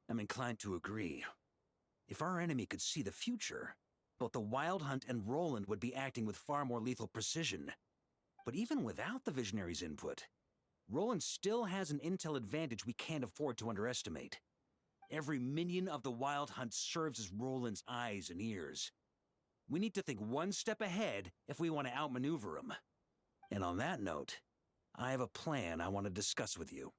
I'm inclined to agree. If our enemy could see the future, both the Wild Hunt and Roland would be acting with far more lethal precision. But even without the Visionary's input, Roland still has an intel advantage we can't afford to underestimate. Every minion of the Wild Hunt serves as Roland's eyes and ears. We need to think one step ahead if we want to outmaneuver him. And on that note, I have a plan I want to discuss with you.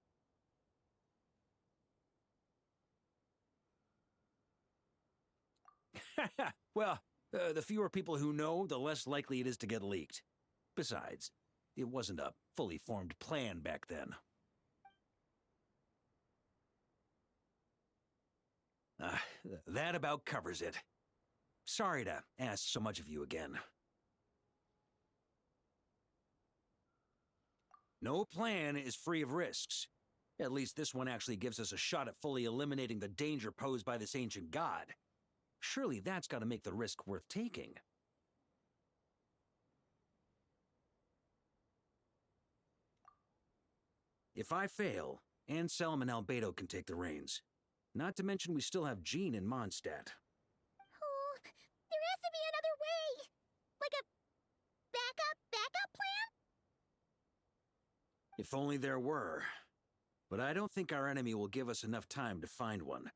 Well, the fewer people who know, the less likely it is to get leaked. Besides, it wasn't a fully formed plan back then. That about covers it. Sorry to ask so much of you again. No plan is free of risks. At least this one actually gives us a shot at fully eliminating the danger posed by this ancient god. Surely that's got to make the risk worth taking. If I fail, Anselm and Albedo can take the reins. Not to mention we still have Jean in Mondstadt. Oh, there has to be another way. Like a backup plan? If only there were. But I don't think our enemy will give us enough time to find one.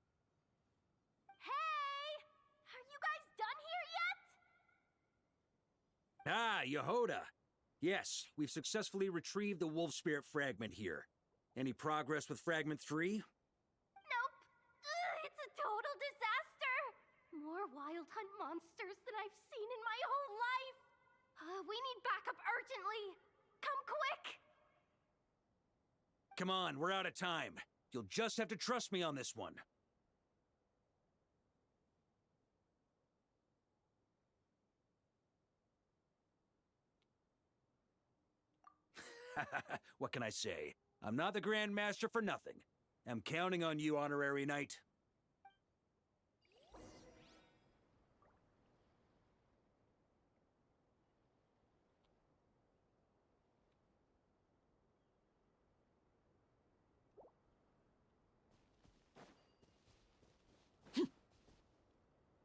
Ah, Yehoda! Yes, we've successfully retrieved the Wolf Spirit fragment here. Any progress with Fragment 3? Nope. It's a total disaster. More Wild Hunt monsters than I've seen in my whole life. We need backup urgently. Come quick! Come on, we're out of time. You'll just have to trust me on this one. What can I say? I'm not the Grand Master for nothing. I'm counting on you, Honorary Knight.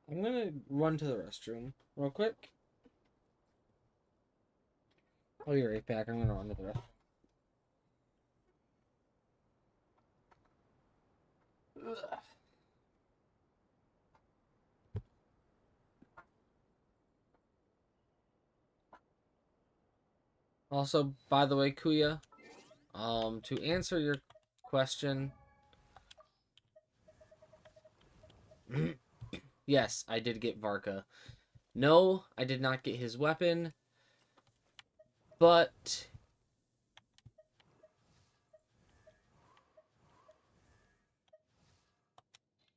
I'm gonna run to the restroom real quick. I'll be right back. I'm gonna run to the restroom. Ugh. Also, by the way, Kuya, to answer your question, yes, I did get Varka. No, I did not get his weapon, but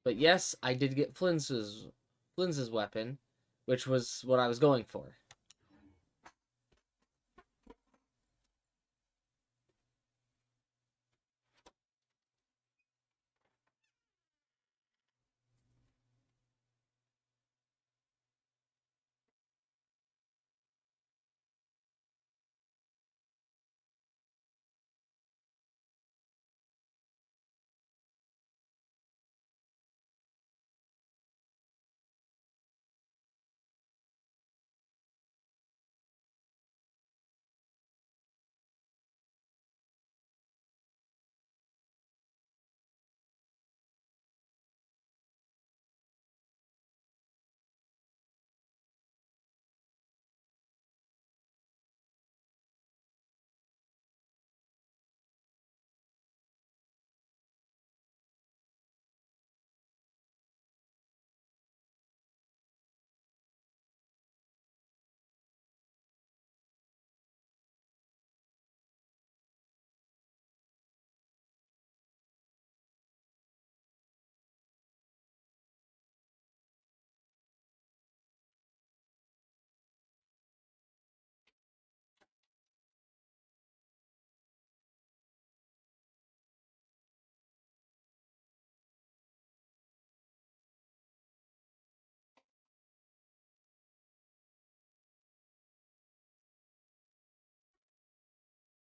yes, I did get Flynn's weapon, which was what I was going for.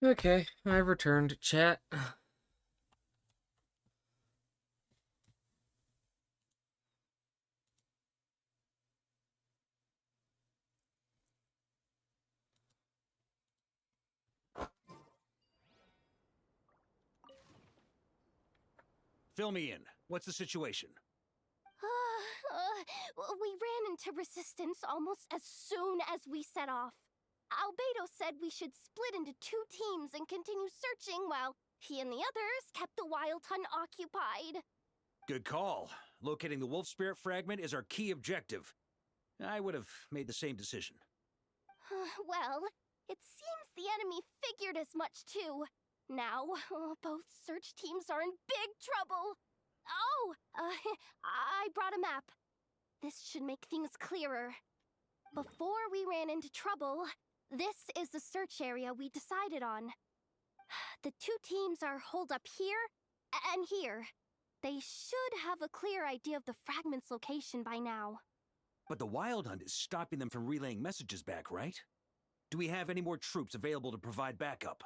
Okay, I've returned. Chat. Fill me in. What's the situation? We ran into resistance almost as soon as we set off. Albedo said we should split into 2 teams and continue searching while he and the others kept the Wild Hunt occupied. Good call. Locating the Wolf Spirit fragment is our key objective. I would have made the same decision. Well, it seems the enemy figured as much too. Now, both search teams are in big trouble. Oh, I brought a map. This should make things clearer. Before we ran into trouble, this is the search area we decided on. The 2 teams are holed up here and here. They should have a clear idea of the fragment's location by now. But the Wild Hunt is stopping them from relaying messages back, right? Do we have any more troops available to provide backup?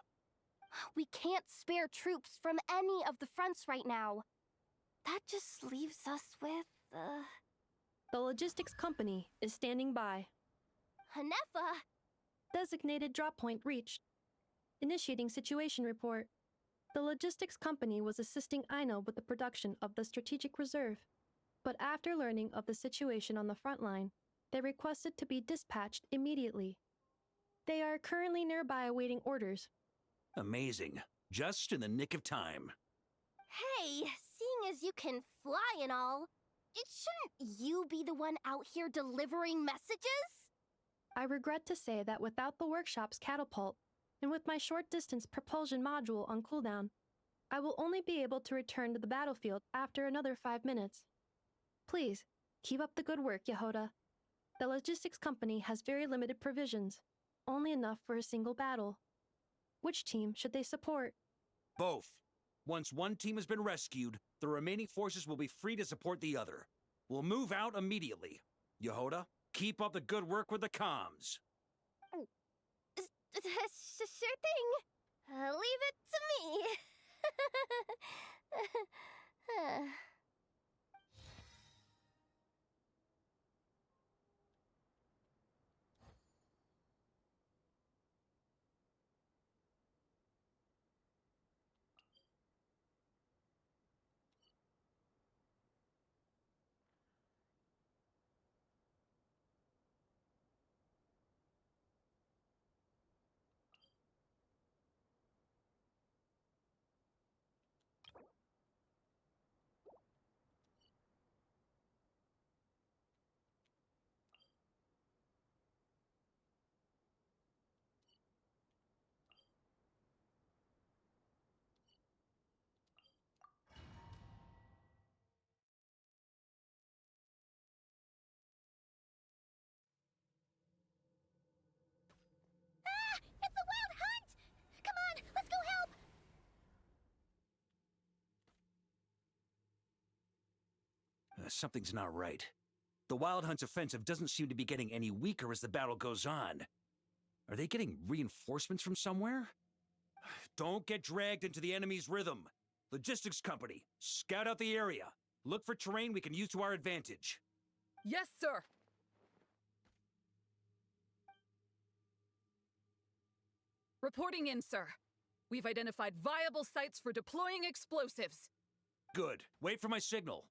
We can't spare troops from any of the fronts right now. That just leaves us with, The logistics company is standing by. Hanefa! Designated drop point reached. Initiating situation report. The logistics company was assisting Aino with the production of the strategic reserve, but after learning of the situation on the front line, they requested to be dispatched immediately. They are currently nearby awaiting orders. Amazing. Just in the nick of time. Hey, seeing as you can fly and all, shouldn't you be the one out here delivering messages? I regret to say that without the workshop's catapult, and with my short-distance propulsion module on cooldown, I will only be able to return to the battlefield after another 5 minutes. Please, keep up the good work, Yehoda. The logistics company has very limited provisions, only enough for a single battle. Which team should they support? Both. Once one team has been rescued, the remaining forces will be free to support the other. We'll move out immediately. Yehoda, keep up the good work with the comms. Sure thing. Leave it to me. It's a wild hunt! Come on, let's go help! Something's not right. The Wild Hunt's offensive doesn't seem to be getting any weaker as the battle goes on. Are they getting reinforcements from somewhere? Don't get dragged into the enemy's rhythm. Logistics company, scout out the area. Look for terrain we can use to our advantage. Yes, sir. Reporting in, sir. We've identified viable sites for deploying explosives. Good. Wait for my signal.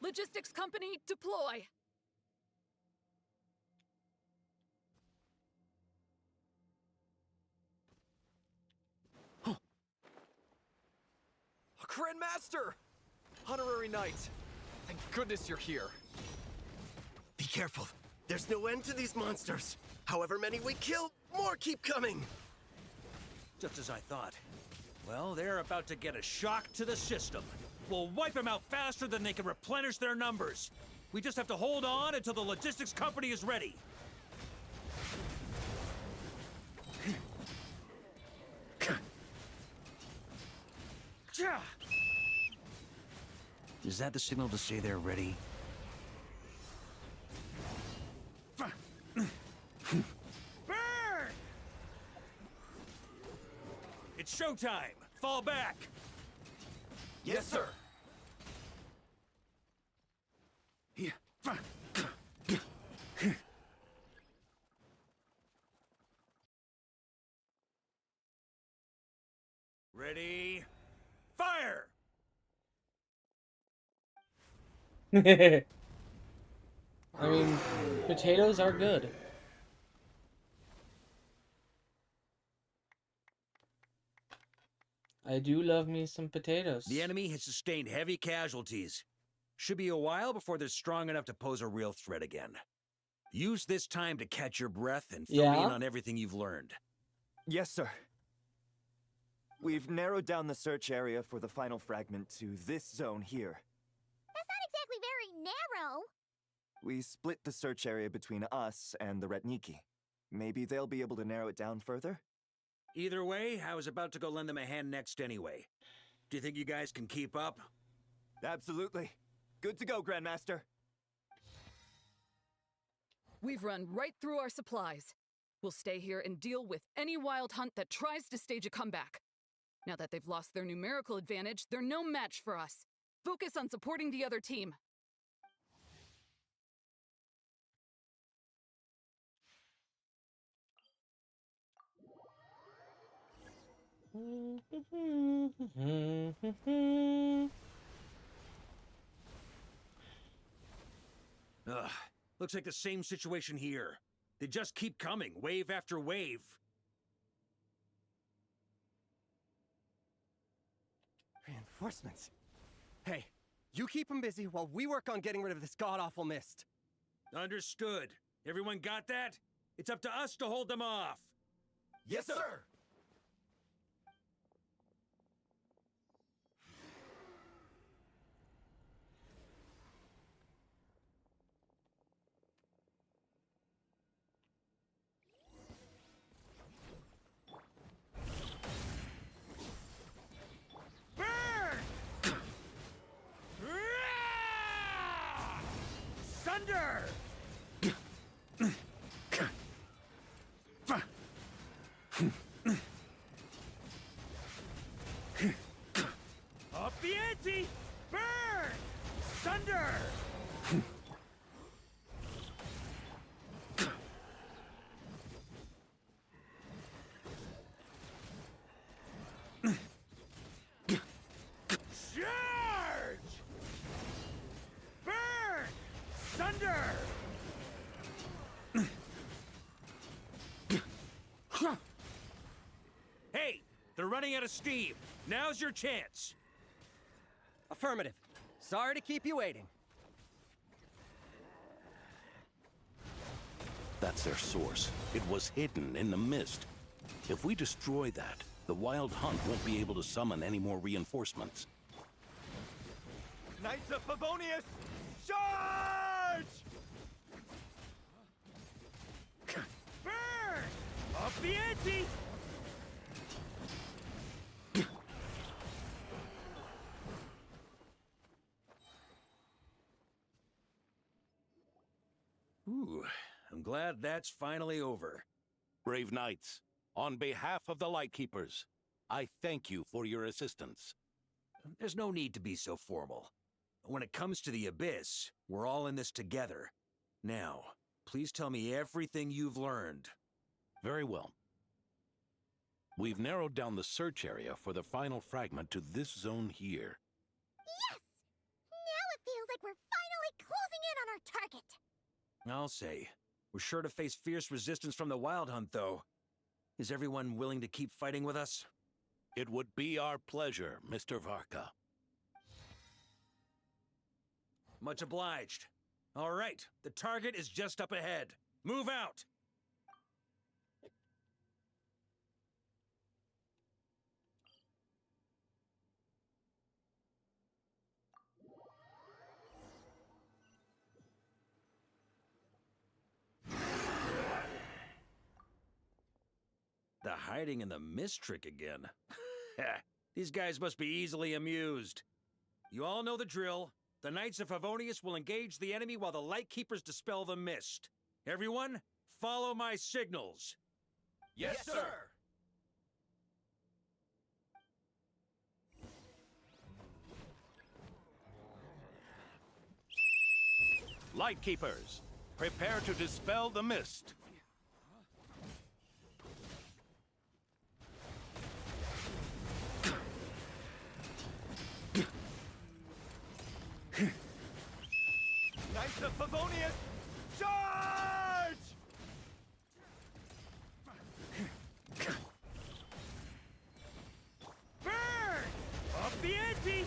Logistics company, deploy! Grandmaster! Honorary Knight! Thank goodness you're here. Be careful. There's no end to these monsters. However many we kill, more keep coming. Just as I thought. Well, they're about to get a shock to the system. We'll wipe them out faster than they can replenish their numbers. We just have to hold on until the logistics company is ready. Is that the signal to say they're ready? Burn! It's showtime! Fall back! Yes, sir. Ready? Fire! I mean, potatoes are good. I do love me some potatoes. The enemy has sustained heavy casualties. Should be a while before they're strong enough to pose a real threat again. Use this time to catch your breath and fill me in on everything you've learned. Yes, sir. We've narrowed down the search area for the final fragment to this zone here. That's not exactly very narrow. We split the search area between us and the Retniki. Maybe they'll be able to narrow it down further? Either way, I was about to go lend them a hand next anyway. Do you think you guys can keep up? Absolutely. Good to go, Grandmaster. We've run right through our supplies. We'll stay here and deal with any wild hunt that tries to stage a comeback. Now that they've lost their numerical advantage, they're no match for us. Focus on supporting the other team. Ugh, looks like the same situation here. They just keep coming, wave after wave. Reinforcements. Hey, you keep them busy while we work on getting rid of this god-awful mist. Understood. Everyone got that? It's up to us to hold them off. Yes, sir! Thunder! Up the ante! Burn! Thunder! Charge! Burn! Thunder! Hey, they're running out of steam. Now's your chance. Affirmative. Sorry to keep you waiting. That's their source. It was hidden in the mist. If we destroy that, the Wild Hunt won't be able to summon any more reinforcements. Knights of Favonius, charge! Burn! Up the ante! Ooh, I'm glad that's finally over. Brave Knights, on behalf of the Lightkeepers, I thank you for your assistance. There's no need to be so formal. When it comes to the Abyss, we're all in this together. Now, please tell me everything you've learned. Very well. We've narrowed down the search area for the final fragment to this zone here. Yes! Now it feels like we're finally closing in on our target. I'll say. We're sure to face fierce resistance from the Wild Hunt, though. Is everyone willing to keep fighting with us? It would be our pleasure, Mr. Varka. Much obliged. All right, the target is just up ahead. Move out! The hiding in the mist trick again. These guys must be easily amused. You all know the drill. The Knights of Favonius will engage the enemy while the Lightkeepers dispel the mist. Everyone, follow my signals. Yes, sir! Lightkeepers, prepare to dispel the mist. Knights of Favonius, charge! Burn! Up the ante!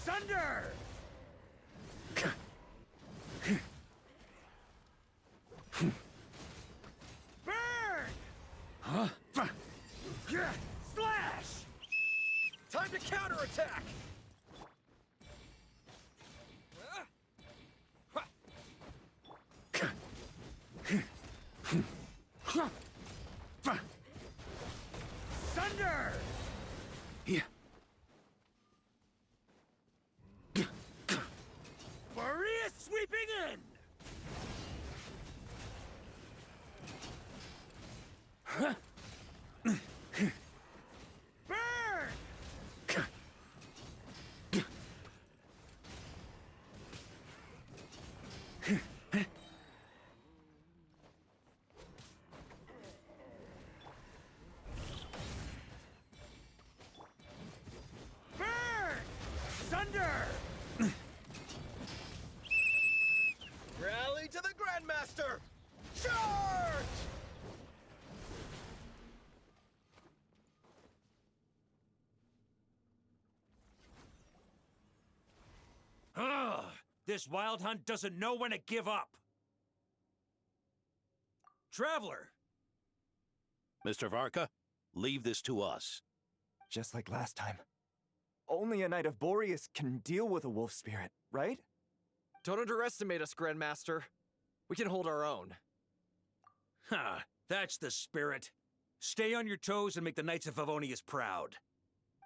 Sunder! Burn! Huh? Slash! Time to counterattack! Sunder! Yeah. Maria sweeping in! Burn! Burn! Sunder! Rally to the Grandmaster! Charge! Ugh! This Wild Hunt doesn't know when to give up! Traveler! Mr. Varka, leave this to us. Just like last time. Only a Knight of Boreas can deal with a wolf spirit, right? Don't underestimate us, Grandmaster. We can hold our own. Huh, that's the spirit. Stay on your toes and make the Knights of Favonius proud.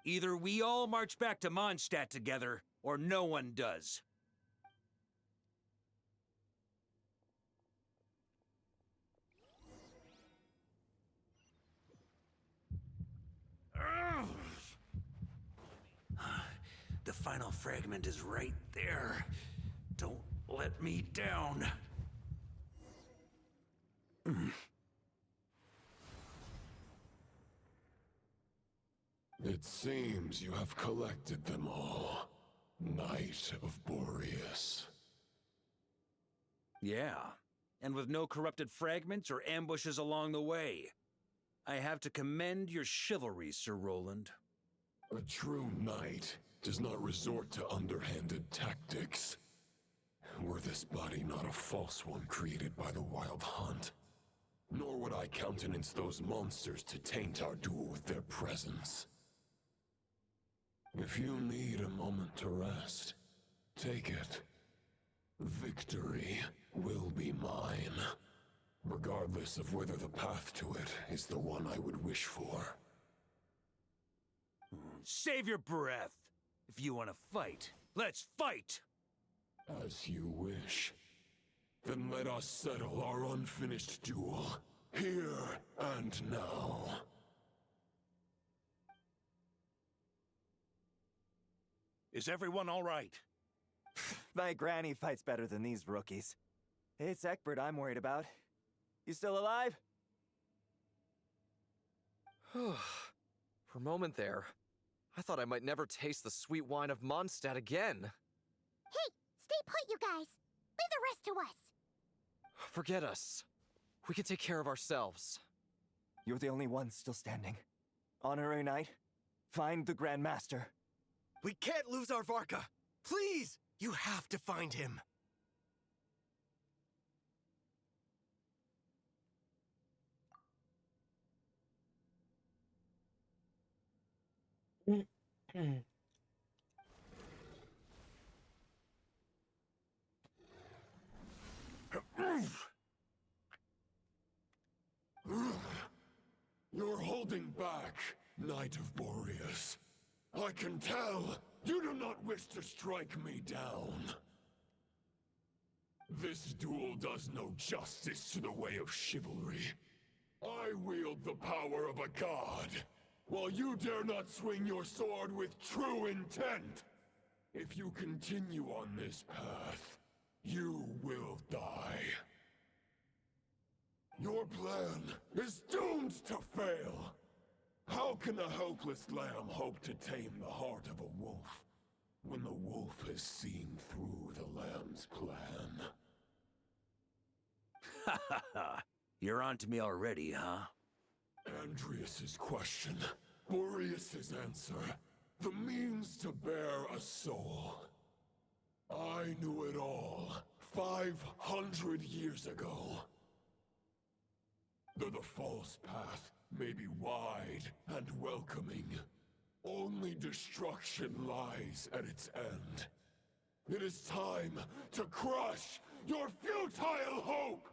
Either we all march back to Mondstadt together, or no one does. Ugh. The final fragment is right there. Don't let me down. It seems you have collected them all, Knight of Boreas. Yeah, and with no corrupted fragments or ambushes along the way. I have to commend your chivalry, Sir Roland. A true knight does not resort to underhanded tactics. Were this body not a false one created by the Wild Hunt, nor would I countenance those monsters to taint our duel with their presence. If you need a moment to rest, take it. Victory will be mine, regardless of whether the path to it is the one I would wish for. Save your breath. If you want to fight, let's fight! As you wish. Then let us settle our unfinished duel, here and now. Is everyone all right? My granny fights better than these rookies. It's Egbert I'm worried about. You still alive? For a moment there, I thought I might never taste the sweet wine of Mondstadt again. Hey, stay put, you guys. Leave the rest to us. Forget us. We can take care of ourselves. You're the only one still standing. Honorary Knight, find the Grandmaster. We can't lose our Varka! Please! You have to find him! holding back, Knight of Boreas. I can tell you do not wish to strike me down. This duel does no justice to the way of chivalry. I wield the power of a god, while you dare not swing your sword with true intent. If you continue on this path, you will die. Your plan is doomed to fail. How can a helpless lamb hope to tame the heart of a wolf, when the wolf has seen through the lamb's plan? Ha ha ha! You're on to me already, huh? Andrias's question, Boreas's answer, the means to bear a soul. I knew it all 500 years ago. Though the false path may be wide and welcoming, only destruction lies at its end. It is time to crush your futile hope!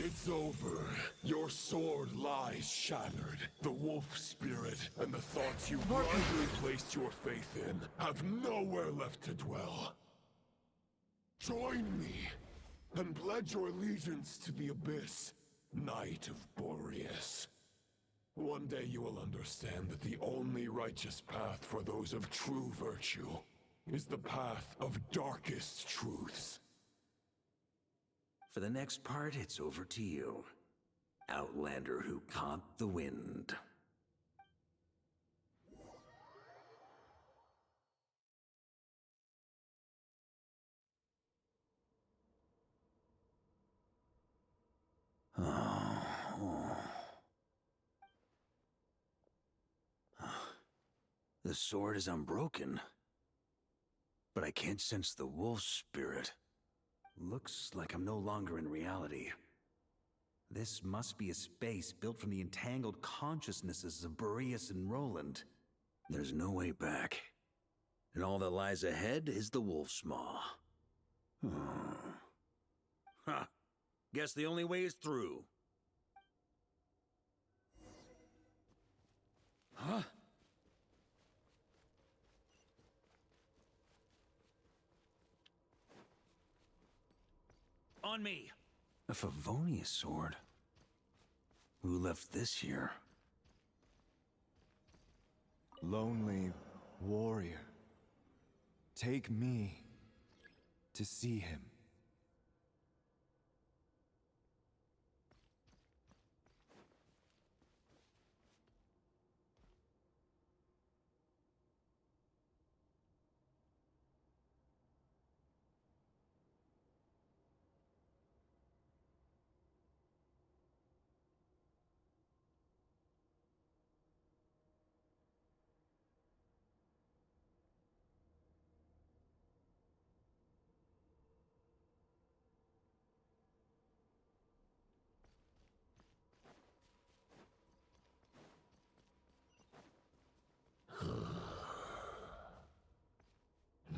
It's over. Your sword lies shattered. The wolf spirit and the thoughts you blindly placed your faith in have nowhere left to dwell. Join me and pledge your allegiance to the Abyss, Knight of Boreas. One day you will understand that the only righteous path for those of true virtue is the path of darkest truths. For the next part, it's over to you. Outlander who caught the wind. The sword is unbroken, but I can't sense the wolf spirit. Looks like I'm no longer in reality. This must be a space built from the entangled consciousnesses of Boreas and Roland. There's no way back. And all that lies ahead is the Wolf's Maw. Ha! Guess the only way is through. Huh? On me! A Favonius sword? Who left this here? Lonely warrior, take me to see him.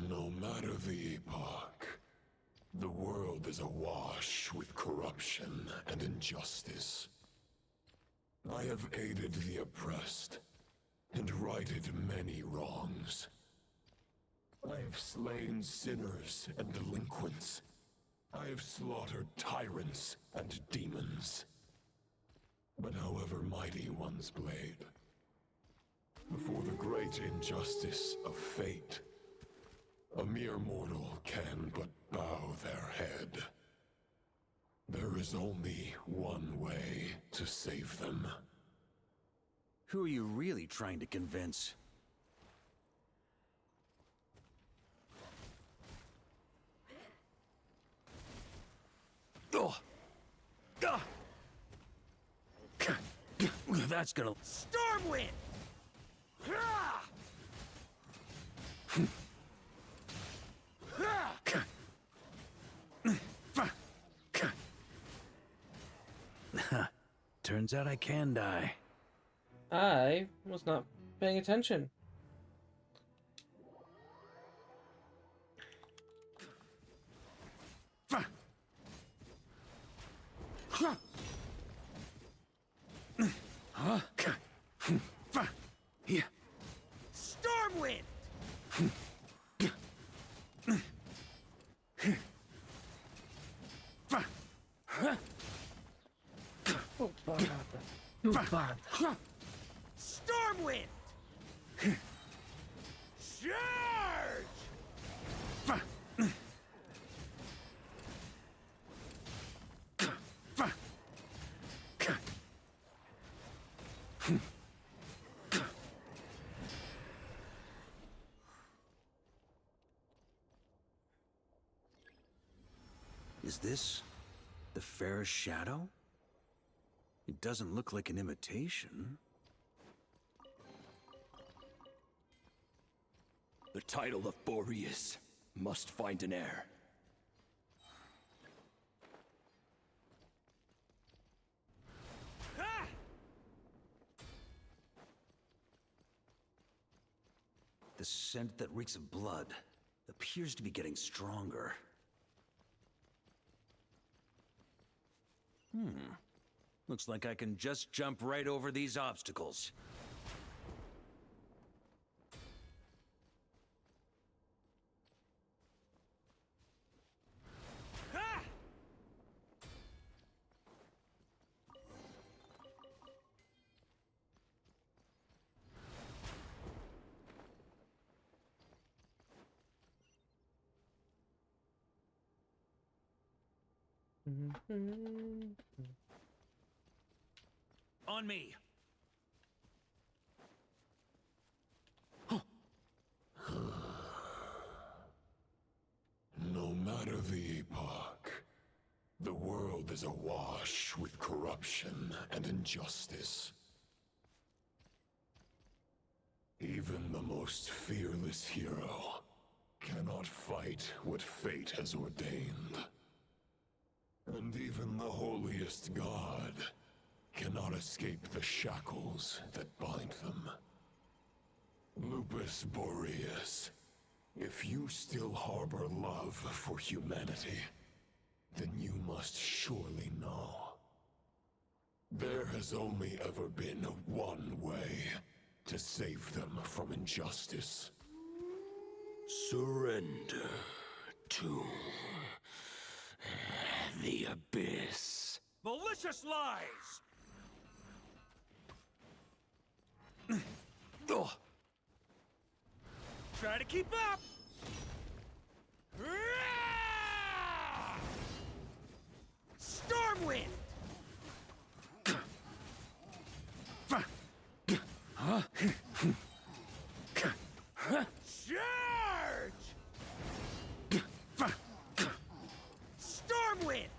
No matter the epoch, the world is awash with corruption and injustice. I have aided the oppressed and righted many wrongs. I have slain sinners and delinquents. I have slaughtered tyrants and demons. But however mighty one's blade, before the great injustice of fate, a mere mortal can but bow their head. There is only one way to save them. Who are you really trying to convince? Oh! That's gonna... Stormwind! Turns out I can die. I was not paying attention. Stormwind! Oh, bad. Stormwind! Charge! Is this the fairest shadow? It doesn't look like an imitation. The title of Boreas must find an heir. The scent that reeks of blood appears to be getting stronger. Looks like I can just jump right over these obstacles. On me. No matter the epoch, the world is awash with corruption and injustice. Even the most fearless hero cannot fight what fate has ordained. And even the holiest god cannot escape the shackles that bind them. Lupus Boreas, if you still harbor love for humanity, then you must surely know. There has only ever been one way to save them from injustice. Surrender to the abyss. Malicious lies! Try to keep up! Stormwind! Charge! Stormwind!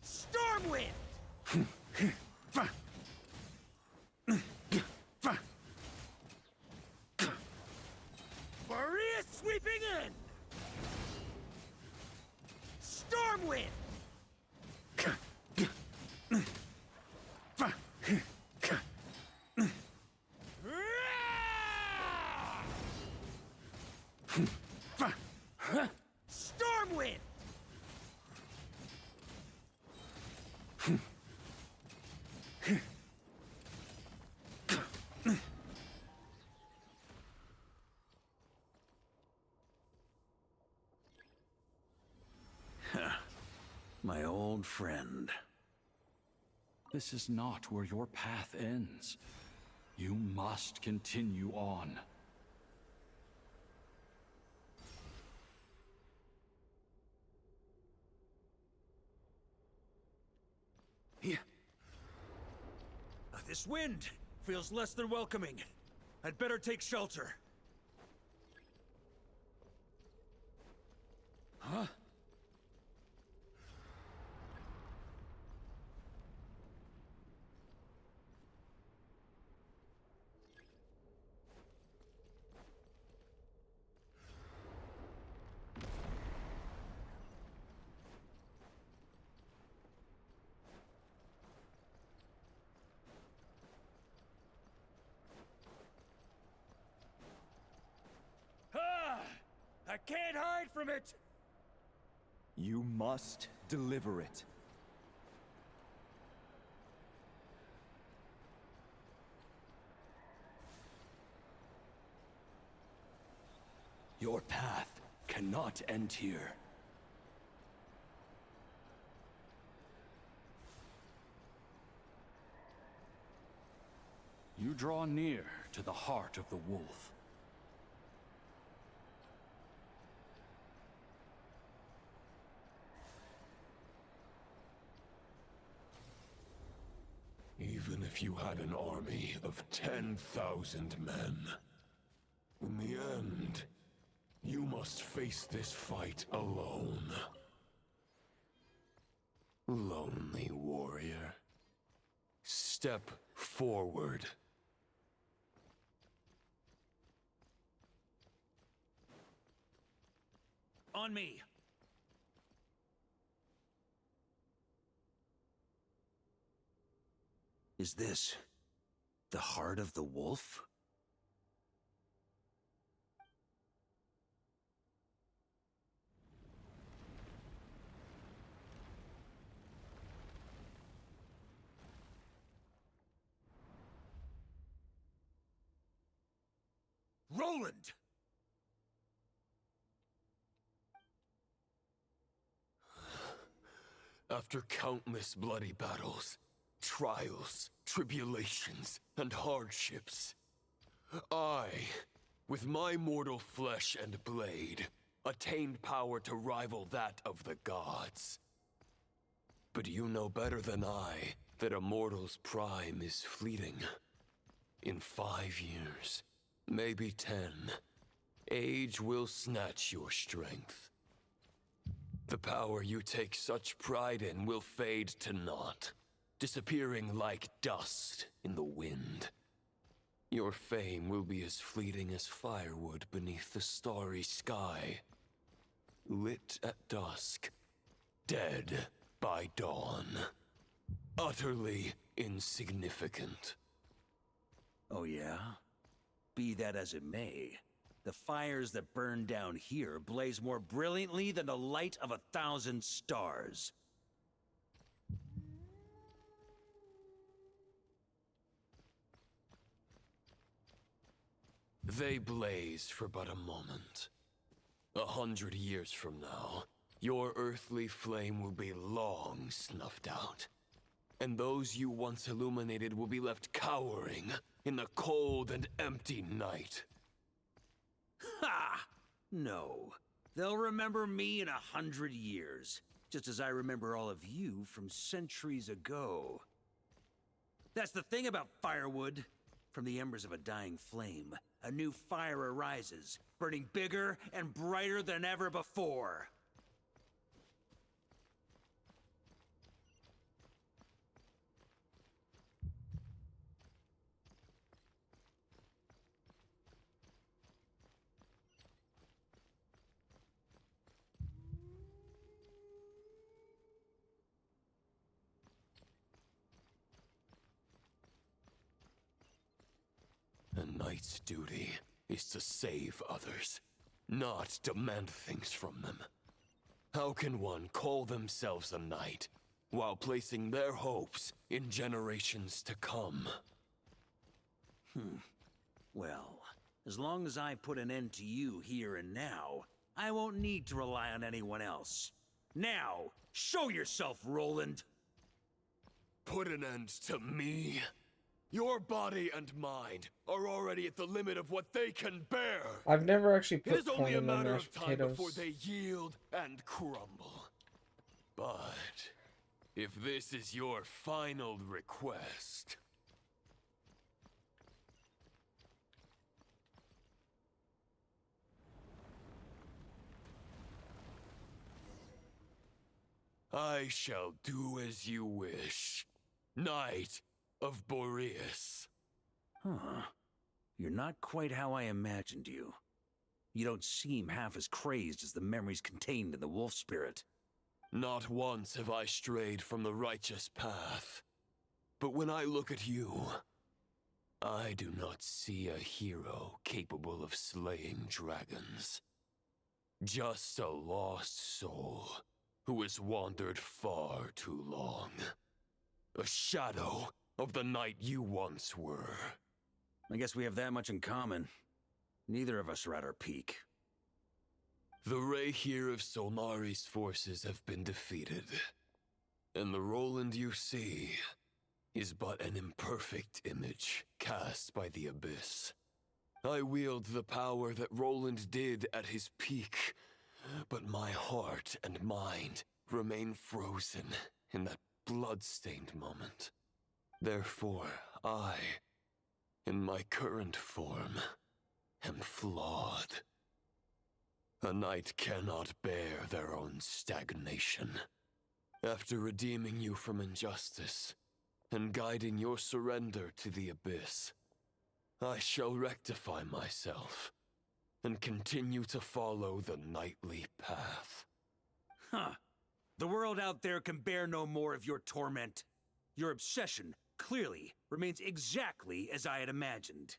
Stormwind! Boreas sweeping in! Stormwind! Stormwind! My old friend. This is not where your path ends. You must continue on. This wind feels less than welcoming. I'd better take shelter. Huh? I can't hide from it! You must deliver it. Your path cannot end here. You draw near to the heart of the wolf. Even if you had an army of 10,000 men, in the end, you must face this fight alone. Lonely warrior, step forward. On me! Is this the heart of the wolf? Roland! After countless bloody battles, trials, tribulations, and hardships, I, with my mortal flesh and blade, attained power to rival that of the gods. But you know better than I that a mortal's prime is fleeting. In 5 years, maybe 10, age will snatch your strength. The power you take such pride in will fade to naught, disappearing like dust in the wind. Your fame will be as fleeting as firewood beneath the starry sky, lit at dusk, dead by dawn. Utterly insignificant. Oh yeah? Be that as it may, the fires that burn down here blaze more brilliantly than the light of 1,000 stars. They blaze for but a moment. 100 years from now, your earthly flame will be long snuffed out. And those you once illuminated will be left cowering in the cold and empty night. Ha! No. They'll remember me in 100 years, just as I remember all of you from centuries ago. That's the thing about firewood. From the embers of a dying flame, a new fire arises, burning bigger and brighter than ever before. A knight's duty is to save others, not demand things from them. How can one call themselves a knight while placing their hopes in generations to come? Well, as long as I put an end to you here and now, I won't need to rely on anyone else. Now, show yourself, Roland! Put an end to me? Your body and mind are already at the limit of what they can bear. I've never actually It put is only corn a in my matter mashed of time before potatoes. they yield and crumble. But if this is your final request, I shall do as you wish. Knight of Boreas. Huh. You're not quite how I imagined you. You don't seem half as crazed as the memories contained in the wolf spirit. Not once have I strayed from the righteous path. But when I look at you, I do not see a hero capable of slaying dragons. Just a lost soul who has wandered far too long. A shadow of the knight you once were. I guess we have that much in common. Neither of us are at our peak. The Rayhir of Solnari's forces have been defeated, and the Roland you see is but an imperfect image cast by the Abyss. I wield the power that Roland did at his peak, but my heart and mind remain frozen in that blood-stained moment. Therefore, I, in my current form, am flawed. A knight cannot bear their own stagnation. After redeeming you from injustice, and guiding your surrender to the Abyss, I shall rectify myself, and continue to follow the knightly path. Huh. The world out there can bear no more of your torment. Your obsession, clearly, remains exactly as I had imagined.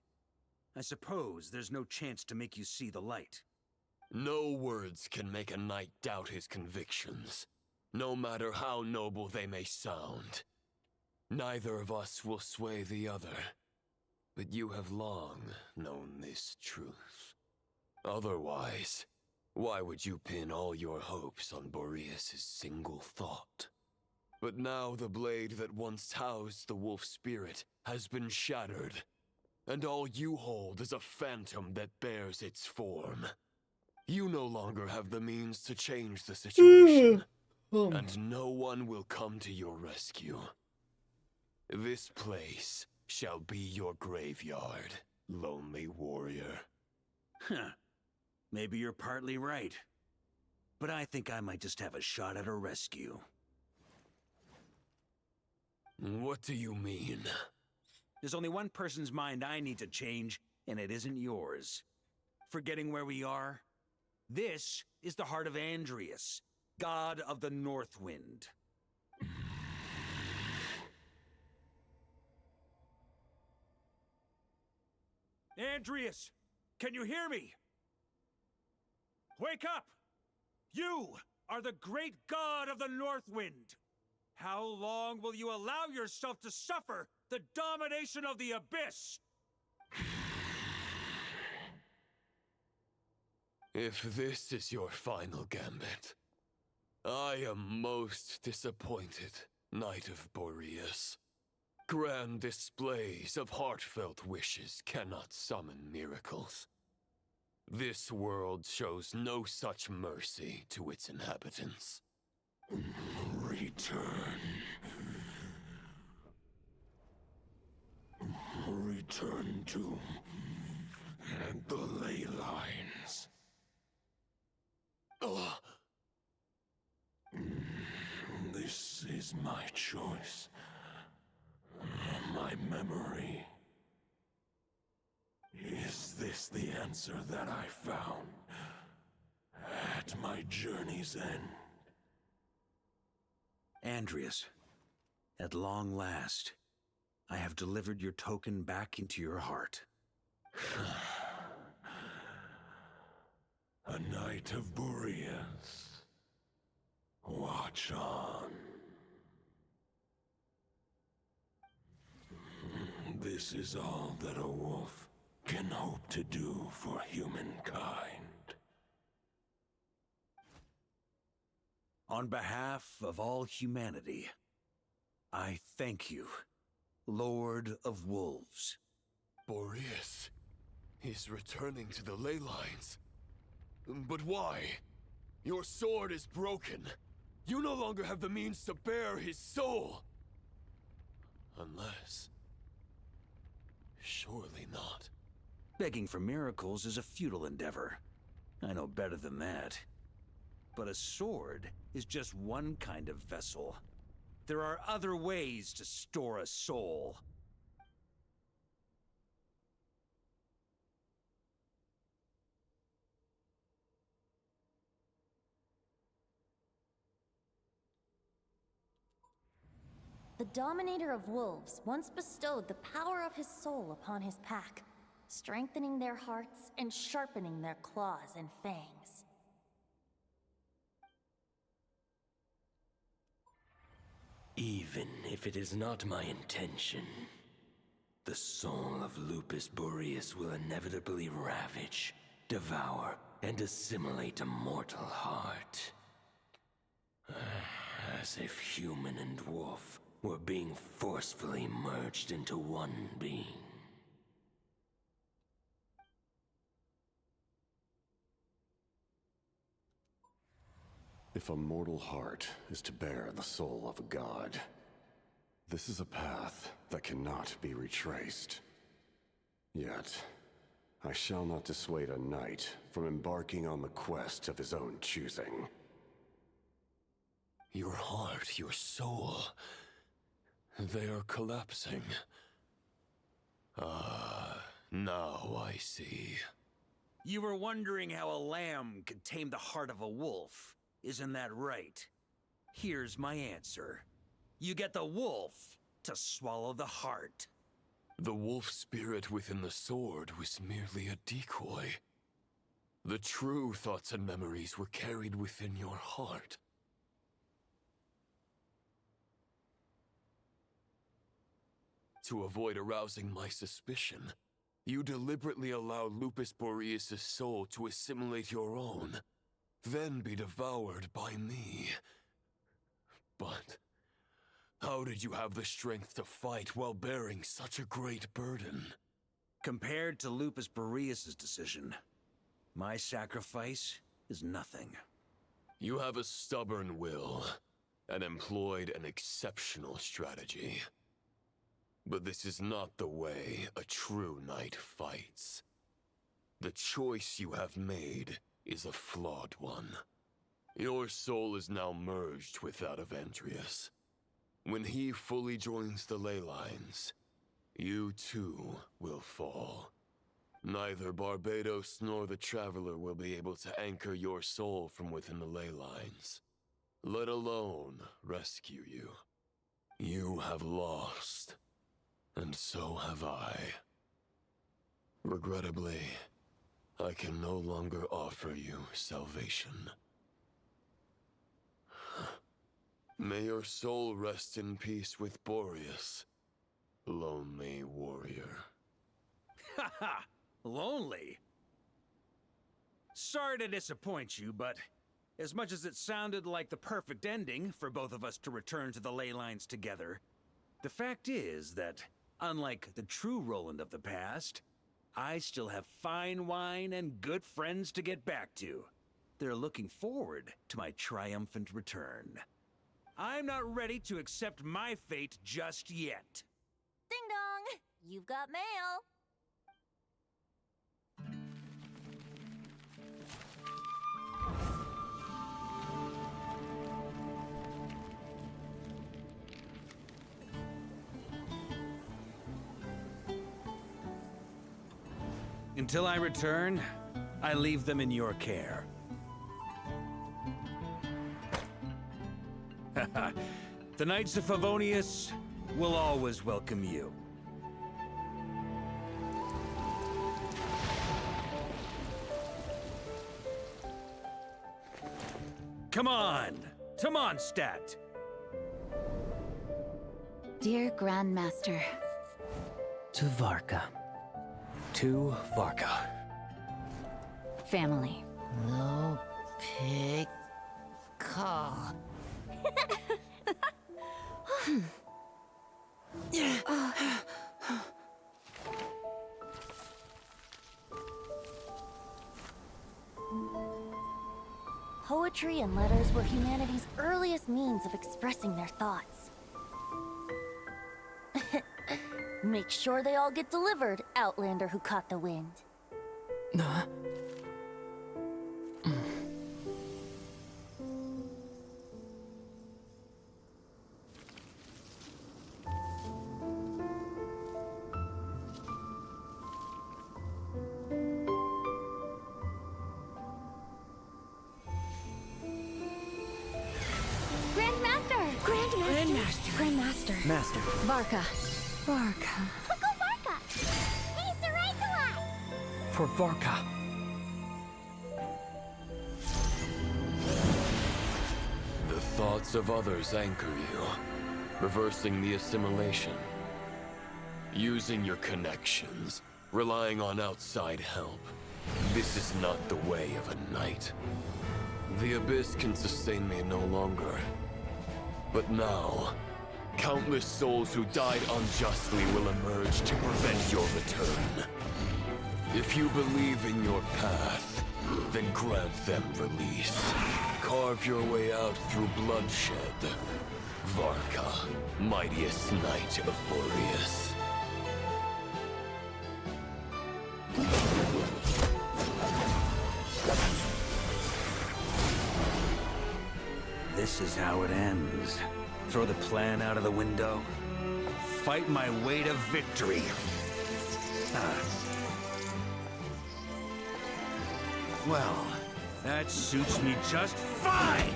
I suppose there's no chance to make you see the light. No words can make a knight doubt his convictions, no matter how noble they may sound. Neither of us will sway the other, but you have long known this truth. Otherwise, why would you pin all your hopes on Boreas' single thought? But now the blade that once housed the wolf spirit has been shattered, and all you hold is a phantom that bears its form. You no longer have the means to change the situation, and no one will come to your rescue. This place shall be your graveyard, lonely warrior. Huh. Maybe you're partly right. But I think I might just have a shot at a rescue. What do you mean? There's only one person's mind I need to change, and it isn't yours. Forgetting where we are? This is the heart of Andrias, god of the North Wind. Andrias, can you hear me? Wake up! You are the great god of the North Wind. How long will you allow yourself to suffer the domination of the Abyss? If this is your final gambit, I am most disappointed, Knight of Boreas. Grand displays of heartfelt wishes cannot summon miracles. This world shows no such mercy to its inhabitants. Return. Return to the ley lines. This is my choice. My memory. Is this the answer that I found at my journey's end? Andrias, at long last, I have delivered your token back into your heart. A Knight of Boreas. Watch on. This is all that a wolf can hope to do for humankind. On behalf of all humanity, I thank you, Lord of Wolves. Boreas is returning to the ley lines. But why? Your sword is broken. You no longer have the means to bear his soul. Unless... surely not. Begging for miracles is a futile endeavor. I know better than that. But a sword is just one kind of vessel. There are other ways to store a soul. The Dominator of Wolves once bestowed the power of his soul upon his pack, strengthening their hearts and sharpening their claws and fangs. Even if it is not my intention, the soul of Lupus Boreas will inevitably ravage, devour, and assimilate a mortal heart. As if human and wolf were being forcefully merged into one being. If a mortal heart is to bear the soul of a god, this is a path that cannot be retraced. Yet, I shall not dissuade a knight from embarking on the quest of his own choosing. Your heart, your soul, they are collapsing. Now I see. You were wondering how a lamb could tame the heart of a wolf. Isn't that right? Here's my answer. You get the wolf to swallow the heart. The wolf spirit within the sword was merely a decoy. The true thoughts and memories were carried within your heart. To avoid arousing my suspicion, you deliberately allow Lupus Boreas' soul to assimilate your own, then be devoured by me. But how did you have the strength to fight while bearing such a great burden? Compared to Lupus Boreas' decision, my sacrifice is nothing. You have a stubborn will and employed an exceptional strategy. But this is not the way a true knight fights. The choice you have made is a flawed one. Your soul is now merged with that of Andreas. When he fully joins the ley lines, you too will fall. Neither Barbatos nor the Traveler will be able to anchor your soul from within the ley lines, let alone rescue you. You have lost, and so have I. Regrettably, I can no longer offer you salvation. May your soul rest in peace with Boreas, lonely warrior. Haha! Lonely? Sorry to disappoint you, but as much as it sounded like the perfect ending for both of us to return to the ley lines together, the fact is that, unlike the true Roland of the past, I still have fine wine and good friends to get back to. They're looking forward to my triumphant return. I'm not ready to accept my fate just yet. Ding dong! You've got mail! Until I return, I leave them in your care. The Knights of Favonius will always welcome you. Come on, to Mondstadt. Dear Grandmaster. To Varka. To Varka. Family. No pig call. Poetry and letters were humanity's earliest means of expressing their thoughts. Make sure they all get delivered, Outlander who caught the wind. Master. Varka. Varka. Uncle Varka! Hey, Sarai! For Varka. The thoughts of others anchor you, reversing the assimilation. Using your connections, relying on outside help. This is not the way of a knight. The Abyss can sustain me no longer. But now, countless souls who died unjustly will emerge to prevent your return. If you believe in your path, then grant them release. Carve your way out through bloodshed. Varka, mightiest knight of Boreas. This is how it ends. Throw the plan out of the window. Fight my way to victory. Well, that suits me just fine!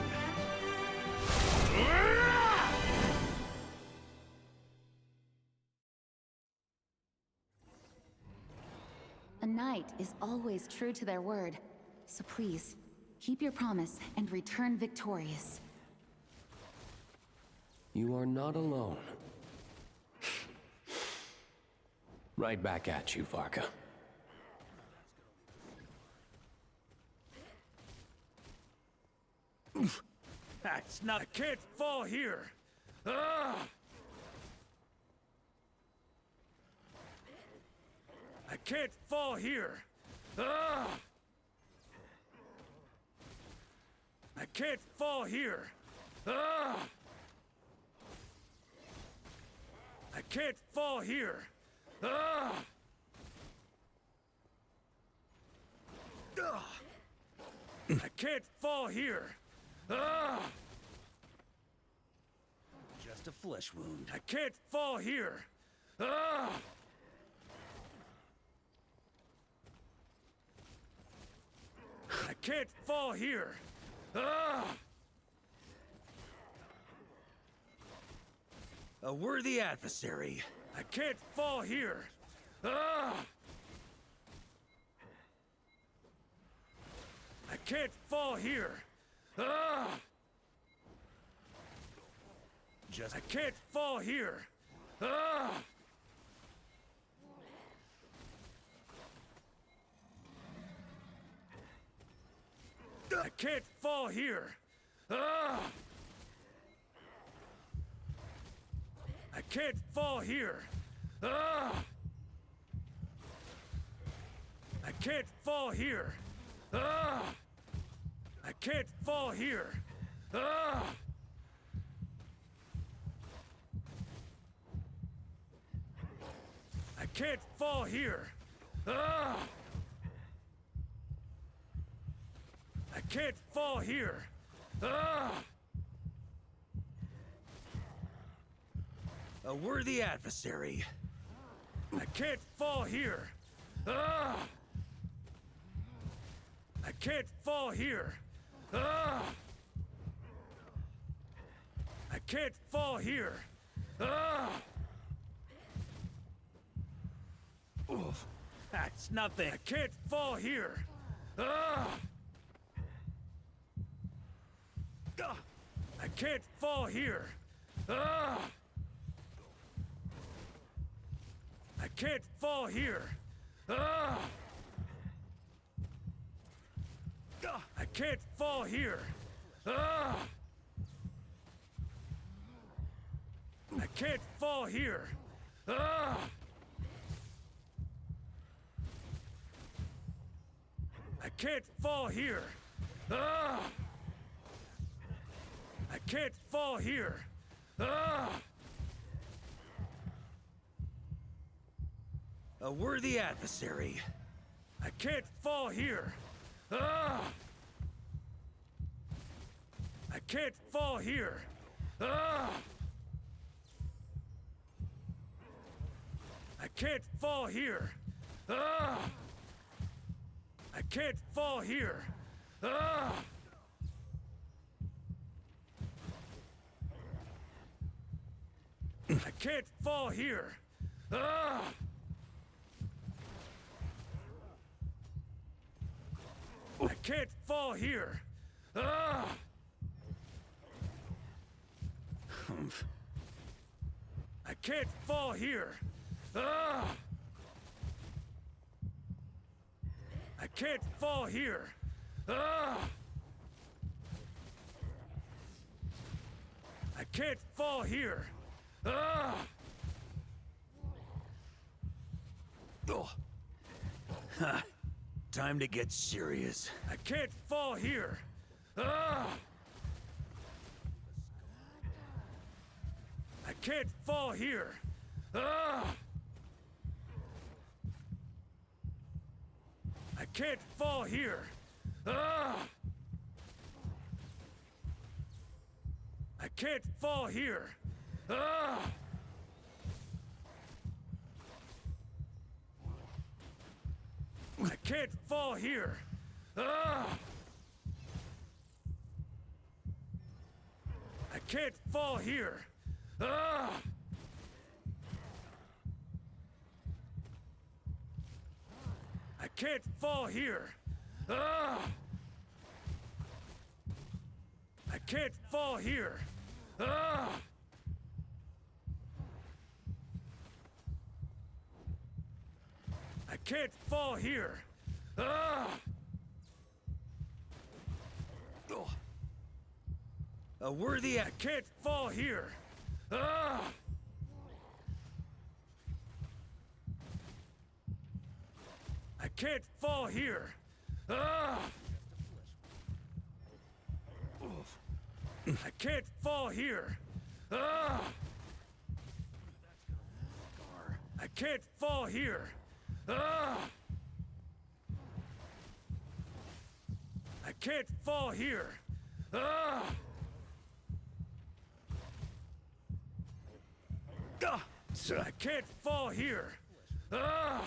A knight is always true to their word. So please, keep your promise and return victorious. You are not alone. Right back at you, Varka. That's not— I can't fall here! I can't fall here! I can't fall here! I can't fall here! I can't fall here! Just a flesh wound. I can't fall here! I can't fall here! A worthy adversary. I can't fall here! I can't fall here! I can't fall here! I can't fall here! I can't fall here! I can't fall here! I can't fall here! I can't fall here! I can't fall here! A worthy adversary. I can't fall here! I can't fall here! I can't fall here! Oof, that's nothing! I can't fall here! I can't fall here! I can't fall here! I can't fall here! I can't fall here! I can't fall here! I can't fall here! A worthy adversary. I can't fall here! I can't fall here! I can't fall here! I can't fall here! I can't fall here. Ah! I can't fall here. Ah! Humph. I can't fall here. Ah! I can't fall here. Ah! I can't fall here. Ah! Oh. Ha. Time to get serious. I can't fall here. Ah! I can't fall here. Ah! I can't fall here. Ah! I can't fall here. Ah! I can't fall here. Ah! I can't fall here. Ah! I can't fall here. Ah! I can't fall here. Ah! I can't fall here. Ah! Oh. A worthy I can't fall here. Ah! I can't fall here. Ah! I can't fall here. Ah! I can't fall here. Ah! I can't fall here. Ah! Ah! I can't fall here. Ah!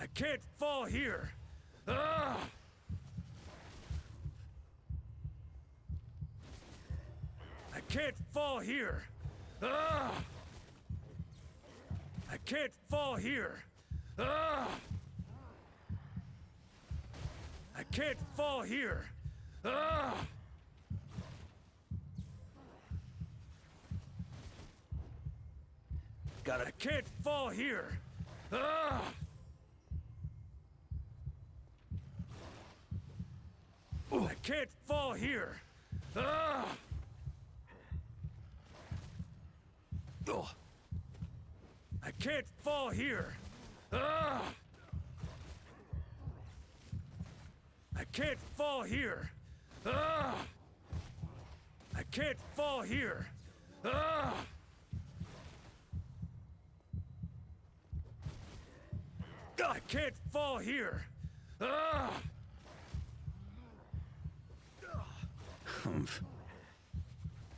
I can't fall here. Ah! I can't fall here. Ah! I can't fall here. Ah! I can't fall here. Ah! I can't fall here. Ah! I can't fall here. Ah! Oh. I can't fall here. Ah! I can't fall here. Ah! I can't fall here. Ah! I can't fall here. Ah! Humph.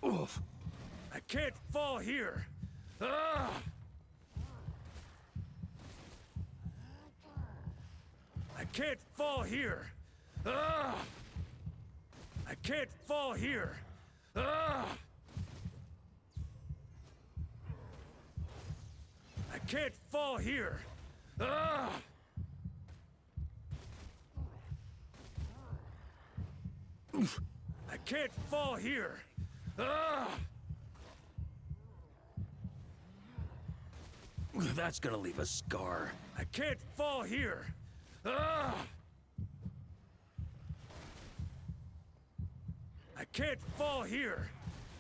Oof. I can't fall here. Ah! I can't fall here. Ah! I can't fall here. Ah! I can't fall here. Ah! I can't fall here. Ah! That's gonna leave a scar. I can't fall here. Ah! I can't fall here.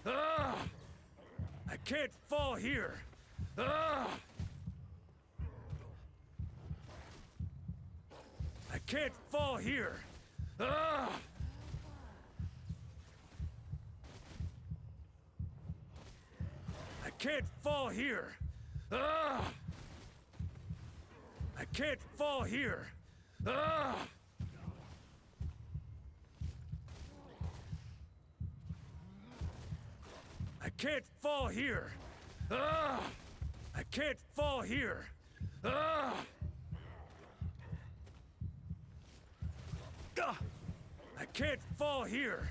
Ah! I can't fall here. Ah! I can't fall here. Ah! I can't fall here. Ah! I can't fall here. Ah! I can't fall here. Ah! I can't fall here. Ah! I can't fall here.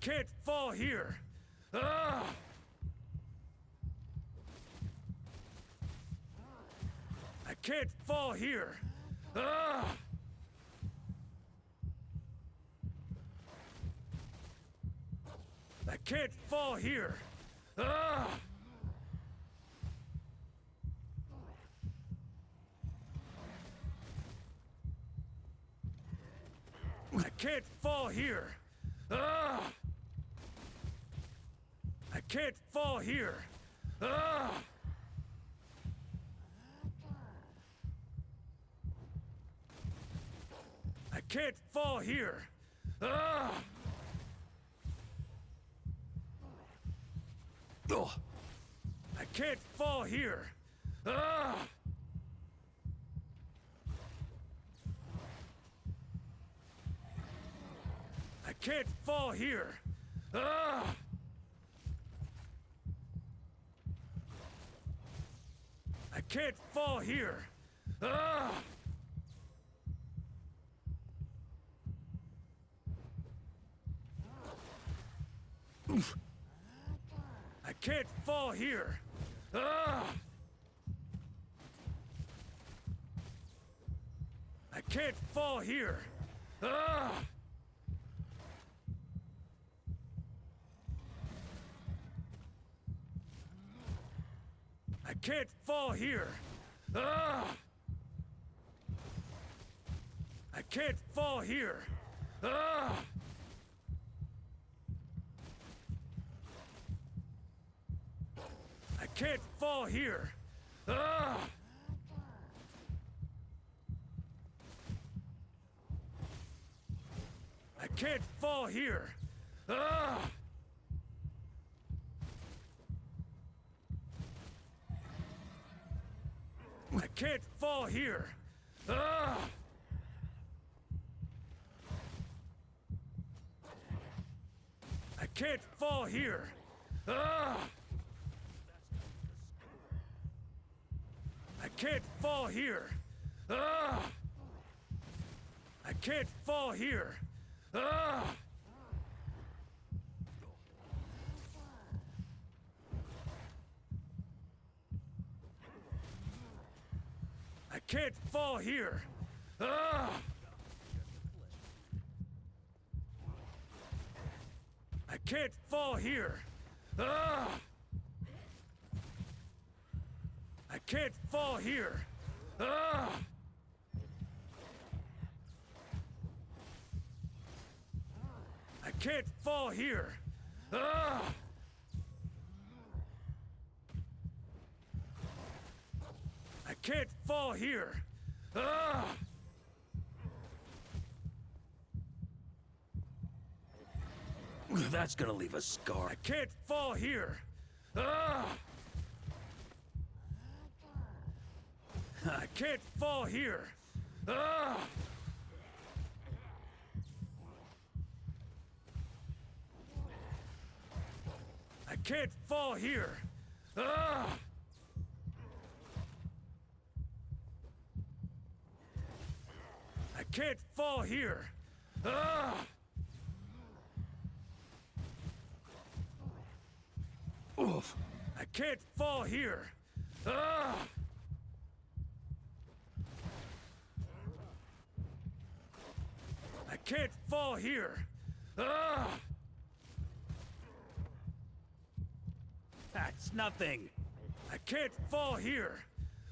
can't fall here! Ah! I can't fall here! Ah! I can't fall here! Ah! I can't fall here! Ah! I can't fall here! Ah! I can't fall here! Ah! Ugh. I can't fall here! Ah! I can't fall here! Ah! I can't fall here! Ah! Oof. I can't fall here! Ah! I can't fall here! Ah! I can't fall here! Ah! I can't fall here! Ah! I can't fall here! Ah! I can't fall here! Ah! I can't fall here! Ah! I can't fall here! Ah! I can't fall here! Ah! I can't fall here! Ah! I can't fall here! Ah! I can't fall here! Ah! I can't fall here! Ah! I can't fall here! Ah! I can't fall here! Ah! That's gonna leave a scar. I can't fall here! Ah! I can't fall here! Ah! I can't fall here! Ah! I can't fall here! Ah! Oof! I can't fall here! Ah! I can't fall here! Ah! That's nothing! I can't fall here!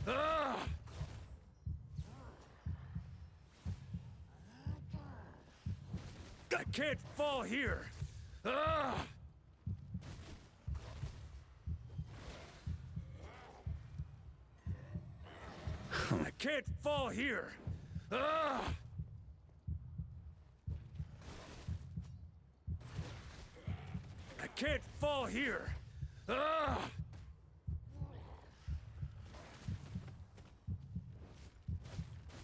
Ah! I can't fall here! Ah! I can't fall here! Ah! I can't fall here! Ah!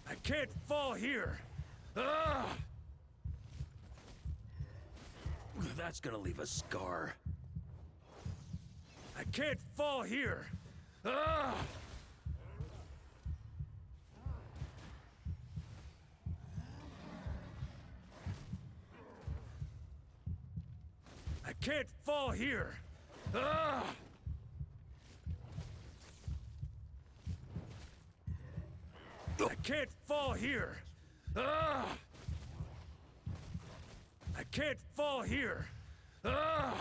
I can't fall here! Ah! That's gonna leave a scar. I can't fall here! Ah! can't fall here! Ah! I can't fall here! Ah! I can't fall here! Ah!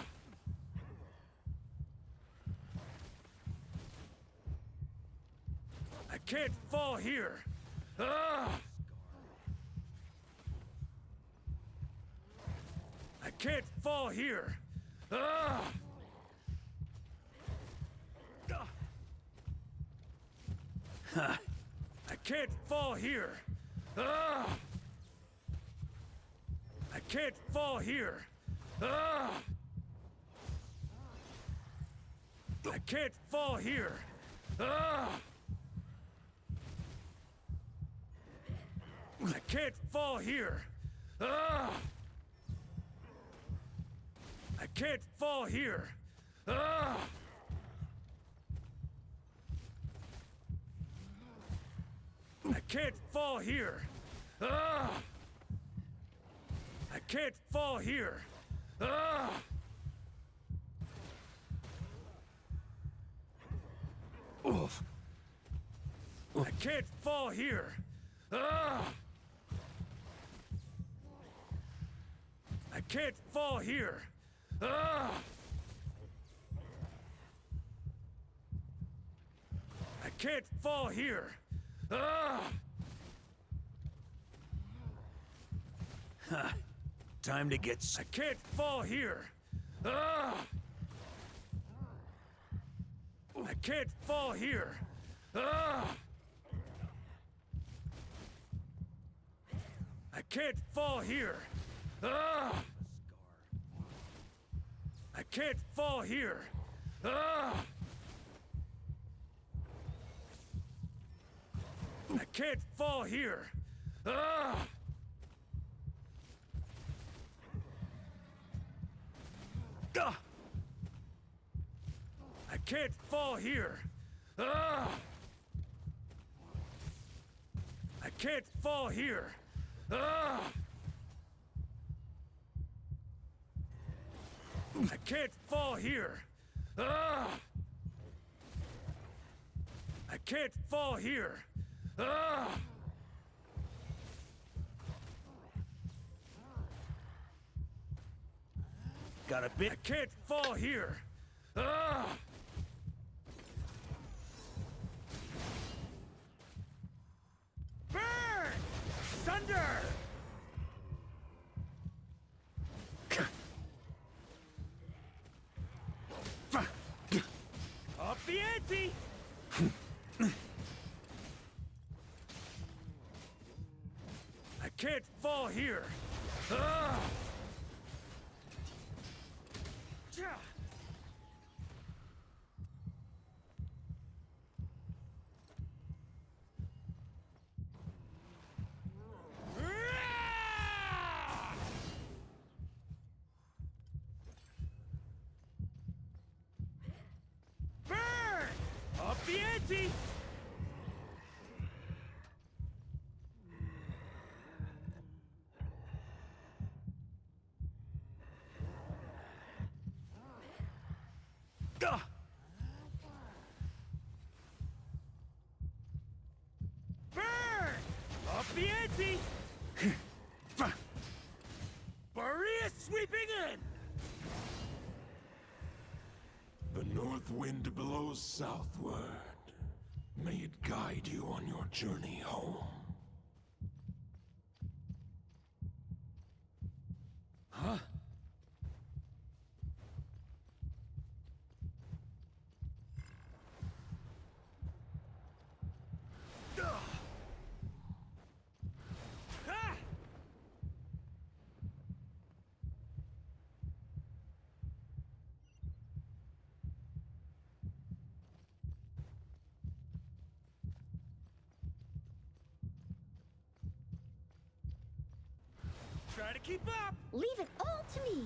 I can't fall here! Ah! I can't fall here! Ah! Huh. I can't fall here! Ah! I can't fall here! Ah! I can't fall here! Ah! I can't fall here! Ah! I can't fall here! Ah! I can't fall here! Ah! I can't fall here! Ah! Oof. I can't fall here! Ah! I can't fall here! Ah! I can't fall here! Ah! Huh. Time to get I can't fall here! Ah! I can't fall here! Ah! I can't fall here! Ah! I can't fall here! Ah! I can't fall here! Ah! Ah! I can't fall here! Ah! I can't fall here! Ah! I can't fall here! Ah! I can't fall here! Ah! Got a bit. I can't fall here! Ah! Burn! Thunder! Up the ante! I can't fall here! Ah! Burn! Up the ante! Gah! Burn! Up the ante! Boreas sweeping in! The north wind blows southward. May it guide you on your journey home. Huh? Try to keep up! Leave it all to me.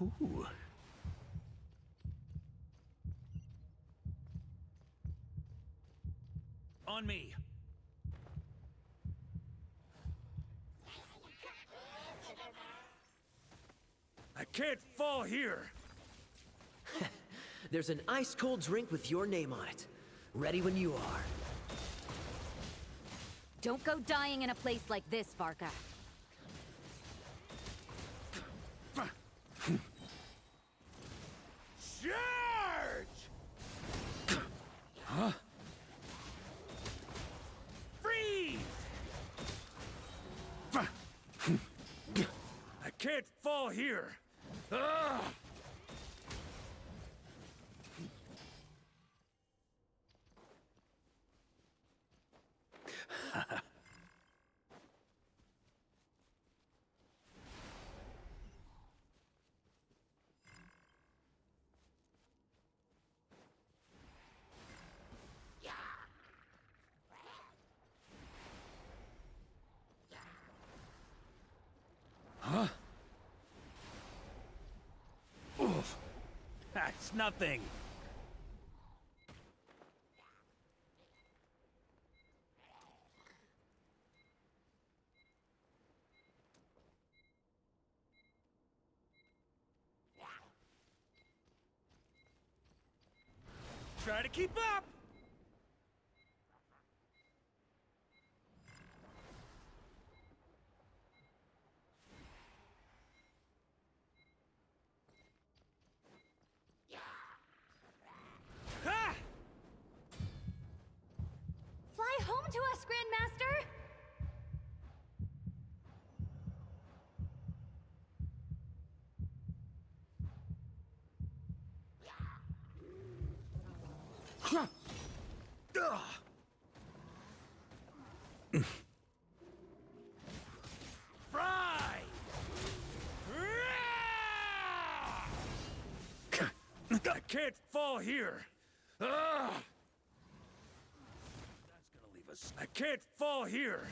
Ooh. On me. I can't fall here. There's an ice-cold drink with your name on it. Ready when you are. Don't go dying in a place like this, Varka. Charge! Huh? Freeze! I can't fall here. Ah! Huh? Oof. That's nothing. Try to keep up! Ha! Fly home to us, Grandmaster! Huh. Ugh. Fry! I can't fall here. That's gonna leave us. I can't fall here.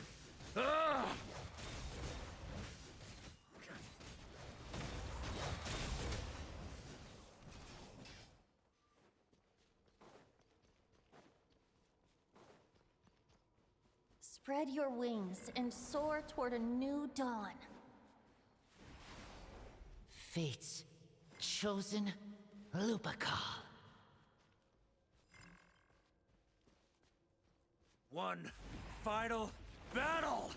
Spread your wings and soar toward a new dawn. Fate's chosen Lupical. One final battle.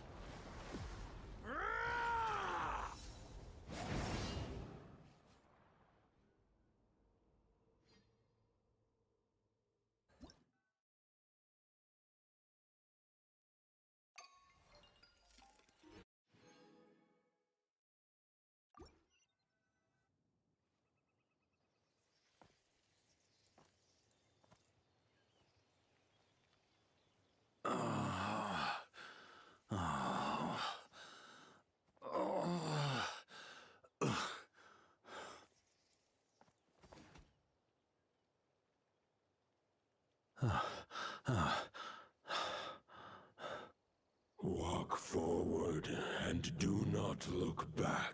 Walk forward and do not look back.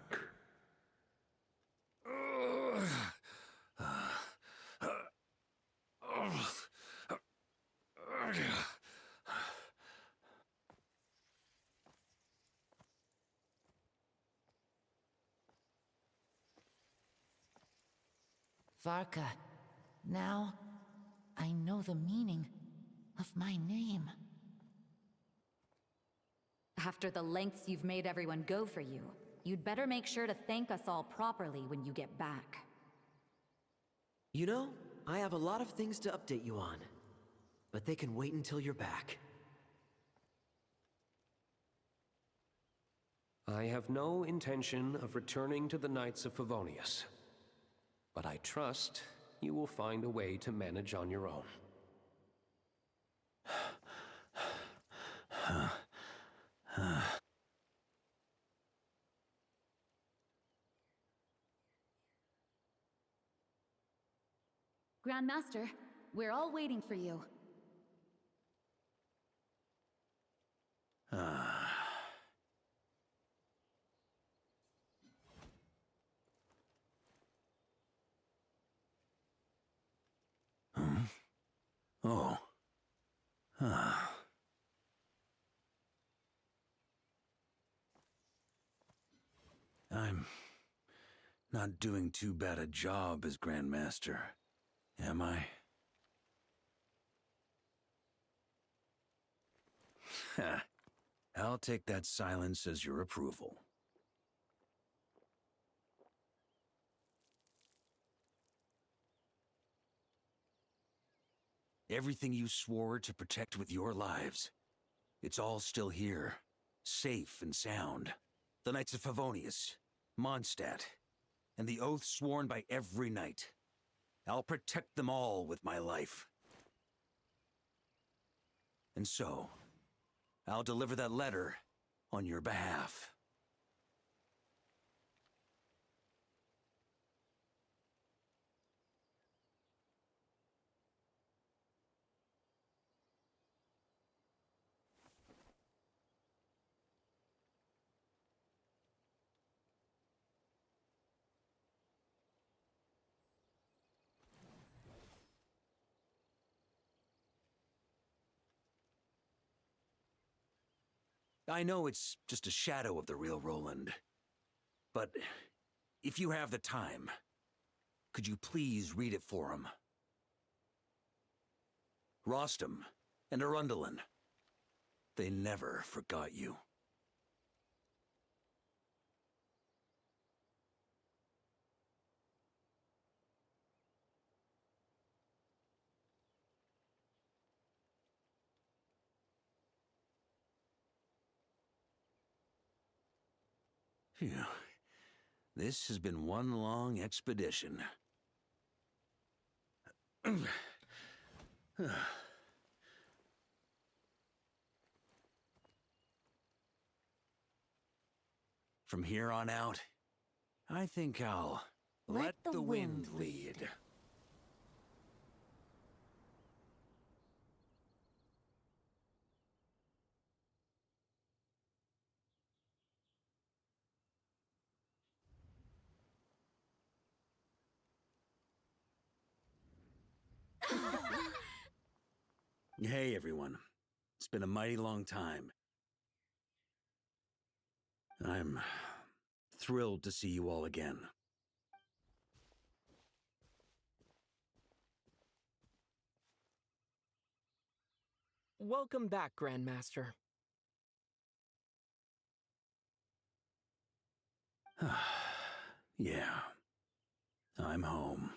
Varka, now I know the meaning of my name. After the lengths you've made everyone go for you, you'd better make sure to thank us all properly when you get back. You know, I have a lot of things to update you on. But they can wait until you're back. I have no intention of returning to the Knights of Favonius. But I trust you will find a way to manage on your own. Grandmaster, we're all waiting for you. Oh. Not doing too bad a job as Grandmaster, am I? Ha. I'll take that silence as your approval. Everything you swore to protect with your lives, it's all still here, safe and sound. The Knights of Favonius, Mondstadt, and the oath sworn by every knight. I'll protect them all with my life. And so, I'll deliver that letter on your behalf. I know it's just a shadow of the real Roland, but if you have the time, could you please read it for him? Rostam and Arundelen, they never forgot you. Phew. This has been one long expedition. From here on out, I think I'll let the wind lead. Hey, everyone. It's been a mighty long time. I'm thrilled to see you all again. Welcome back, Grandmaster. Yeah. I'm home.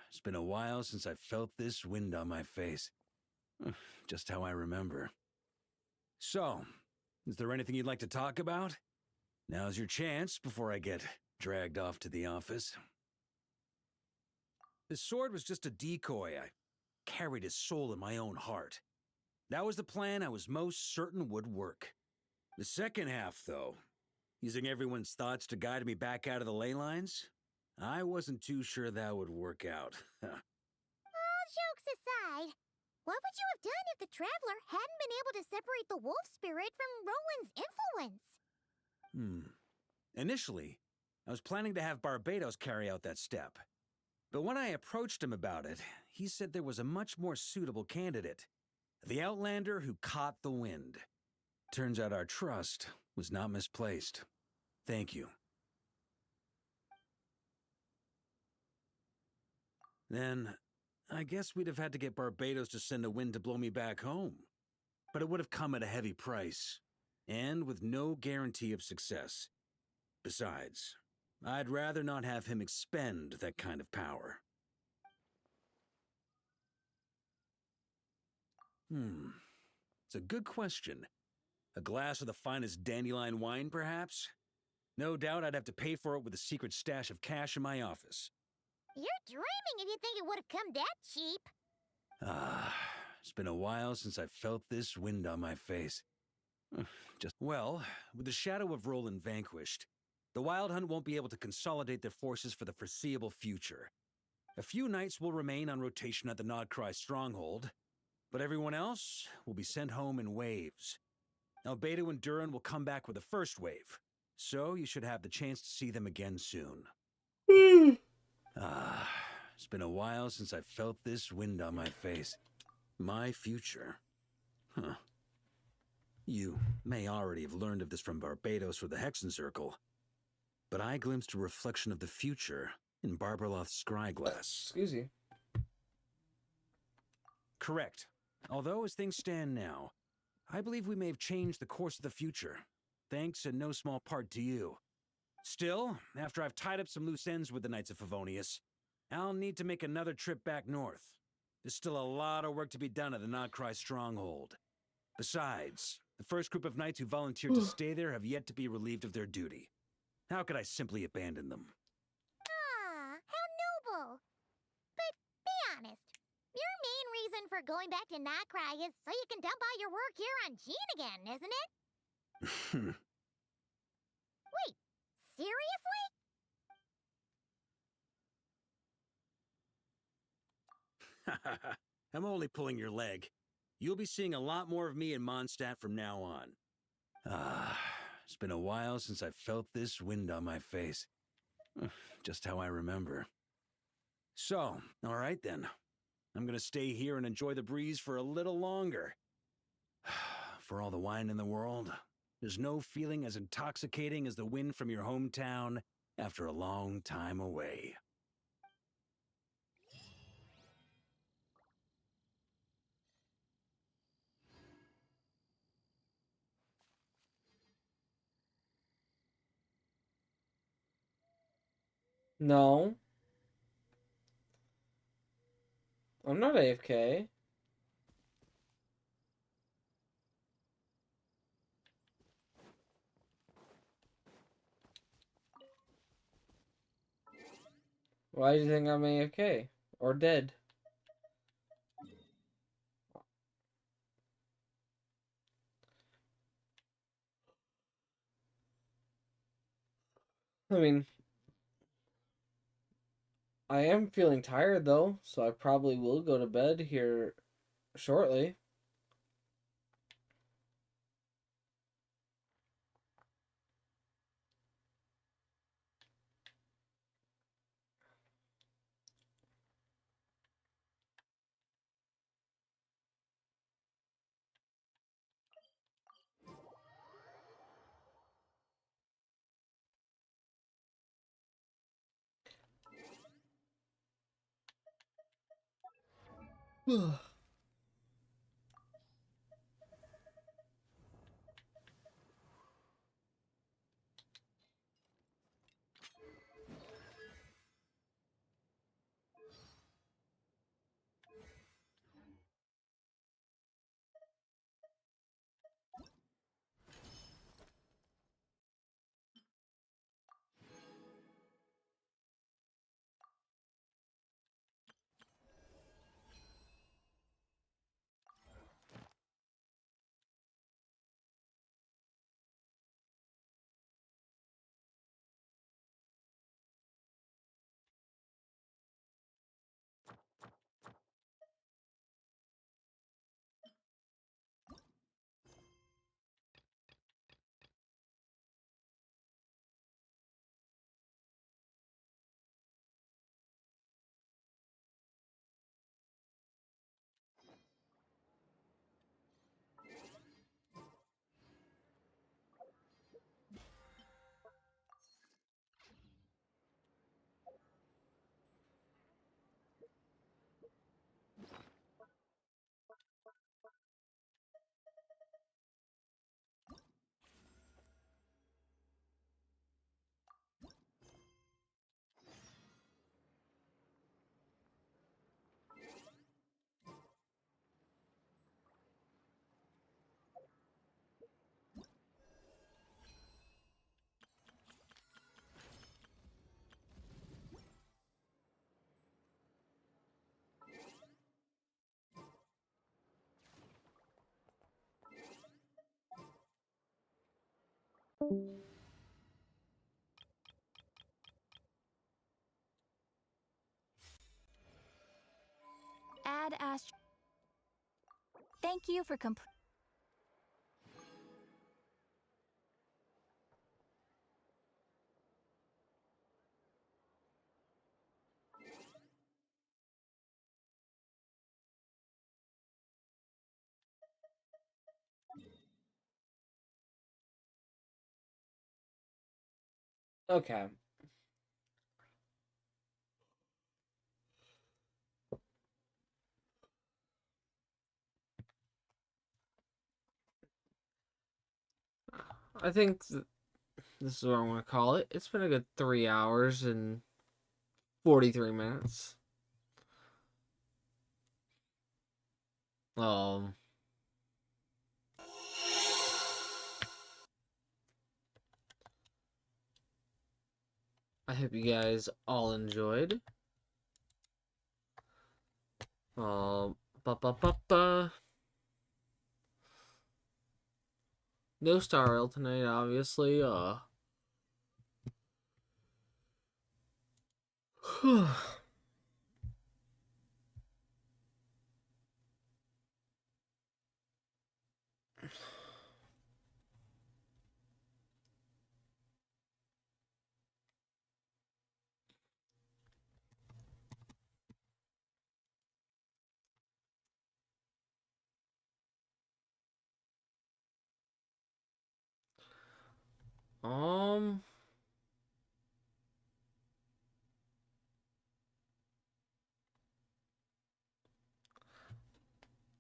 It's been a while since I felt this wind on my face. Just how I remember. So, is there anything you'd like to talk about? Now's your chance before I get dragged off to the office. The sword was just a decoy. I carried his soul in my own heart. That was the plan I was most certain would work. The second half, though, using everyone's thoughts to guide me back out of the ley lines, I wasn't too sure that would work out. All jokes aside, what would you have done if the Traveler hadn't been able to separate the wolf spirit from Roland's influence? Initially, I was planning to have Barbatos carry out that step. But when I approached him about it, he said there was a much more suitable candidate. The Outlander who caught the wind. Turns out our trust was not misplaced. Thank you. Then, I guess we'd have had to get Barbatos to send a wind to blow me back home. But it would have come at a heavy price, and with no guarantee of success. Besides, I'd rather not have him expend that kind of power. It's a good question. A glass of the finest dandelion wine, perhaps? No doubt I'd have to pay for it with a secret stash of cash in my office. You're dreaming if you think it would have come that cheap. It's been a while since I felt this wind on my face. Well, with the shadow of Roland vanquished, the Wild Hunt won't be able to consolidate their forces for the foreseeable future. A few knights will remain on rotation at the Nodcry stronghold, but everyone else will be sent home in waves. Albedo and Durin will come back with the first wave, so you should have the chance to see them again soon. It's been a while since I felt this wind on my face. My future. Huh. You may already have learned of this from Barbados or the Hexen Circle, but I glimpsed a reflection of the future in Barberloth's scryglass. Excuse you. Correct. Although, as things stand now, I believe we may have changed the course of the future, thanks in no small part to you. Still, after I've tied up some loose ends with the Knights of Favonius, I'll need to make another trip back north. There's still a lot of work to be done at the Nodcry stronghold. Besides, the first group of knights who volunteered to stay there have yet to be relieved of their duty. How could I simply abandon them? Ah, how noble. But be honest, your main reason for going back to Notcry is so you can dump all your work here on Jean again, isn't it? Wait, seriously? I'm only pulling your leg. You'll be seeing a lot more of me in Mondstadt from now on. It's been a while since I felt this wind on my face. Just how I remember. So, all right then. I'm gonna stay here and enjoy the breeze for a little longer. For all the wine in the world, there's no feeling as intoxicating as the wind from your hometown after a long time away. No. I'm not AFK. Why do you think I'm AFK? Or dead? I mean, I am feeling tired though, so I probably will go to bed here shortly. Ad Astra. Thank you for Okay. I think this is what I'm going to call it. It's been a good 3 hours and 43 minutes. I hope you guys all enjoyed. No Star Rail tonight, obviously.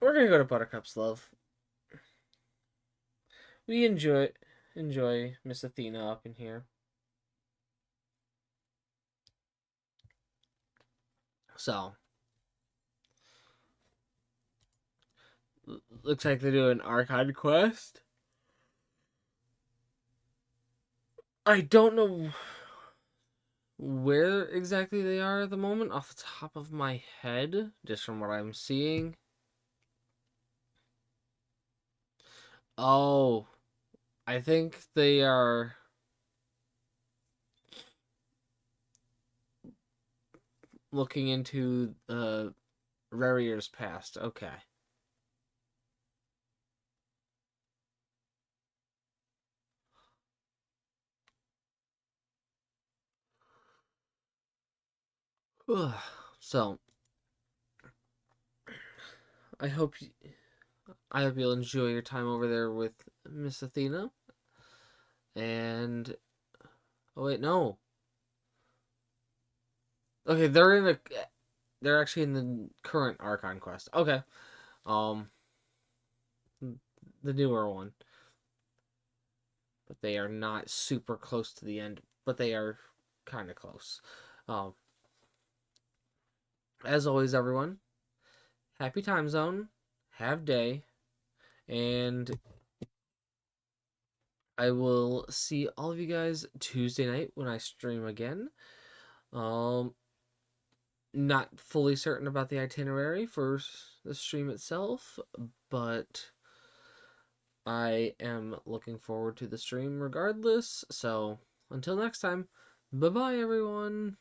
We're gonna go to Buttercup's Love. We enjoy Miss Athena up in here. So looks like they're doing Archon quest. I don't know where exactly they are at the moment off the top of my head, just from what I'm seeing. Oh, I think they are looking into Rarier's past. Okay. So I hope you'll enjoy your time over there with Miss Athena. And oh wait, no. Okay, they're actually in the current Archon quest. Okay. The newer one. But they are not super close to the end, but they are kind of close. As always, everyone, happy time zone, have day, and I will see all of you guys Tuesday night when I stream again. Not fully certain about the itinerary for the stream itself, but I am looking forward to the stream regardless. So until next time, bye-bye, everyone.